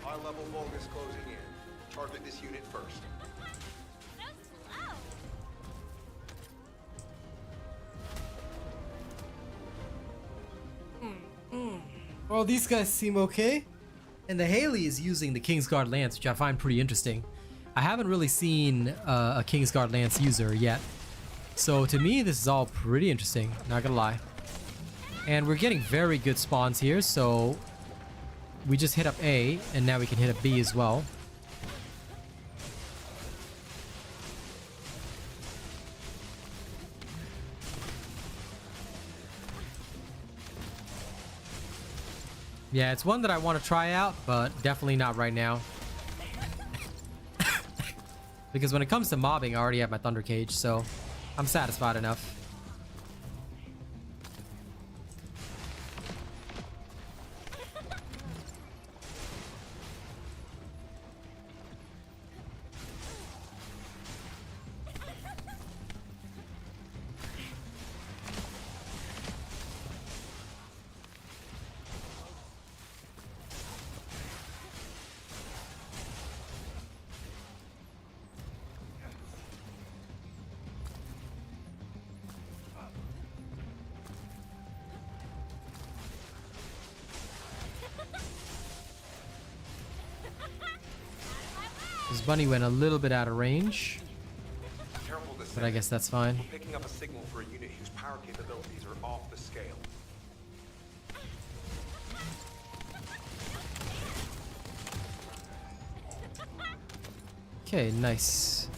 High-level Vulgus closing in. Target this unit first. So slow. Oh, these guys seem okay. And the Haley is using the Kingsguard Lance, which I find pretty interesting. I haven't really seen a Kingsguard Lance user yet. So to me, this is all pretty interesting, not gonna lie. And we're getting very good spawns here, so we just hit up A, and now we can hit up B as well. Yeah, it's one that I want to try out, but definitely not right now. Because when it comes to mobbing, I already have my Thunder Cage, so I'm satisfied enough. This bunny went a little bit out of range, Careful, but I Descendant. guess that's fine. Picking up a signal for a unit whose power capabilities are off the scale. Okay, nice.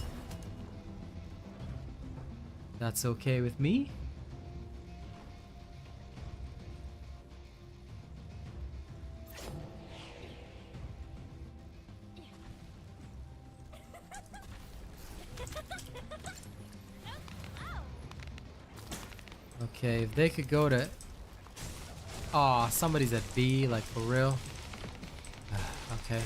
That's okay with me. Okay, if they could go to... Aw, somebody's at B, like for real. Okay.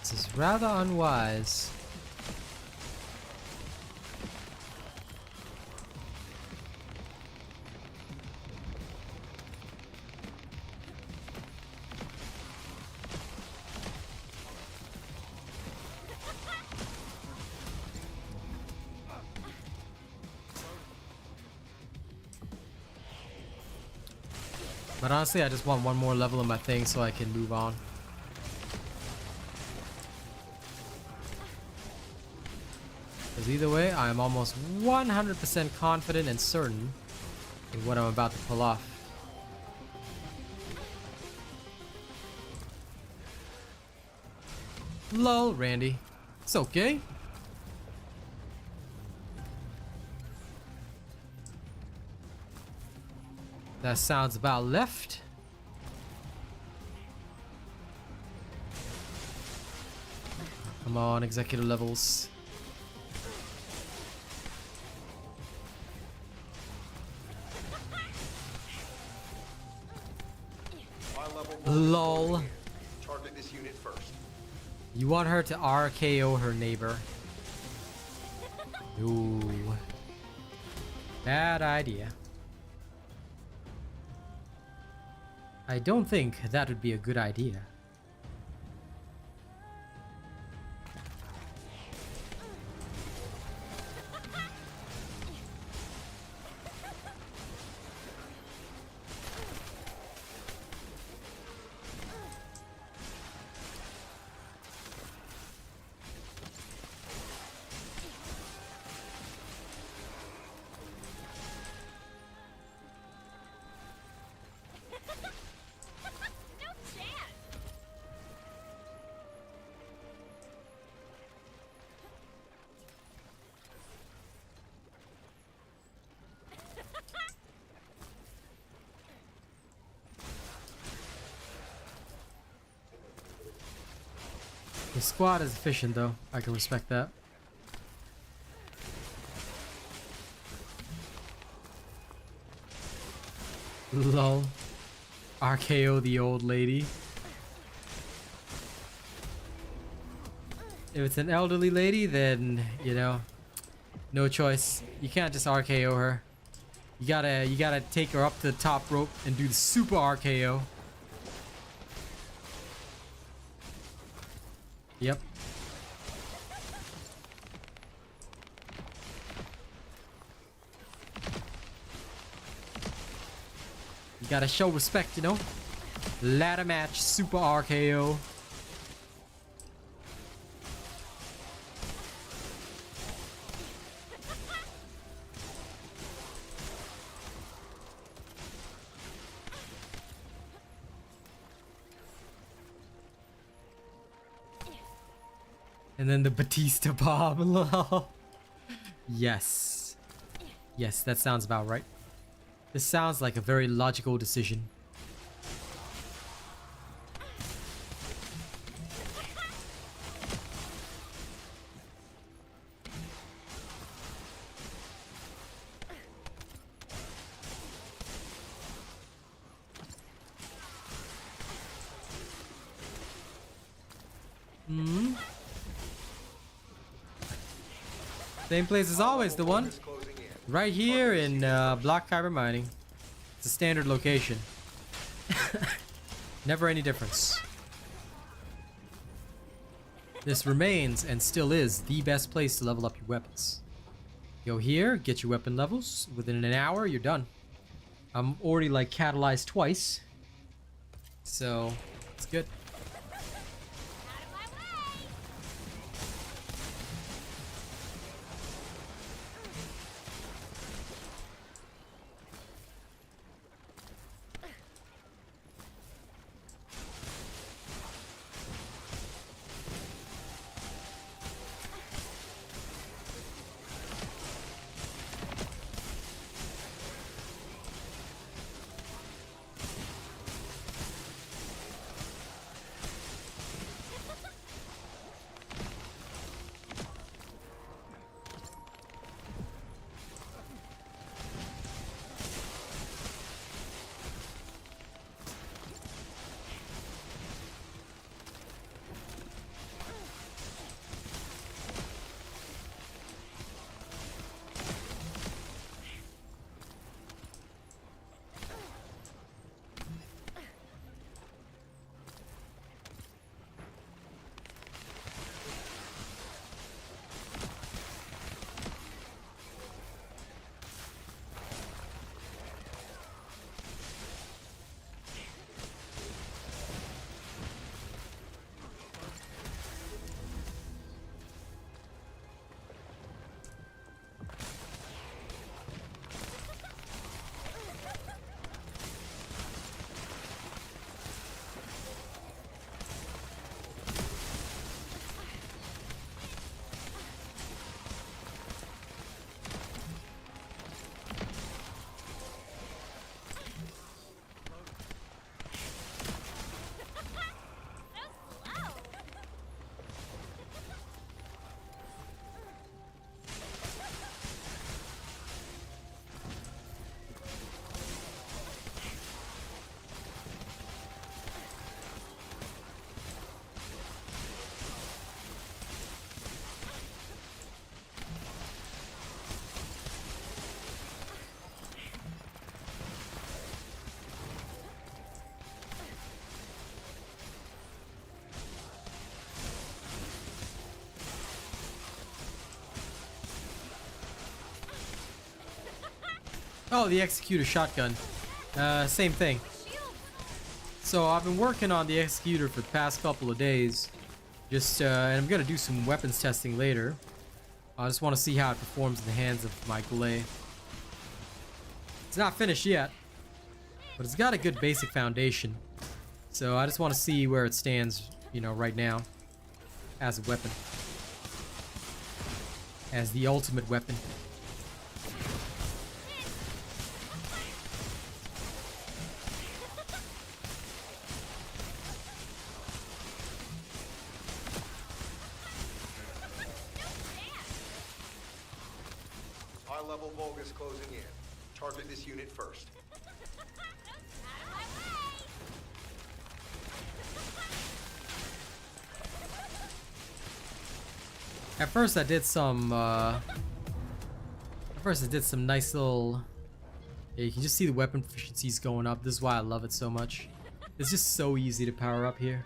This is rather unwise. But honestly, I just want one more level in my thing so I can move on. Because either way, I am almost 100% confident and certain in what I'm about to pull off. Lol, Randy. It's okay. That sounds about left. Come on, executor levels. Lol. Target this unit first. You want her to RKO her neighbor. Ooh. Bad idea. I don't think that would be a good idea. The squad is efficient though. I can respect that. Lol. RKO the old lady. If it's an elderly lady, then, you know, no choice. You can't just RKO her. You gotta take her up to the top rope and do the super RKO. Yep. Gotta show respect, you know? Ladder match, super RKO. And then the Batista bomb. Yes. Yes, that sounds about right. This sounds like a very logical decision. Hmm. Same place as always, the one. Closing in. Right here in block fiber mining. It's a standard location. Never any difference. This remains and still is the best place to level up your weapons. Go here, get your weapon levels. Within an hour, you're done. I'm already like catalyzed twice. So, it's good. Oh, the Executor shotgun. Same thing. So I've been working on the Executor for the past couple of days. And I'm gonna do some weapons testing later. I just want to see how it performs in the hands of my Goulet. It's not finished yet, but it's got a good basic foundation. So I just want to see where it stands, you know, right now as a weapon. As the ultimate weapon. High-level Vulgus closing in. Target this unit first. At first I did some nice little, yeah, you can just see the weapon efficiencies going up. This is why I love it so much. It's just so easy to power up here.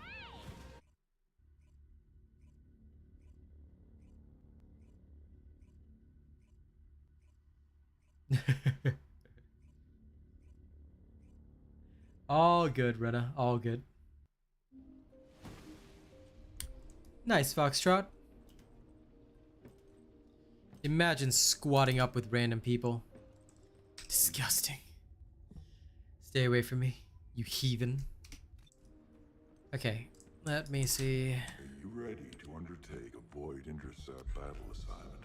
All good, Rena. All good. Nice, Foxtrot. Imagine squatting up with random people. Disgusting. Stay away from me, you heathen. Okay, let me see. Are you ready to undertake a void intercept battle assignment?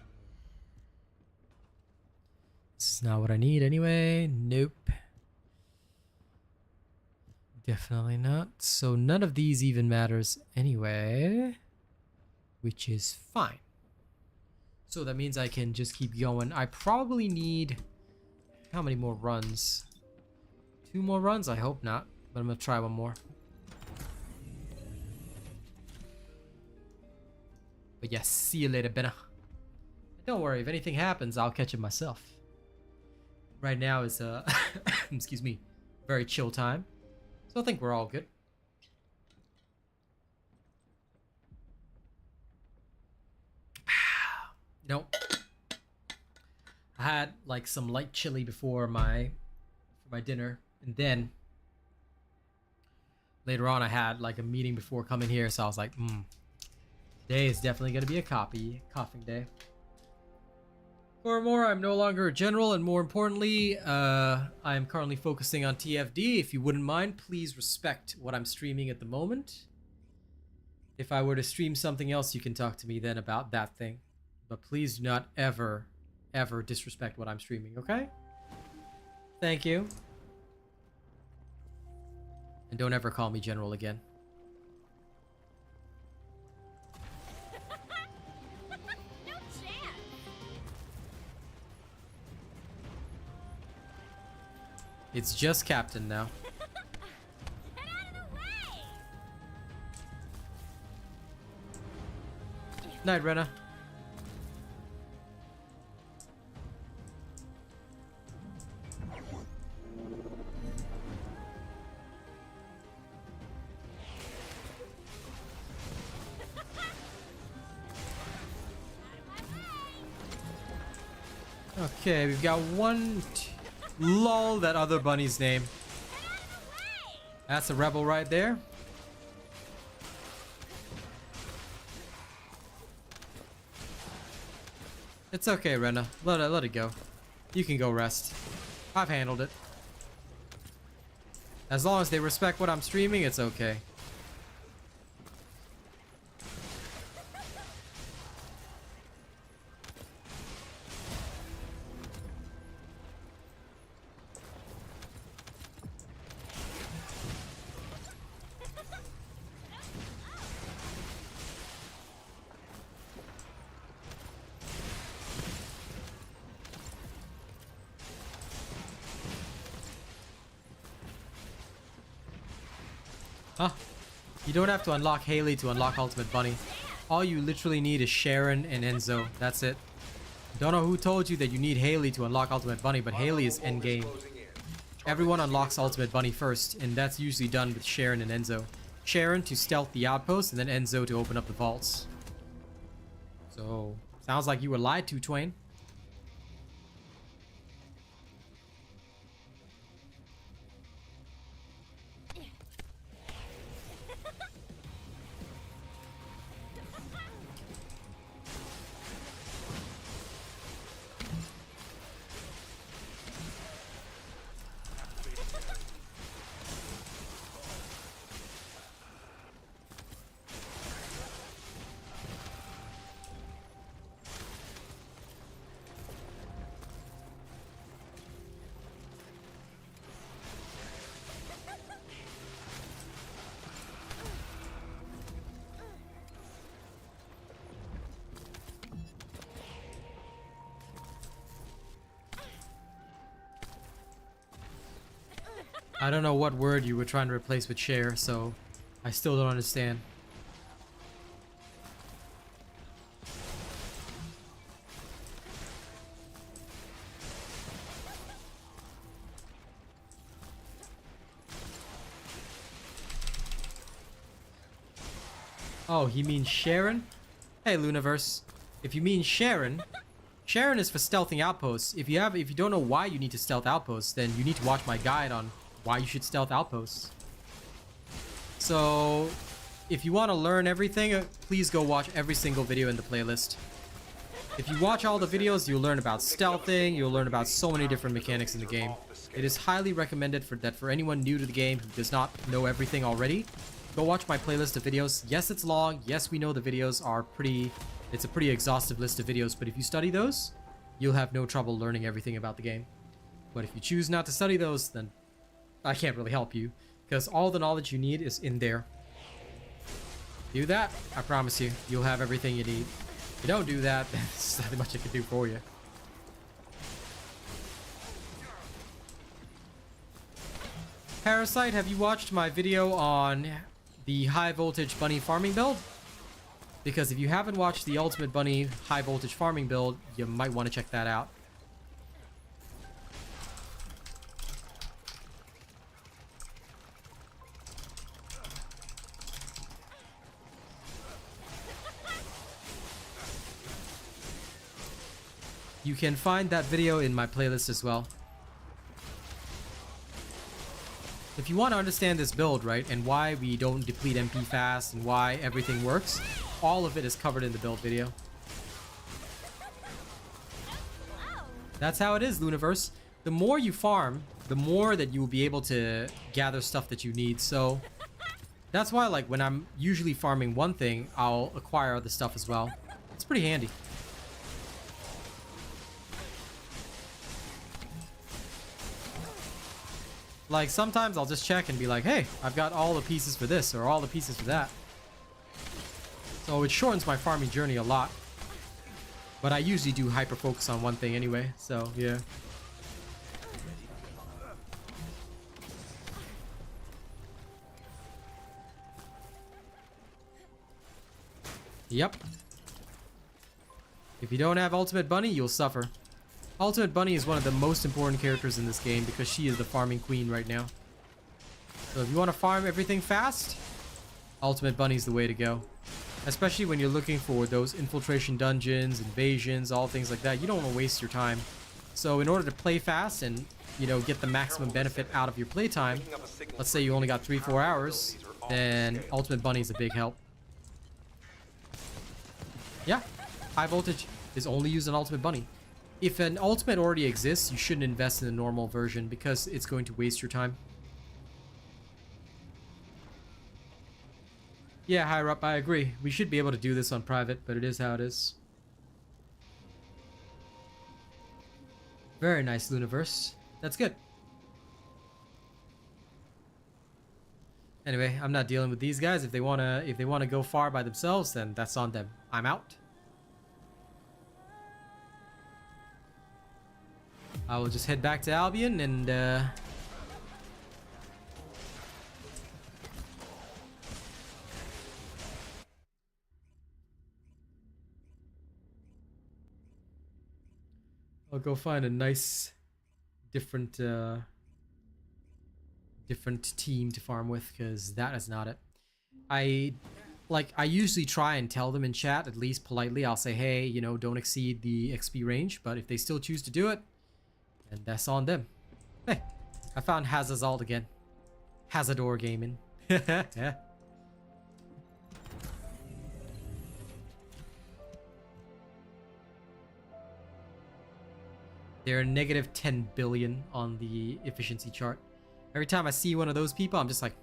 This is not what I need anyway. Nope. Definitely not. So none of these even matters anyway, which is fine. So that means I can just keep going. I probably need how many more runs? 2 more runs? I hope not, but I'm gonna try one more. But yes, see you later, Benna. Don't worry, if anything happens, I'll catch it myself. Right now is excuse me, very chill time. So I think we're all good. You know, I had like some light chili before my dinner, and then later on I had like a meeting before coming here, so I was like, today is definitely gonna be a coughing day. Furthermore, I'm no longer a general, and more importantly, I am currently focusing on TFD. If you wouldn't mind, please respect what I'm streaming at the moment. If I were to stream something else, you can talk to me then about that thing. But please do not ever, ever disrespect what I'm streaming, okay? Thank you. And don't ever call me general again. No chance. It's just Captain now. Get out of the way. Night, Rena. Okay, we've got one. Lol, that other bunny's name. That's a rebel right there. It's okay, Rena. Let it go. You can go rest. I've handled it. As long as they respect what I'm streaming, it's okay. Huh? You don't have to unlock Haley to unlock Ultimate Bunny. All you literally need is Sharon and Enzo. That's it. Don't know who told you that you need Haley to unlock Ultimate Bunny, but Haley is endgame. Everyone unlocks Ultimate Bunny first, and that's usually done with Sharon and Enzo. Sharon to stealth the outpost, and then Enzo to open up the vaults. So, sounds like you were lied to, Twain. I don't know what word you were trying to replace with share, so I still don't understand. Oh, he means Sharon? Hey, Luniverse. If you mean Sharon, Sharon is for stealthing outposts. If you don't know why you need to stealth outposts, then you need to watch my guide on why you should stealth outposts. So if you want to learn everything, please go watch every single video in the playlist. If you watch all the videos, you'll learn about stealthing, you'll learn about so many different mechanics in the game. It is highly recommended for anyone new to the game who does not know everything already. Go watch my playlist of videos. Yes, it's long. Yes, we know the videos are it's a pretty exhaustive list of videos, but if you study those, you'll have no trouble learning everything about the game. But if you choose not to study those, then I can't really help you, because all the knowledge you need is in there. Do that, I promise you, you'll have everything you need. If you don't do that, then there's nothing much I can do for you. Parasite, have you watched my video on the high voltage bunny farming build? Because if you haven't watched the Ultimate Bunny high voltage farming build, you might want to check that out. You can find that video in my playlist as well. If you want to understand this build, right, and why we don't deplete MP fast and why everything works, all of it is covered in the build video. That's how it is, Luniverse. The more you farm, the more that you will be able to gather stuff that you need. So that's why, like, when I'm usually farming one thing, I'll acquire other stuff as well. It's pretty handy. Like, sometimes I'll just check and be like, hey, I've got all the pieces for this or all the pieces for that. So it shortens my farming journey a lot. But I usually do hyper focus on one thing anyway, so yeah. Yep. If you don't have Ultimate Bunny, you'll suffer. Ultimate Bunny is one of the most important characters in this game because she is the farming queen right now. So if you want to farm everything fast, Ultimate Bunny is the way to go. Especially when you're looking for those infiltration dungeons, invasions, all things like that. You don't want to waste your time. So in order to play fast and, you know, get the maximum benefit out of your playtime, let's say you only got 3-4 hours, then Ultimate Bunny is a big help. Yeah, high voltage is only used on Ultimate Bunny. If an ultimate already exists, you shouldn't invest in the normal version because it's going to waste your time. Yeah, higher up, I agree. We should be able to do this on private, but it is how it is. Very nice, Luniverse. That's good. Anyway, I'm not dealing with these guys. If they wanna go far by themselves, then that's on them. I'm out. I will just head back to Albion and I'll go find a nice different team to farm with, because that is not it. I usually try and tell them in chat, at least politely. I'll say, hey, you know, don't exceed the XP range, but if they still choose to do it, and that's on them. Hey, I found Hazazalt again. Hazador Gaming. Yeah. They're negative 10 billion on the efficiency chart. Every time I see one of those people, I'm just like,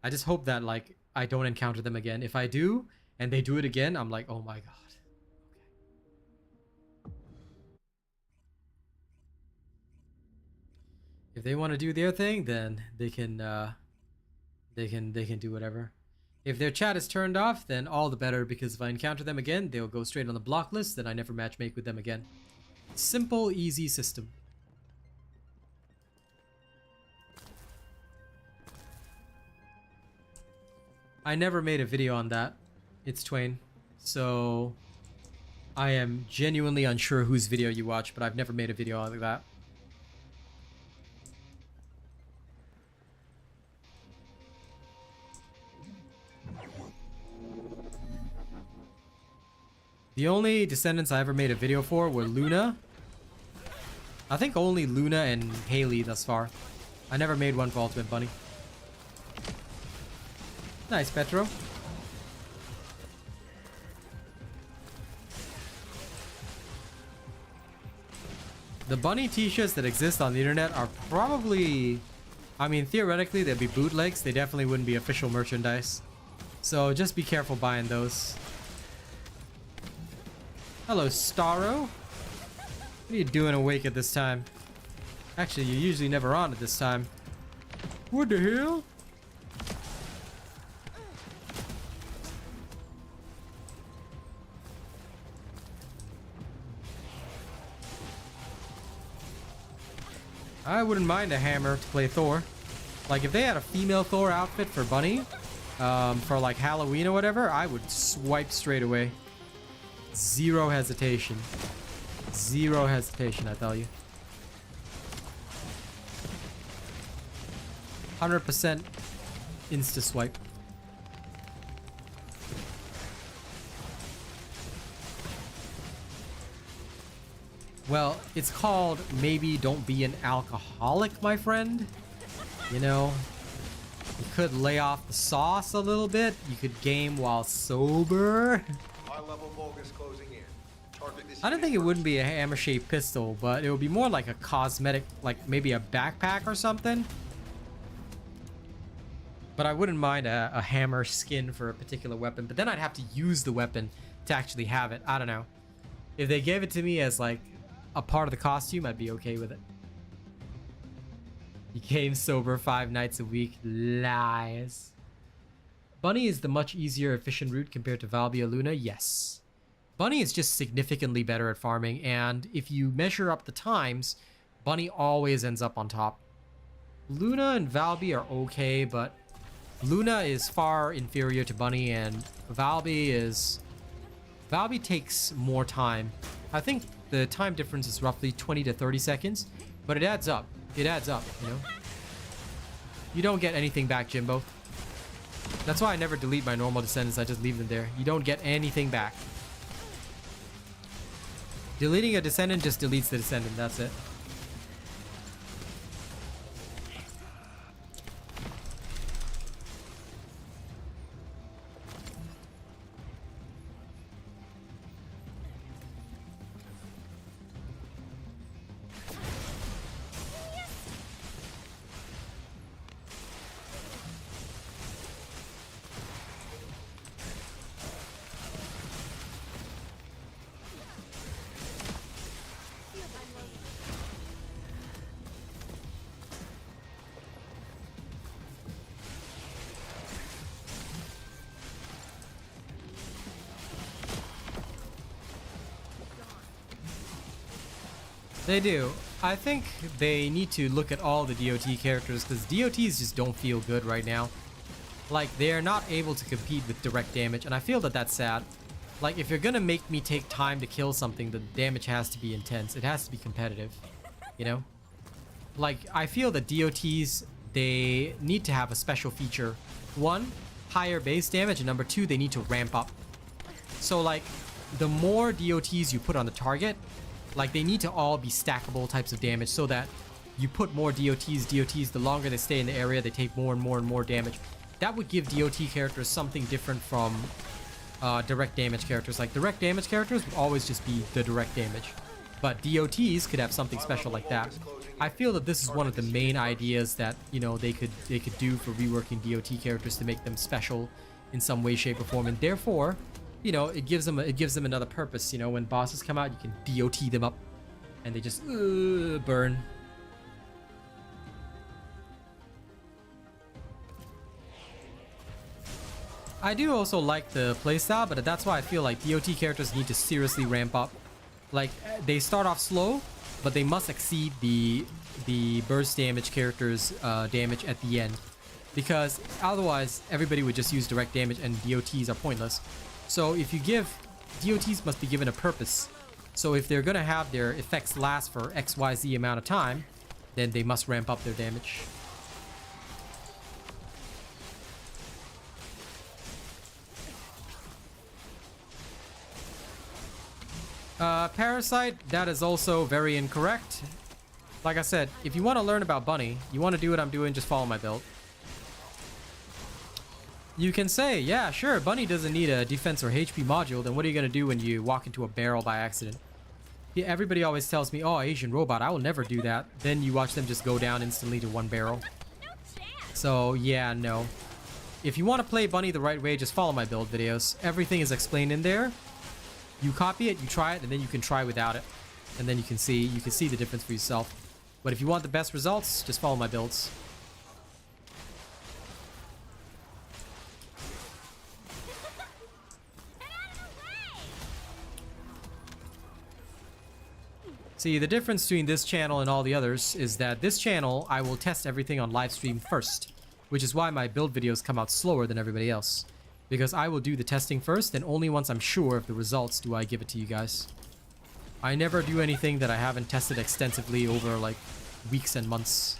I just hope that, like, I don't encounter them again. If I do, and they do it again, I'm like, oh my god. If they want to do their thing, then they can do whatever. If their chat is turned off, then all the better, because if I encounter them again, they'll go straight on the block list, then I never matchmake with them again. Simple, easy system. I never made a video on that. It's Twain. So I am genuinely unsure whose video you watch, but I've never made a video like that. The only Descendants I ever made a video for were Luna I think only Luna and Haley thus far. I never made one for Ultimate Bunny. Nice, Petro. The bunny t-shirts that exist on the internet are probably... I mean, theoretically, they'd be bootlegs. They definitely wouldn't be official merchandise. So just be careful buying those. Hello, Starro. What are you doing awake at this time? Actually, you're usually never on at this time. What the hell? I wouldn't mind a hammer to play Thor. Like, if they had a female Thor outfit for Bunny, for like Halloween or whatever, I would swipe straight away. Zero hesitation. Zero hesitation, I tell you. 100% insta swipe. Well, it's called maybe don't be an alcoholic, my friend. You know, you could lay off the sauce a little bit. You could game while sober. High-level Vulgus closing in. Target this I don't unit think it first. wouldn't be a hammer-shaped pistol, but it would be more like a cosmetic, like maybe a backpack or something. But I wouldn't mind a hammer skin for a particular weapon. But then I'd have to use the weapon to actually have it. I don't know. If they gave it to me as like a part of the costume, I'd be okay with it. You game sober 5 nights a week. Lies. Bunny is the much easier, efficient route compared to Valby or Luna. Yes. Bunny is just significantly better at farming, and if you measure up the times, Bunny always ends up on top. Luna and Valby are okay, but Luna is far inferior to Bunny, and Valby takes more time. I think the time difference is roughly 20 to 30 seconds, but it adds up. It adds up, you know? You don't get anything back, Jimbo. That's why I never delete my normal descendants. I just leave them there. You don't get anything back. Deleting a descendant just deletes the descendant. That's it. They do. I think they need to look at all the DOT characters because DOTs just don't feel good right now. Like, they're not able to compete with direct damage, and I feel that that's sad. Like, if you're gonna make me take time to kill something, the damage has to be intense. It has to be competitive, you know? Like, I feel that DOTs, they need to have a special feature. One, higher base damage, and number two, they need to ramp up. So, like, the more DOTs you put on the target, like, they need to all be stackable types of damage so that you put more DOTs, the longer they stay in the area, they take more and more and more damage. That would give DOT characters something different from direct damage characters. Like, direct damage characters would always just be the direct damage. But DOTs could have something special like that. I feel that this is one of the main ideas that, you know, they could do for reworking DOT characters to make them special in some way, shape, or form. And therefore, you know, it gives them another purpose. You know, when bosses come out, you can DOT them up, and they just burn. I do also like the playstyle, but that's why I feel like DOT characters need to seriously ramp up. Like, they start off slow, but they must exceed the burst damage characters' damage at the end, because otherwise everybody would just use direct damage and DOTs are pointless. So if you give... DOTs must be given a purpose. So if they're gonna have their effects last for XYZ amount of time, then they must ramp up their damage. Parasite, that is also very incorrect. Like I said, if you want to learn about Bunny, you want to do what I'm doing, just follow my build. You can say, yeah, sure, Bunny doesn't need a defense or HP module, then what are you going to do when you walk into a barrel by accident? Yeah, everybody always tells me, oh, Asian robot, I will never do that. Then you watch them just go down instantly to one barrel. So, yeah, no. If you want to play Bunny the right way, just follow my build videos. Everything is explained in there. You copy it, you try it, and then you can try without it. And then you can see the difference for yourself. But if you want the best results, just follow my builds. See, the difference between this channel and all the others is that this channel, I will test everything on live stream first, which is why my build videos come out slower than everybody else. Because I will do the testing first, and only once I'm sure of the results do I give it to you guys. I never do anything that I haven't tested extensively over like weeks and months.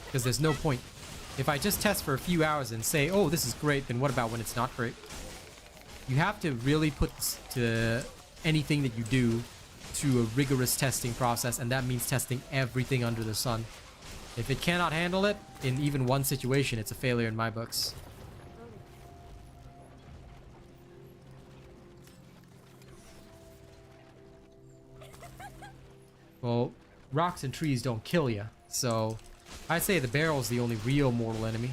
Because there's no point. If I just test for a few hours and say, oh, this is great, then what about when it's not great? You have to really put to anything that you do to a rigorous testing process, and that means testing everything under the sun. If it cannot handle it in even one situation, it's a failure in my books. Well, rocks and trees don't kill you, so I'd say the barrel's the only real mortal enemy.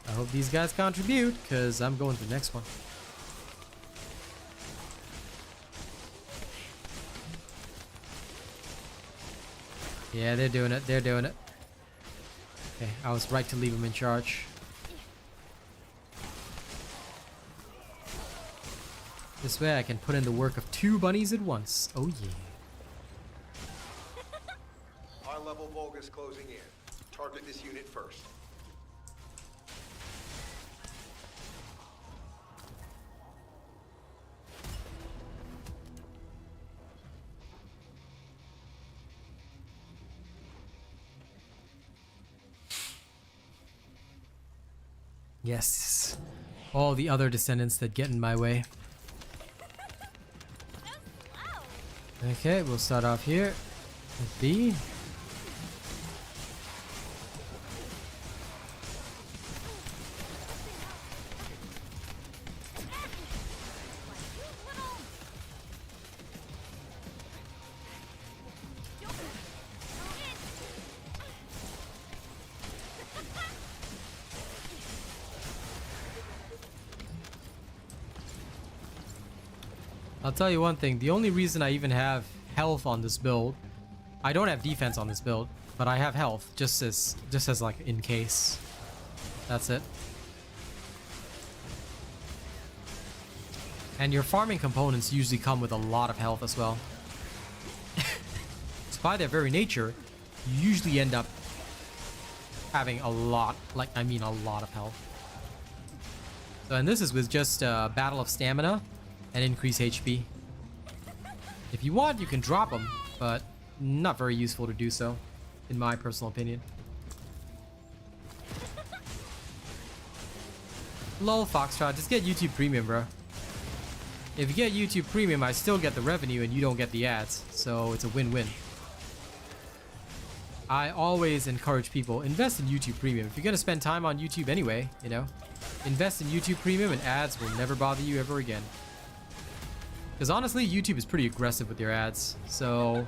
I hope these guys contribute, because I'm going to the next one. Yeah, they're doing it. They're doing it. Okay, I was right to leave them in charge. This way I can put in the work of 2 bunnies at once. Oh yeah. High-level Vulgus closing in. Target this unit first. Yes. All the other descendants that get in my way. Okay, we'll start off here with B. I'll tell you one thing, the only reason I even have health on this build, I don't have defense on this build, but I have health just as like in case. That's it. And your farming components usually come with a lot of health as well. So by their very nature, you usually end up having a lot, like I mean a lot of health. So and this is with just Battle of Stamina and increase HP. If you want, you can drop them, but not very useful to do so, in my personal opinion. Lol, Foxtrot, just get YouTube Premium, bro. If you get YouTube Premium, I still get the revenue and you don't get the ads, so it's a win-win. I always encourage people, invest in YouTube Premium. If you're gonna spend time on YouTube anyway, you know, invest in YouTube Premium and ads will never bother you ever again. Because honestly, YouTube is pretty aggressive with their ads. So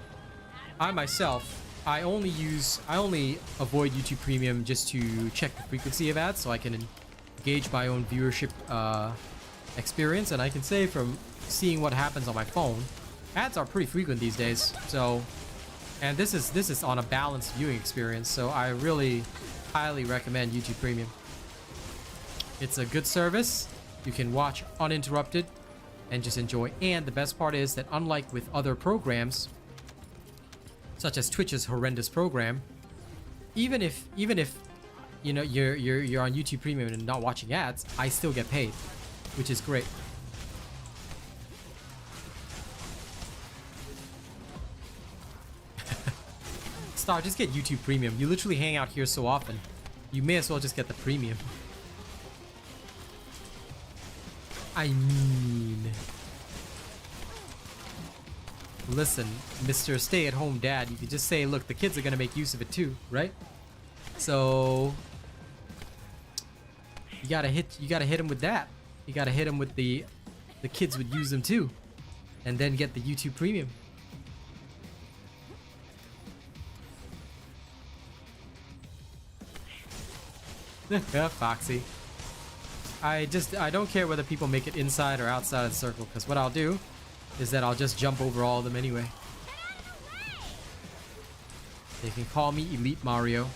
I myself, I only avoid YouTube Premium just to check the frequency of ads so I can gauge my own viewership experience. And I can say from seeing what happens on my phone, ads are pretty frequent these days. So, and this is on a balanced viewing experience. So I really highly recommend YouTube Premium. It's a good service. You can watch uninterrupted and just enjoy. And the best part is that unlike with other programs, such as Twitch's horrendous program, even if you know you're on YouTube Premium and not watching ads, I still get paid, which is great. Star, just get YouTube Premium. You literally hang out here so often. You may as well just get the premium. I mean... Listen, Mr. Stay-at-home dad, you could just say, look, the kids are gonna make use of it too, right? So... You gotta hit him with that. You gotta hit him with the kids would use them too. And then get the YouTube premium. Foxy. I don't care whether people make it inside or outside of the circle, because what I'll do is that I'll just jump over all of them anyway. They can call me Elite Mario.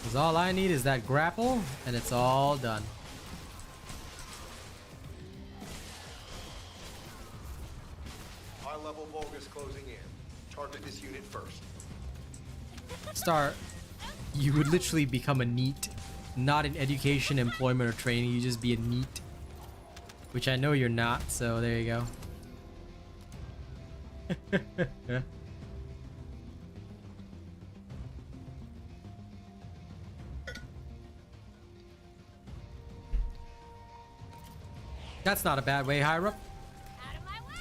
Because all I need is that grapple, and it's all done. High-level Vulgus closing in. Target this unit first. Star, you would literally become a NEET. Not in education, employment, or training. You just be a NEET. Which I know you're not, so there you go. That's not a bad way, Hyrule. Out of my way!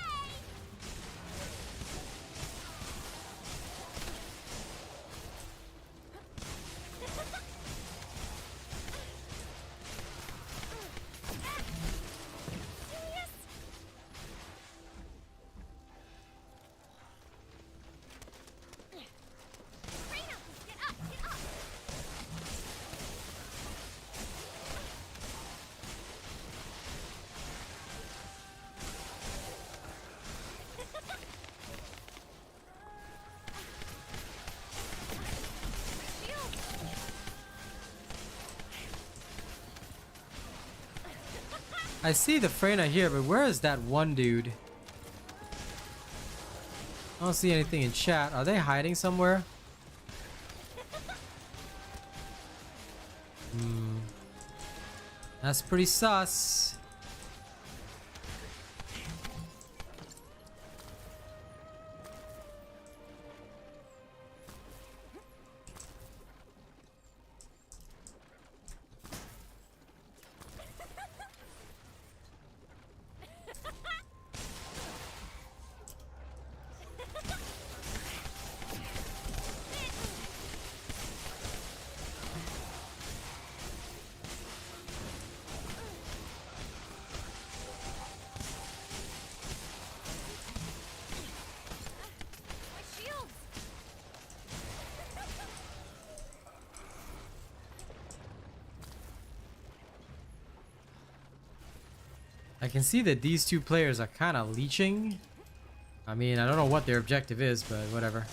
Reyna, get up, get up! I see the Freyna here, but where is that one dude? I don't see anything in chat. Are they hiding somewhere? That's pretty sus. My shields! I can see that these two players are kind of leeching. I mean, I don't know what their objective is, but whatever.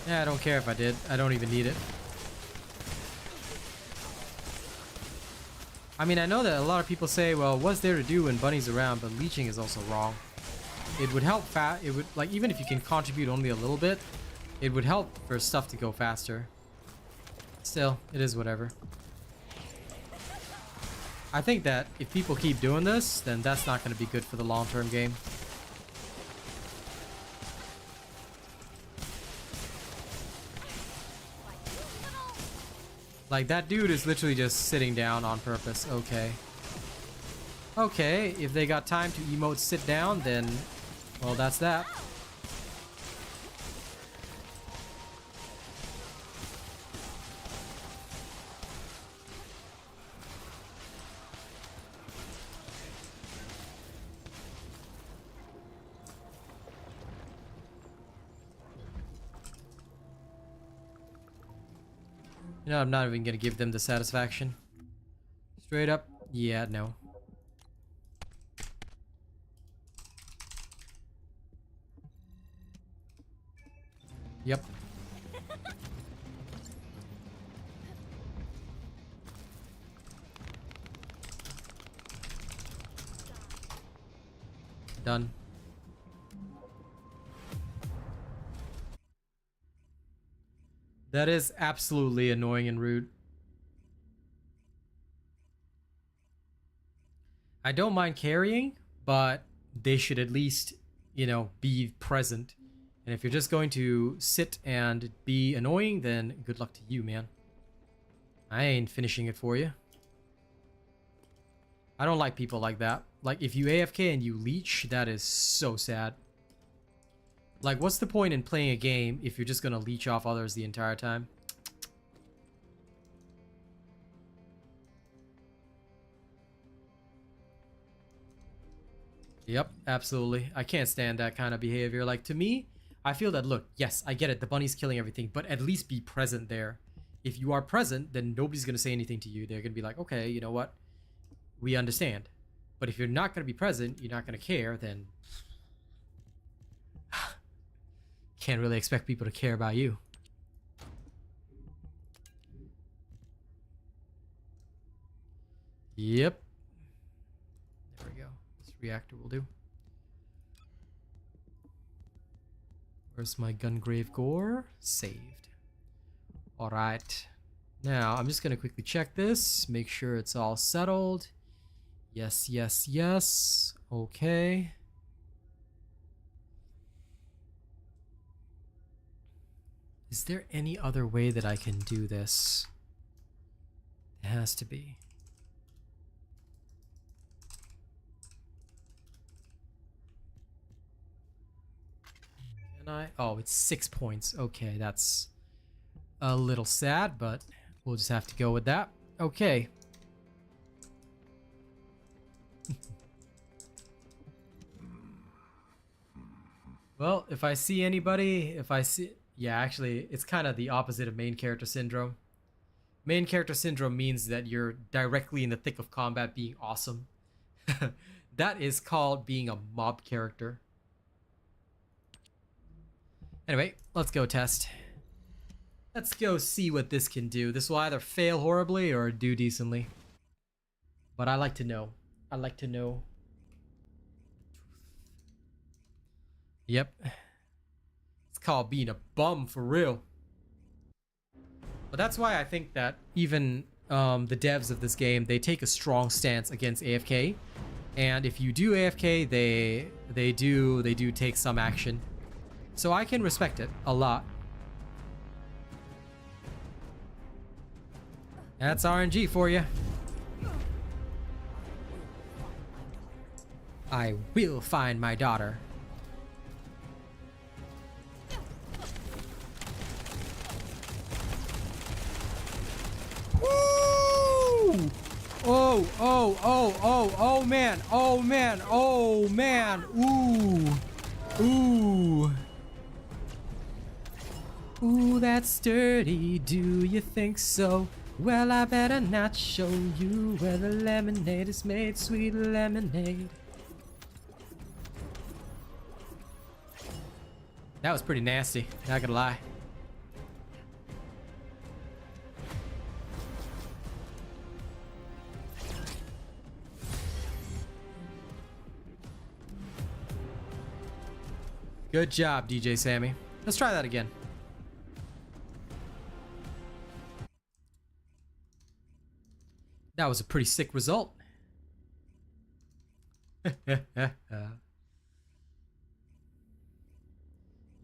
Yeah, I don't care if I did. I don't even need it. I mean, I know that a lot of people say, well, what's there to do when Bunny's around, but leeching is also wrong. It would help it would, like, even if you can contribute only a little bit, it would help for stuff to go faster. Still, it is whatever. I think that if people keep doing this, then that's not going to be good for the long-term game. Like, that dude is literally just sitting down on purpose. Okay. Okay, if they got time to emote sit down, then, well, that's that. You know, I'm not even gonna give them the satisfaction. Straight up, yeah, no. Yep. Done. That is absolutely annoying and rude. I don't mind carrying, but they should at least, you know, be present. And if you're just going to sit and be annoying, then good luck to you, man. I ain't finishing it for you. I don't like people like that. Like, if you AFK and you leech, that is so sad. Like, what's the point in playing a game if you're just gonna leech off others the entire time? Yep, absolutely. I can't stand that kind of behavior. Like, to me, I feel that, look, yes, I get it. The bunny's killing everything, but at least be present there. If you are present, then nobody's gonna say anything to you. They're gonna be like, okay, you know what? We understand. But if you're not gonna be present, you're not gonna care, then can't really expect people to care about you. Yep. There we go. This reactor will do. Where's my Gungrave Gore? Saved. Alright. Now, I'm just gonna quickly check this. Make sure it's all settled. Yes, yes, yes. Okay. Is there any other way that I can do this? It has to be. Can I? Oh, it's 6 points. Okay, that's a little sad, but we'll just have to go with that. Okay. Well, if I see anybody, yeah, actually, it's kind of the opposite of main character syndrome. Main character syndrome means that you're directly in the thick of combat being awesome. That is called being a mob character. Anyway, let's go test. Let's go see what this can do. This will either fail horribly or do decently. But I like to know. I like to know. Yep. It's called being a bum for real. But that's why I think that even the devs of this game, they take a strong stance against AFK. And if you do AFK, they do take some action. So I can respect it a lot. That's RNG for you. I will find my daughter. Woo! Oh, oh, oh, oh, oh man, oh man, oh man, ooh, ooh. Ooh, that's sturdy, do you think so? Well, I better not show you where the lemonade is made, sweet lemonade. That was pretty nasty, not gonna lie. Good job, DJ Sammy. Let's try that again. That was a pretty sick result.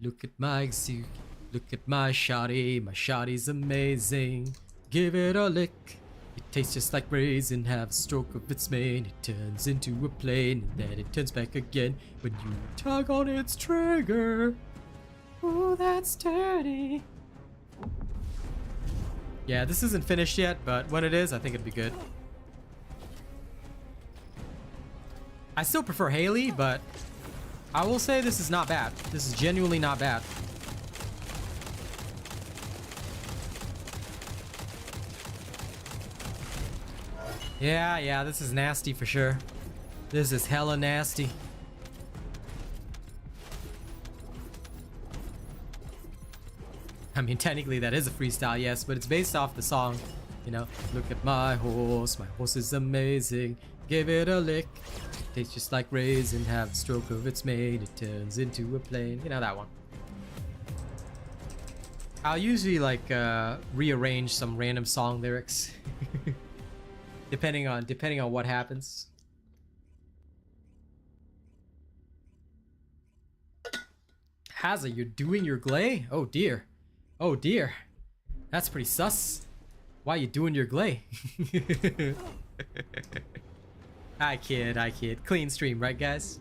Look at my execute. Look at my shotty. My shotty's amazing. Give it a lick. It tastes just like raisin. Have a stroke of its mane. It turns into a plane. And then it turns back again when you tug on its trigger. Oh, that's dirty. Yeah, this isn't finished yet, but when it is, I think it'll be good. I still prefer Haley, but I will say this is not bad. This is genuinely not bad. Yeah, this is nasty for sure. This is hella nasty. I mean, technically that is a freestyle, yes, but it's based off the song, you know. Look at my horse is amazing. Give it a lick. Tastes just like raisin. Have the stroke of its mate. It turns into a plane. You know that one. I'll usually like rearrange some random song lyrics. depending on what happens. Hazza, you're doing your glay? Oh dear. Oh dear. That's pretty sus. Why are you doing your glay? I kid. Clean stream, right guys?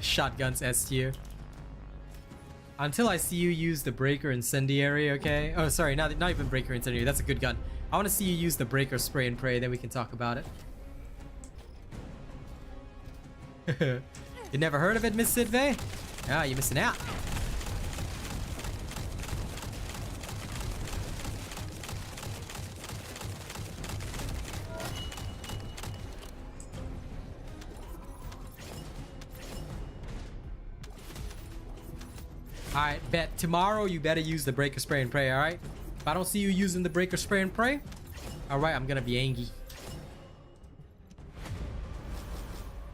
Shotguns S tier. Until I see you use the breaker incendiary, okay? Oh, sorry, not even breaker incendiary. That's a good gun. I want to see you use the breaker spray and pray, then we can talk about it. You never heard of it, Miss Sidvey? Ah, you're missing out. Alright, bet. Tomorrow you better use the breaker spray and pray, alright? If I don't see you using the breaker spray and pray, alright, I'm gonna be angry.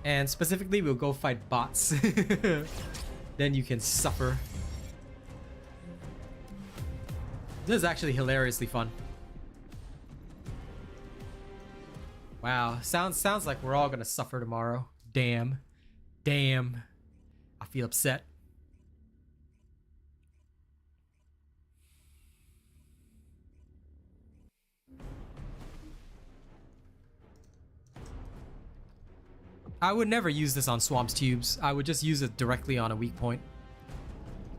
And specifically, we'll go fight bots. Then you can suffer. This is actually hilariously fun. Wow, sounds like we're all gonna suffer tomorrow. Damn. I feel upset. I would never use this on Swamp's Tubes. I would just use it directly on a weak point.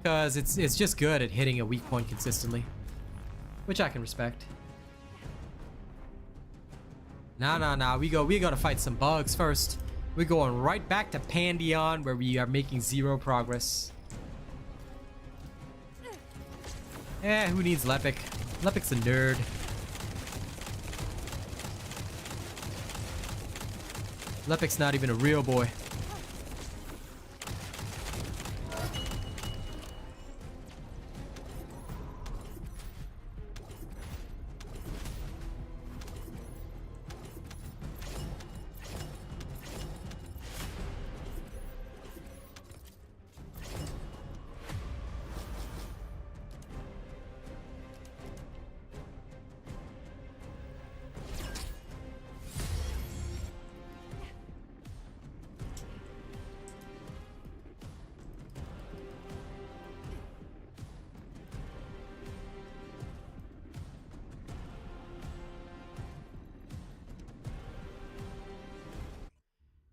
Because it's just good at hitting a weak point consistently. Which I can respect. Nah. We gotta fight some bugs first. We're going right back to Pandion where we are making zero progress. Who needs Lepic? Lepic's a nerd. Lepic's not even a real boy.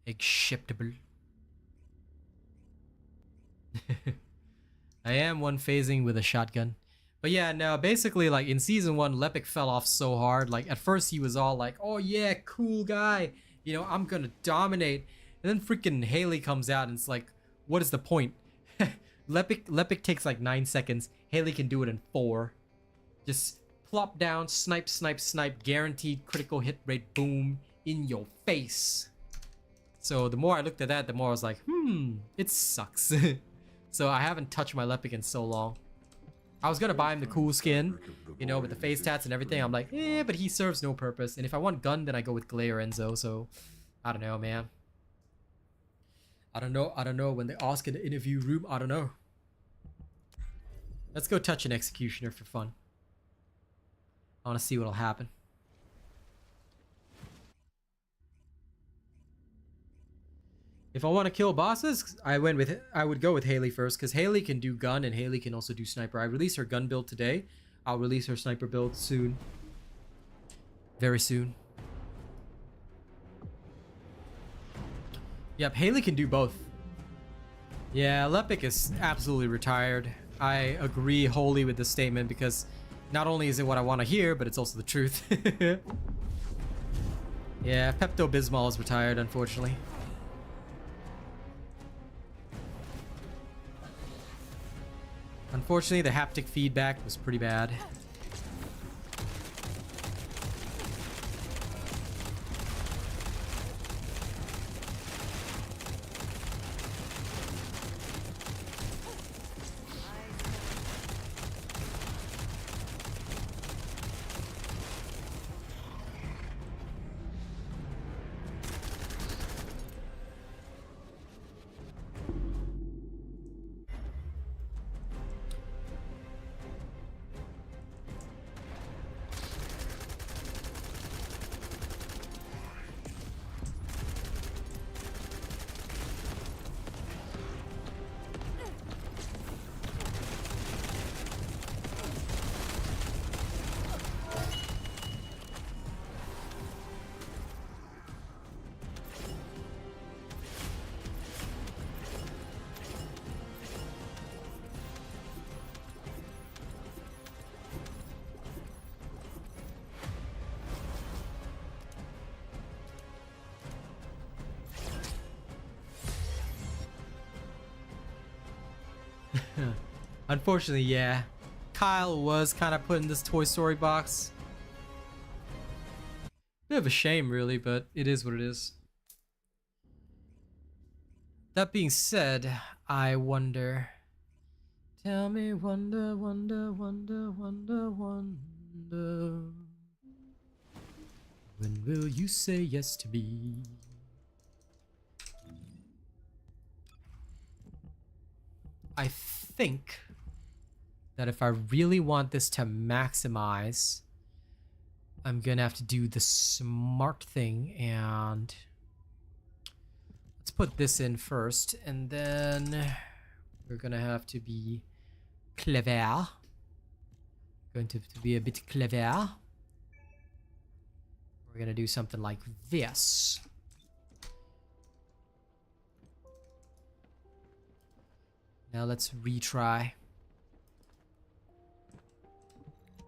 Acceptable. I am one phasing with a shotgun. But yeah, no, basically like in season 1, Lepic fell off so hard. Like at first he was all like, oh yeah, cool guy. You know, I'm gonna dominate. And then freaking Haley comes out and it's like, what is the point? Lepic takes like 9 seconds. Haley can do it in 4. Just plop down, snipe, guaranteed critical hit rate, boom, in your face. So the more I looked at that, the more I was like, it sucks. So I haven't touched my Lepic in so long. I was gonna buy him the cool skin, you know, with the face tats and everything. I'm like, but he serves no purpose. And if I want gun, then I go with Glay or Enzo. So I don't know, man. I don't know. When they ask in the interview room, I don't know. Let's go touch an Executioner for fun. I want to see what'll happen. If I want to kill bosses, I would go with Haley first, because Haley can do gun and Haley can also do sniper. I released her gun build today. I'll release her sniper build soon. Very soon. Yep, Haley can do both. Yeah, Lepic is absolutely retired. I agree wholly with this statement because not only is it what I want to hear, but it's also the truth. Yeah, Pepto-Bismol is retired, unfortunately. Unfortunately, the haptic feedback was pretty bad. Unfortunately, yeah. Kyle was kind of put in this Toy Story box. Bit of a shame, really, but it is what it is. That being said, I wonder. Tell me, wonder, wonder, wonder, wonder, wonder. When will you say yes to me? I think that if I really want this to maximize, I'm gonna have to do the smart thing and let's put this in first, and then we're gonna have to be clever. Going to be a bit clever. We're gonna do something like this. Now let's retry.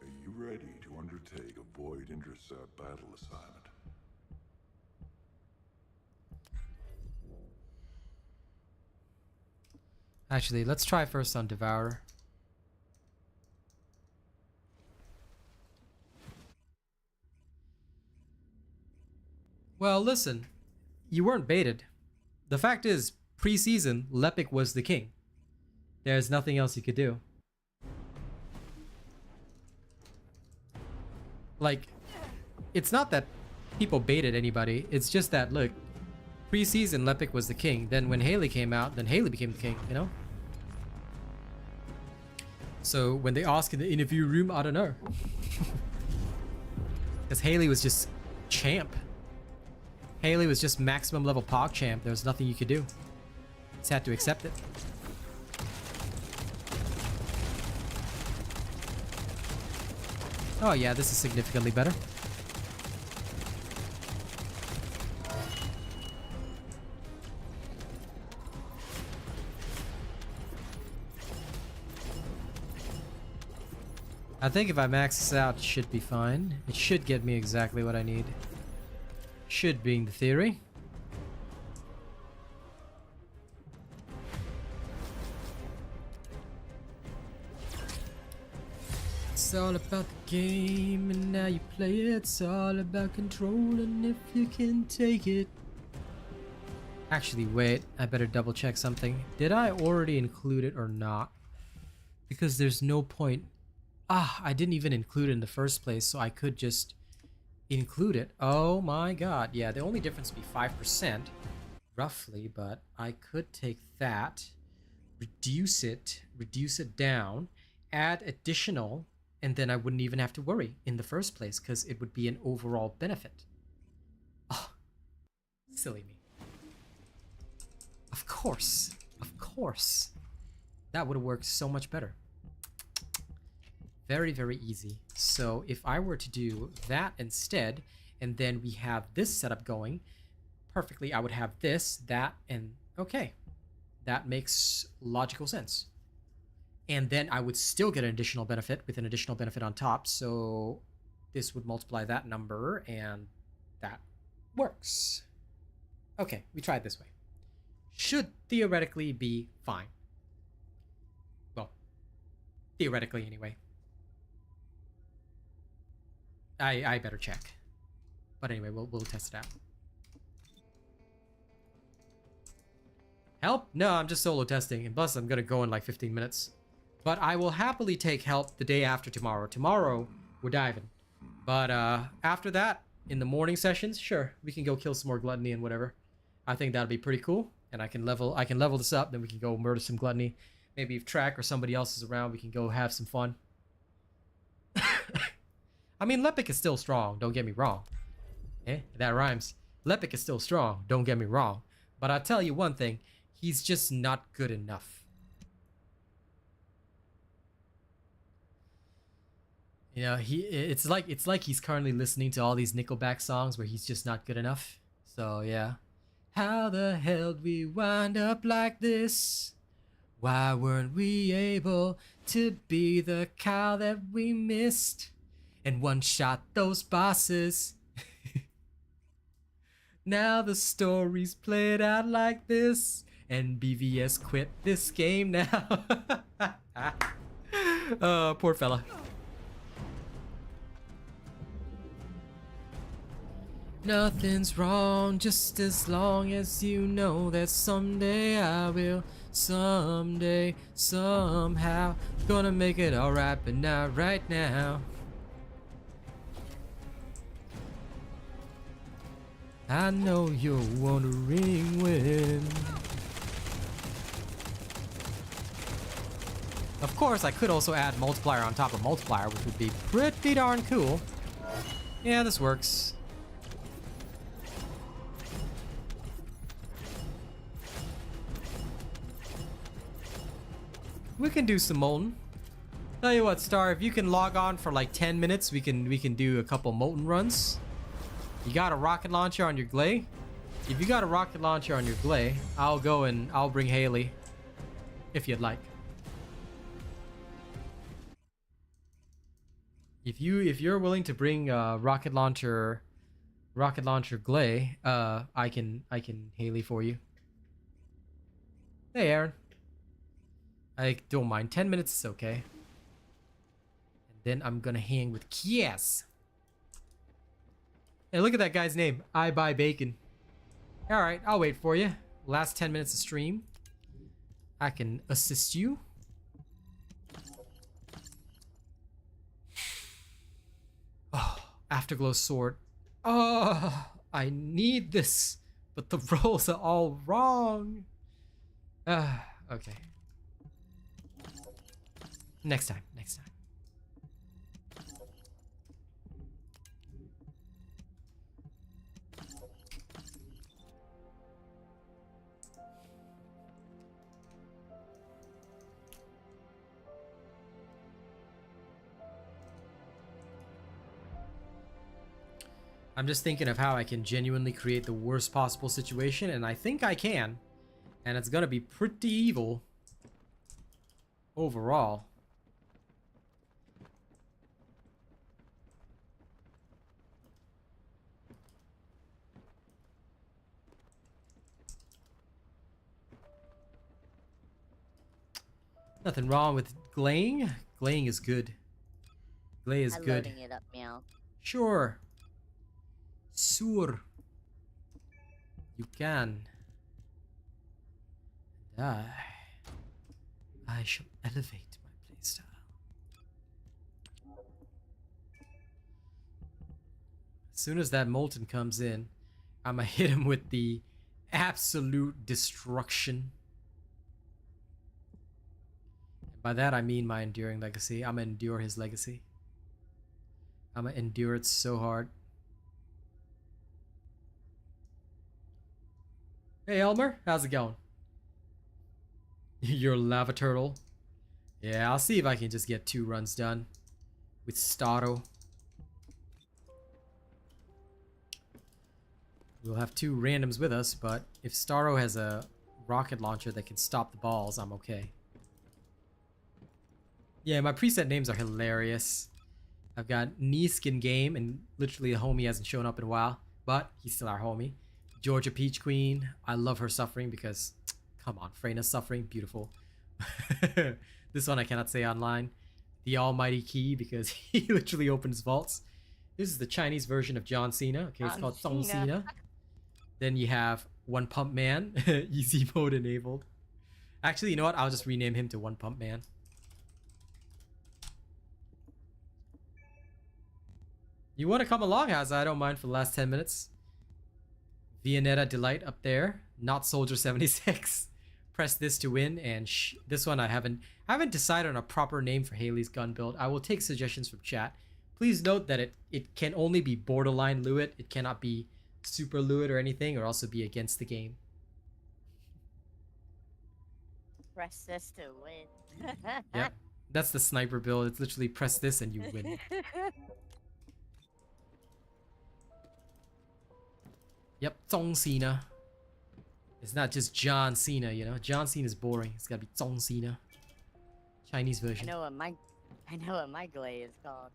Are you ready to undertake a void intercept battle assignment? Actually, let's try first on Devourer. Well, listen, you weren't baited. The fact is, pre-season, Lepic was the king. There's nothing else you could do. Like, it's not that people baited anybody. It's just that, look, pre-season, Lepic was the king. Then when Haley came out, then Haley became the king, you know? So when they ask in the interview room, I don't know. Because Haley was just champ. Haley was just maximum level Pog champ. There was nothing you could do. Just had to accept it. Oh yeah, this is significantly better. I think if I max this out, it should be fine. It should get me exactly what I need. Should being the theory. It's all about the game, and now you play it. It's all about controlling if you can take it. Actually, wait. I better double check something. Did I already include it or not? Because there's no point. I didn't even include it in the first place, so I could just include it. Oh my god. Yeah, the only difference would be 5%, roughly, but I could take that, reduce it down, add additional, and then I wouldn't even have to worry in the first place because it would be an overall benefit. Oh, silly me. Of course. That would have worked so much better. Very, very easy. So if I were to do that instead, and then we have this setup going perfectly, I would have this, that, and okay. That makes logical sense. And then I would still get an additional benefit with an additional benefit on top. So this would multiply that number, and that works. Okay, we tried this way. Should theoretically be fine. Well, theoretically anyway. I better check. But anyway, we'll test it out. Help? No, I'm just solo testing. And plus, I'm gonna go in like 15 minutes. But I will happily take help the day after tomorrow. Tomorrow, we're diving. But after that, in the morning sessions, sure, we can go kill some more gluttony and whatever. I think that'll be pretty cool. And I can level this up, then we can go murder some gluttony. Maybe if Track or somebody else is around, we can go have some fun. I mean, Lepic is still strong, don't get me wrong. That rhymes. Lepic is still strong, don't get me wrong. But I'll tell you one thing, he's just not good enough. You know, it's like he's currently listening to all these Nickelback songs where he's just not good enough. So yeah. How the hell did we wind up like this? Why weren't we able to be the Kyle that we missed and one-shot those bosses? Now the story's played out like this, and BVS quit this game now. Poor fella. Nothing's wrong, just as long as you know that someday I will, someday, somehow, gonna make it alright, but not right now. I know you're wondering when. Of course, I could also add multiplier on top of multiplier, which would be pretty darn cool. Yeah, this works. We can do some molten. Tell you what, Star, if you can log on for like 10 minutes, we can do a couple molten runs. You got a rocket launcher on your Glay? If you got a rocket launcher on your Glay, I'll go and I'll bring Haley. If you'd like. If you're willing to bring rocket launcher Glay, I can Haley for you. Hey Aaron. I don't mind. 10 minutes is okay. And then I'm gonna hang with Kies. Hey, look at that guy's name. I buy bacon. Alright, I'll wait for you. Last 10 minutes of stream. I can assist you. Oh, Afterglow sword. Oh, I need this. But the rolls are all wrong. Okay. Next time. I'm just thinking of how I can genuinely create the worst possible situation, and I think I can. And it's gonna be pretty evil overall. Nothing wrong with glaying. Glaying is good. Glay is good. Loading it up, meow. Sure. You can. And I shall elevate my playstyle. As soon as that molten comes in, I'ma hit him with the absolute destruction. And by that I mean my enduring legacy. I'ma endure his legacy. I'ma endure it so hard. Hey Elmer, how's it going? You're a lava turtle. Yeah, I'll see if I can just get 2 runs done with Stato. We'll have 2 randoms with us, but if Starro has a rocket launcher that can stop the balls, I'm okay. Yeah, my preset names are hilarious. I've got Niskin Game, and literally a homie hasn't shown up in a while, but he's still our homie. Georgia Peach Queen, I love her suffering because, come on, Freyna's suffering, beautiful. This one I cannot say online. The Almighty Key, because he literally opens vaults. This is the Chinese version of John Cena. Okay, it's called Song Cena. Then you have One Pump Man, easy mode enabled. Actually, you know what? I'll just rename him to One Pump Man. You want to come along, Hazza? I don't mind for the last 10 minutes. Vianetta Delight up there. Not Soldier 76. Press this to win, and this one I haven't decided on a proper name for Haley's gun build. I will take suggestions from chat. Please note that it can only be borderline Lewitt. It cannot be super Lewitt or anything, or also be against the game. Press this to win. Yep, that's the sniper build. It's literally press this and you win. Yep, Zong Cena. It's not just John Cena, you know. John Cena's boring. It's gotta be Zong Cena. Chinese version. I know what my glay is called.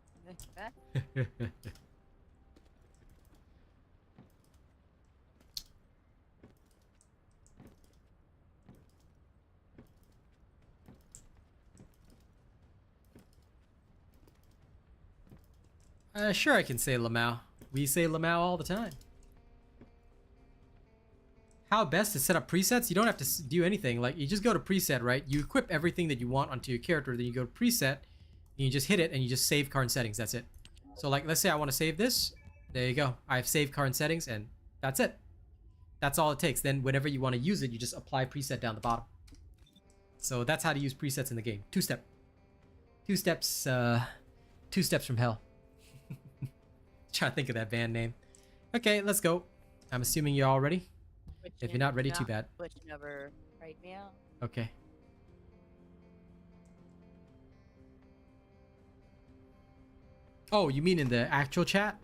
Sure, I can say Lamau. We say Lamau all the time. How best to set up presets? You don't have to do anything. Like, you just go to preset, right? You equip everything that you want onto your character. Then you go to preset, and you just hit it, and you just save current settings. That's it. So, like, let's say I want to save this. There you go. I've saved current settings, and that's it. That's all it takes. Then, whenever you want to use it, you just apply preset down the bottom. So that's how to use presets in the game. Two steps from hell. Trying to think of that band name. Okay, let's go. I'm assuming you're all ready. If you're not ready, too bad. Switching over right now. Okay. Oh, you mean in the actual chat?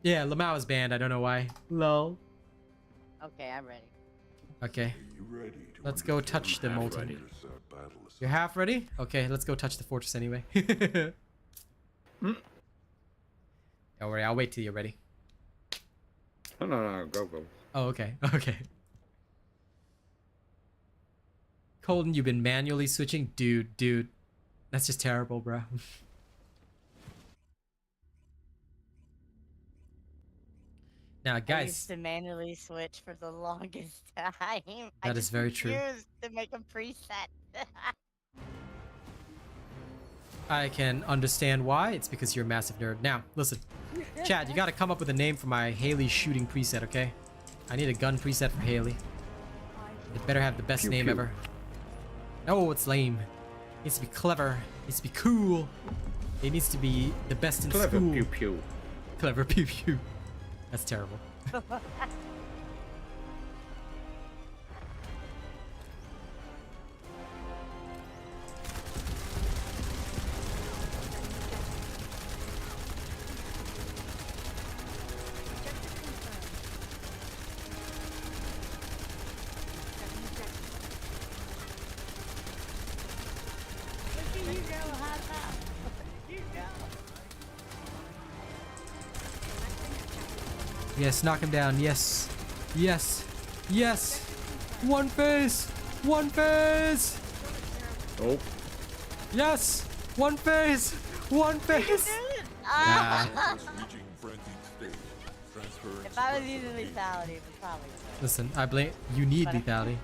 Yeah, Lamau is banned. I don't know why. Lol. Okay, I'm ready. Okay. Are you ready to Let's go touch the molten. undertake intercept battle You're half ready? Okay, let's go touch the fortress anyway. Don't worry, I'll wait till you're ready. No, go. Oh, okay. Okay. Colton, you've been manually switching? Dude. That's just terrible, bro. Now, I used guys, to manually switch for the longest time. That is very true. Refused to make a preset. I can understand why. It's because you're a massive nerd. Now, listen. Chad, you gotta come up with a name for my Haley shooting preset, okay? I need a gun preset for Haley. It better have the best Pew, name pew. ever. No, it's lame. It needs to be clever. It needs to be cool. It needs to be the best in Clever school. pew pew. Clever pew pew. That's terrible. Yes, knock him down. Yes. Yes. Yes. One phase. One phase. Oh, Yes. One phase. One phase. Nah. Just reaching frenzied stage. Transferring If I was using lethality, it would probably. Listen, I blame you. Need But- lethality.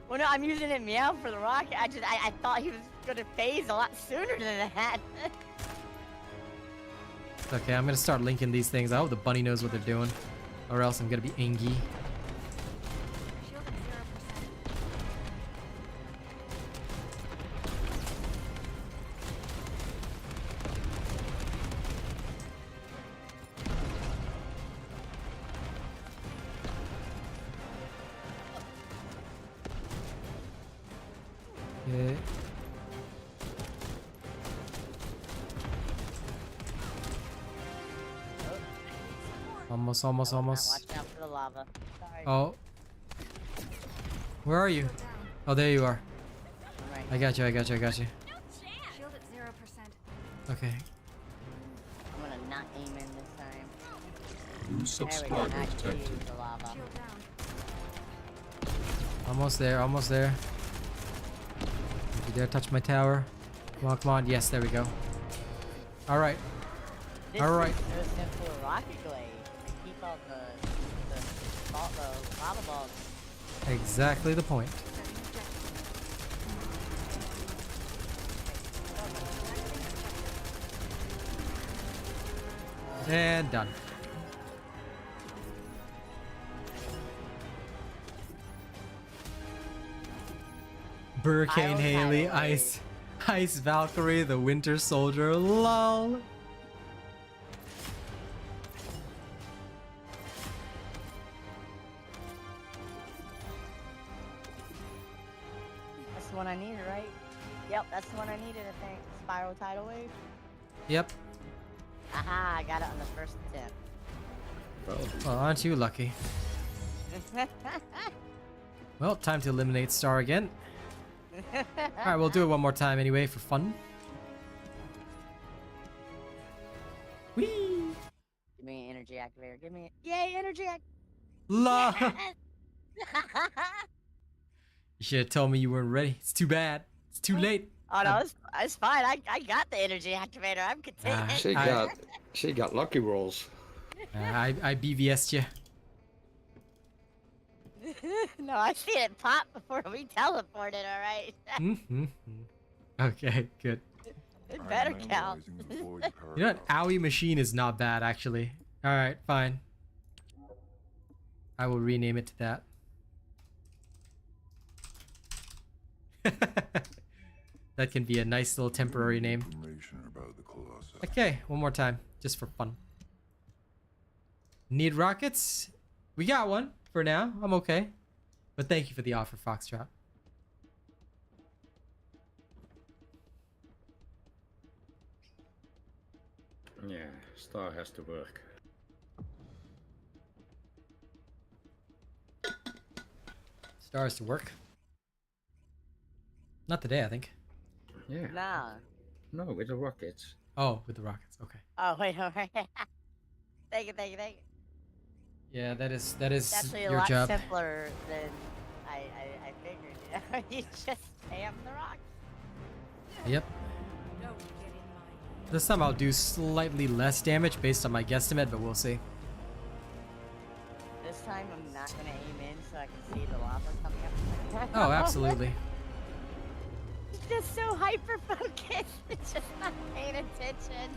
Well, no, I'm using it meow for the rocket. I thought he was gonna phase a lot sooner than that. Okay, I'm gonna start linking these things. I hope the bunny knows what they're doing, or else I'm gonna be angry. Shield at 0%. Yeah. Almost. Watch out for the lava. Sorry. Oh. Where are you? Oh, there you are. I'm right. I got you. Shield at 0%. Okay. I'm gonna not aim in this time. new There we go. subscriber Now I can detected. use the lava. Shield down. Almost there. Almost there. Don't you dare touch my tower. Come on. Come on. Yes, there we go. All right. This Alright. is so simple. Rocket glade. And keep all the lava balls. Exactly the point. And done. Hurricane I'll Haley, highlight. Ice Valkyrie, the Winter Soldier, lol. That's the one I needed, right? Yep, that's the one I needed, I think. Spiral tidal wave. Yep. Aha, I got it on the first attempt. Well, aren't you lucky? Well, time to eliminate Star again. Alright, we'll do it one more time anyway for fun. Whee! Give me an energy activator. Give me it. Yay, energy act. La! Yes! You should have told me you weren't ready. It's too bad. It's too late. Oh no, it's fine. I got the energy activator. I'm content. She got lucky rolls. I BVS'd you. No, I seen it pop before we teleported. All right. Mm-hmm. Okay, good. It better I'm count. analyzing the void You know what? paradox. Owie machine is not bad, actually. Alright, fine. I will rename it to that. That can be a nice little temporary name. Information about the Colossus. Okay, one more time, just for fun. Need rockets? We got one for now. I'm okay. But thank you for the offer, Foxtrot. Yeah, Star has to work. Stars to work. Not today, I think. Yeah. Nah. No, with the rockets. Oh, with the rockets. Okay. Oh wait, alright. Thank you. Yeah, that is It's actually a your lot job. simpler than I figured. You know, you just spam the rock. Yep. This time I'll do slightly less damage based on my guesstimate, but we'll see. This time I'm not gonna aim in so I can see the lava coming up. Oh, absolutely. It's just so hyper focused. It's just not paying attention.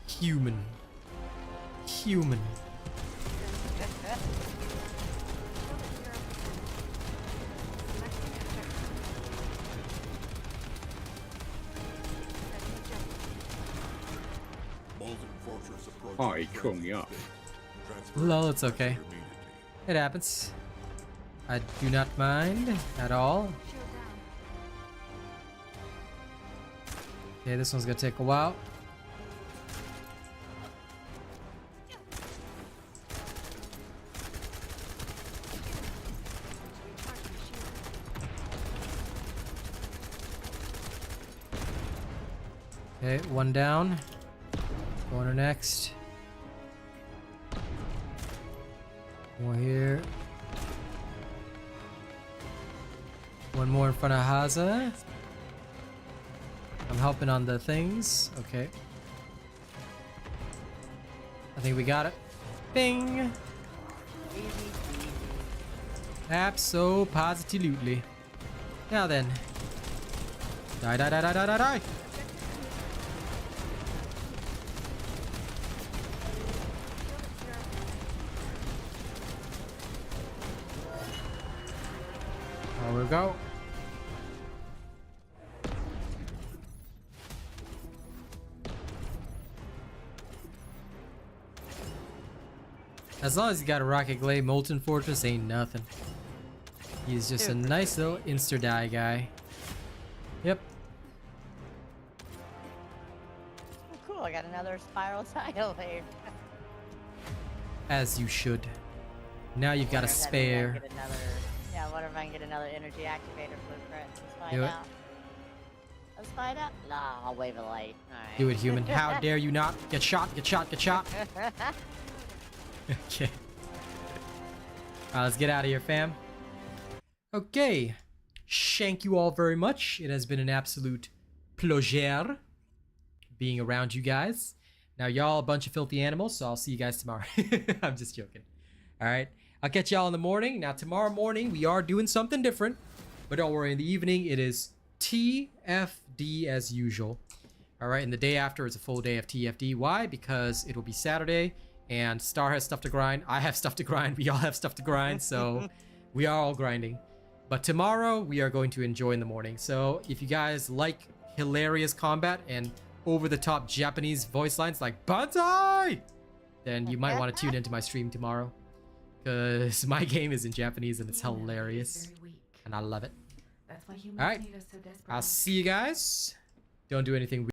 Human. Human. Molten Fortress approaching. Oh, he called me up. Transfer Lol, it's okay. immediately. It happens. I do not mind at all. Okay, this one's gonna take a while. Okay, one down. Going to next. More here. One more in front of Haza. I'm helping on the things. Okay. I think we got it. Bing! Abso-positively. Now then. Die, die, die, die, die, die, die! There we go. As long as you got a rocket glade, Molten Fortress ain't nothing. He's just a nice little insta-die guy. Yep. Oh, cool, I got another spiral tile here. As you should. Now you've got a spare. Yeah, I wonder if I can get another energy activator blueprint. Let's find Do it. out. Let's find out. Nah, I'll wave a light. Alright. Do it, human. How dare you not? Get shot, get shot, get shot. Okay. Alright, let's get out of here, fam. Okay. Thank you all very much. It has been an absolute pleasure being around you guys. Now, y'all a bunch of filthy animals, so I'll see you guys tomorrow. I'm just joking. Alright. I'll catch y'all in the morning. Now, tomorrow morning, we are doing something different. But don't worry, in the evening, it is TFD as usual. Alright, and the day after is a full day of TFD. Why? Because it will be Saturday, and Star has stuff to grind. I have stuff to grind. We all have stuff to grind, so we are all grinding. But tomorrow, we are going to enjoy in the morning. So, if you guys like hilarious combat and over-the-top Japanese voice lines like Banzai, then you might want to tune into my stream tomorrow. Because my game is in Japanese and it's hilarious. And I love it. That's why humans Alright. need us so desperately. I'll see you guys. Don't do anything weird.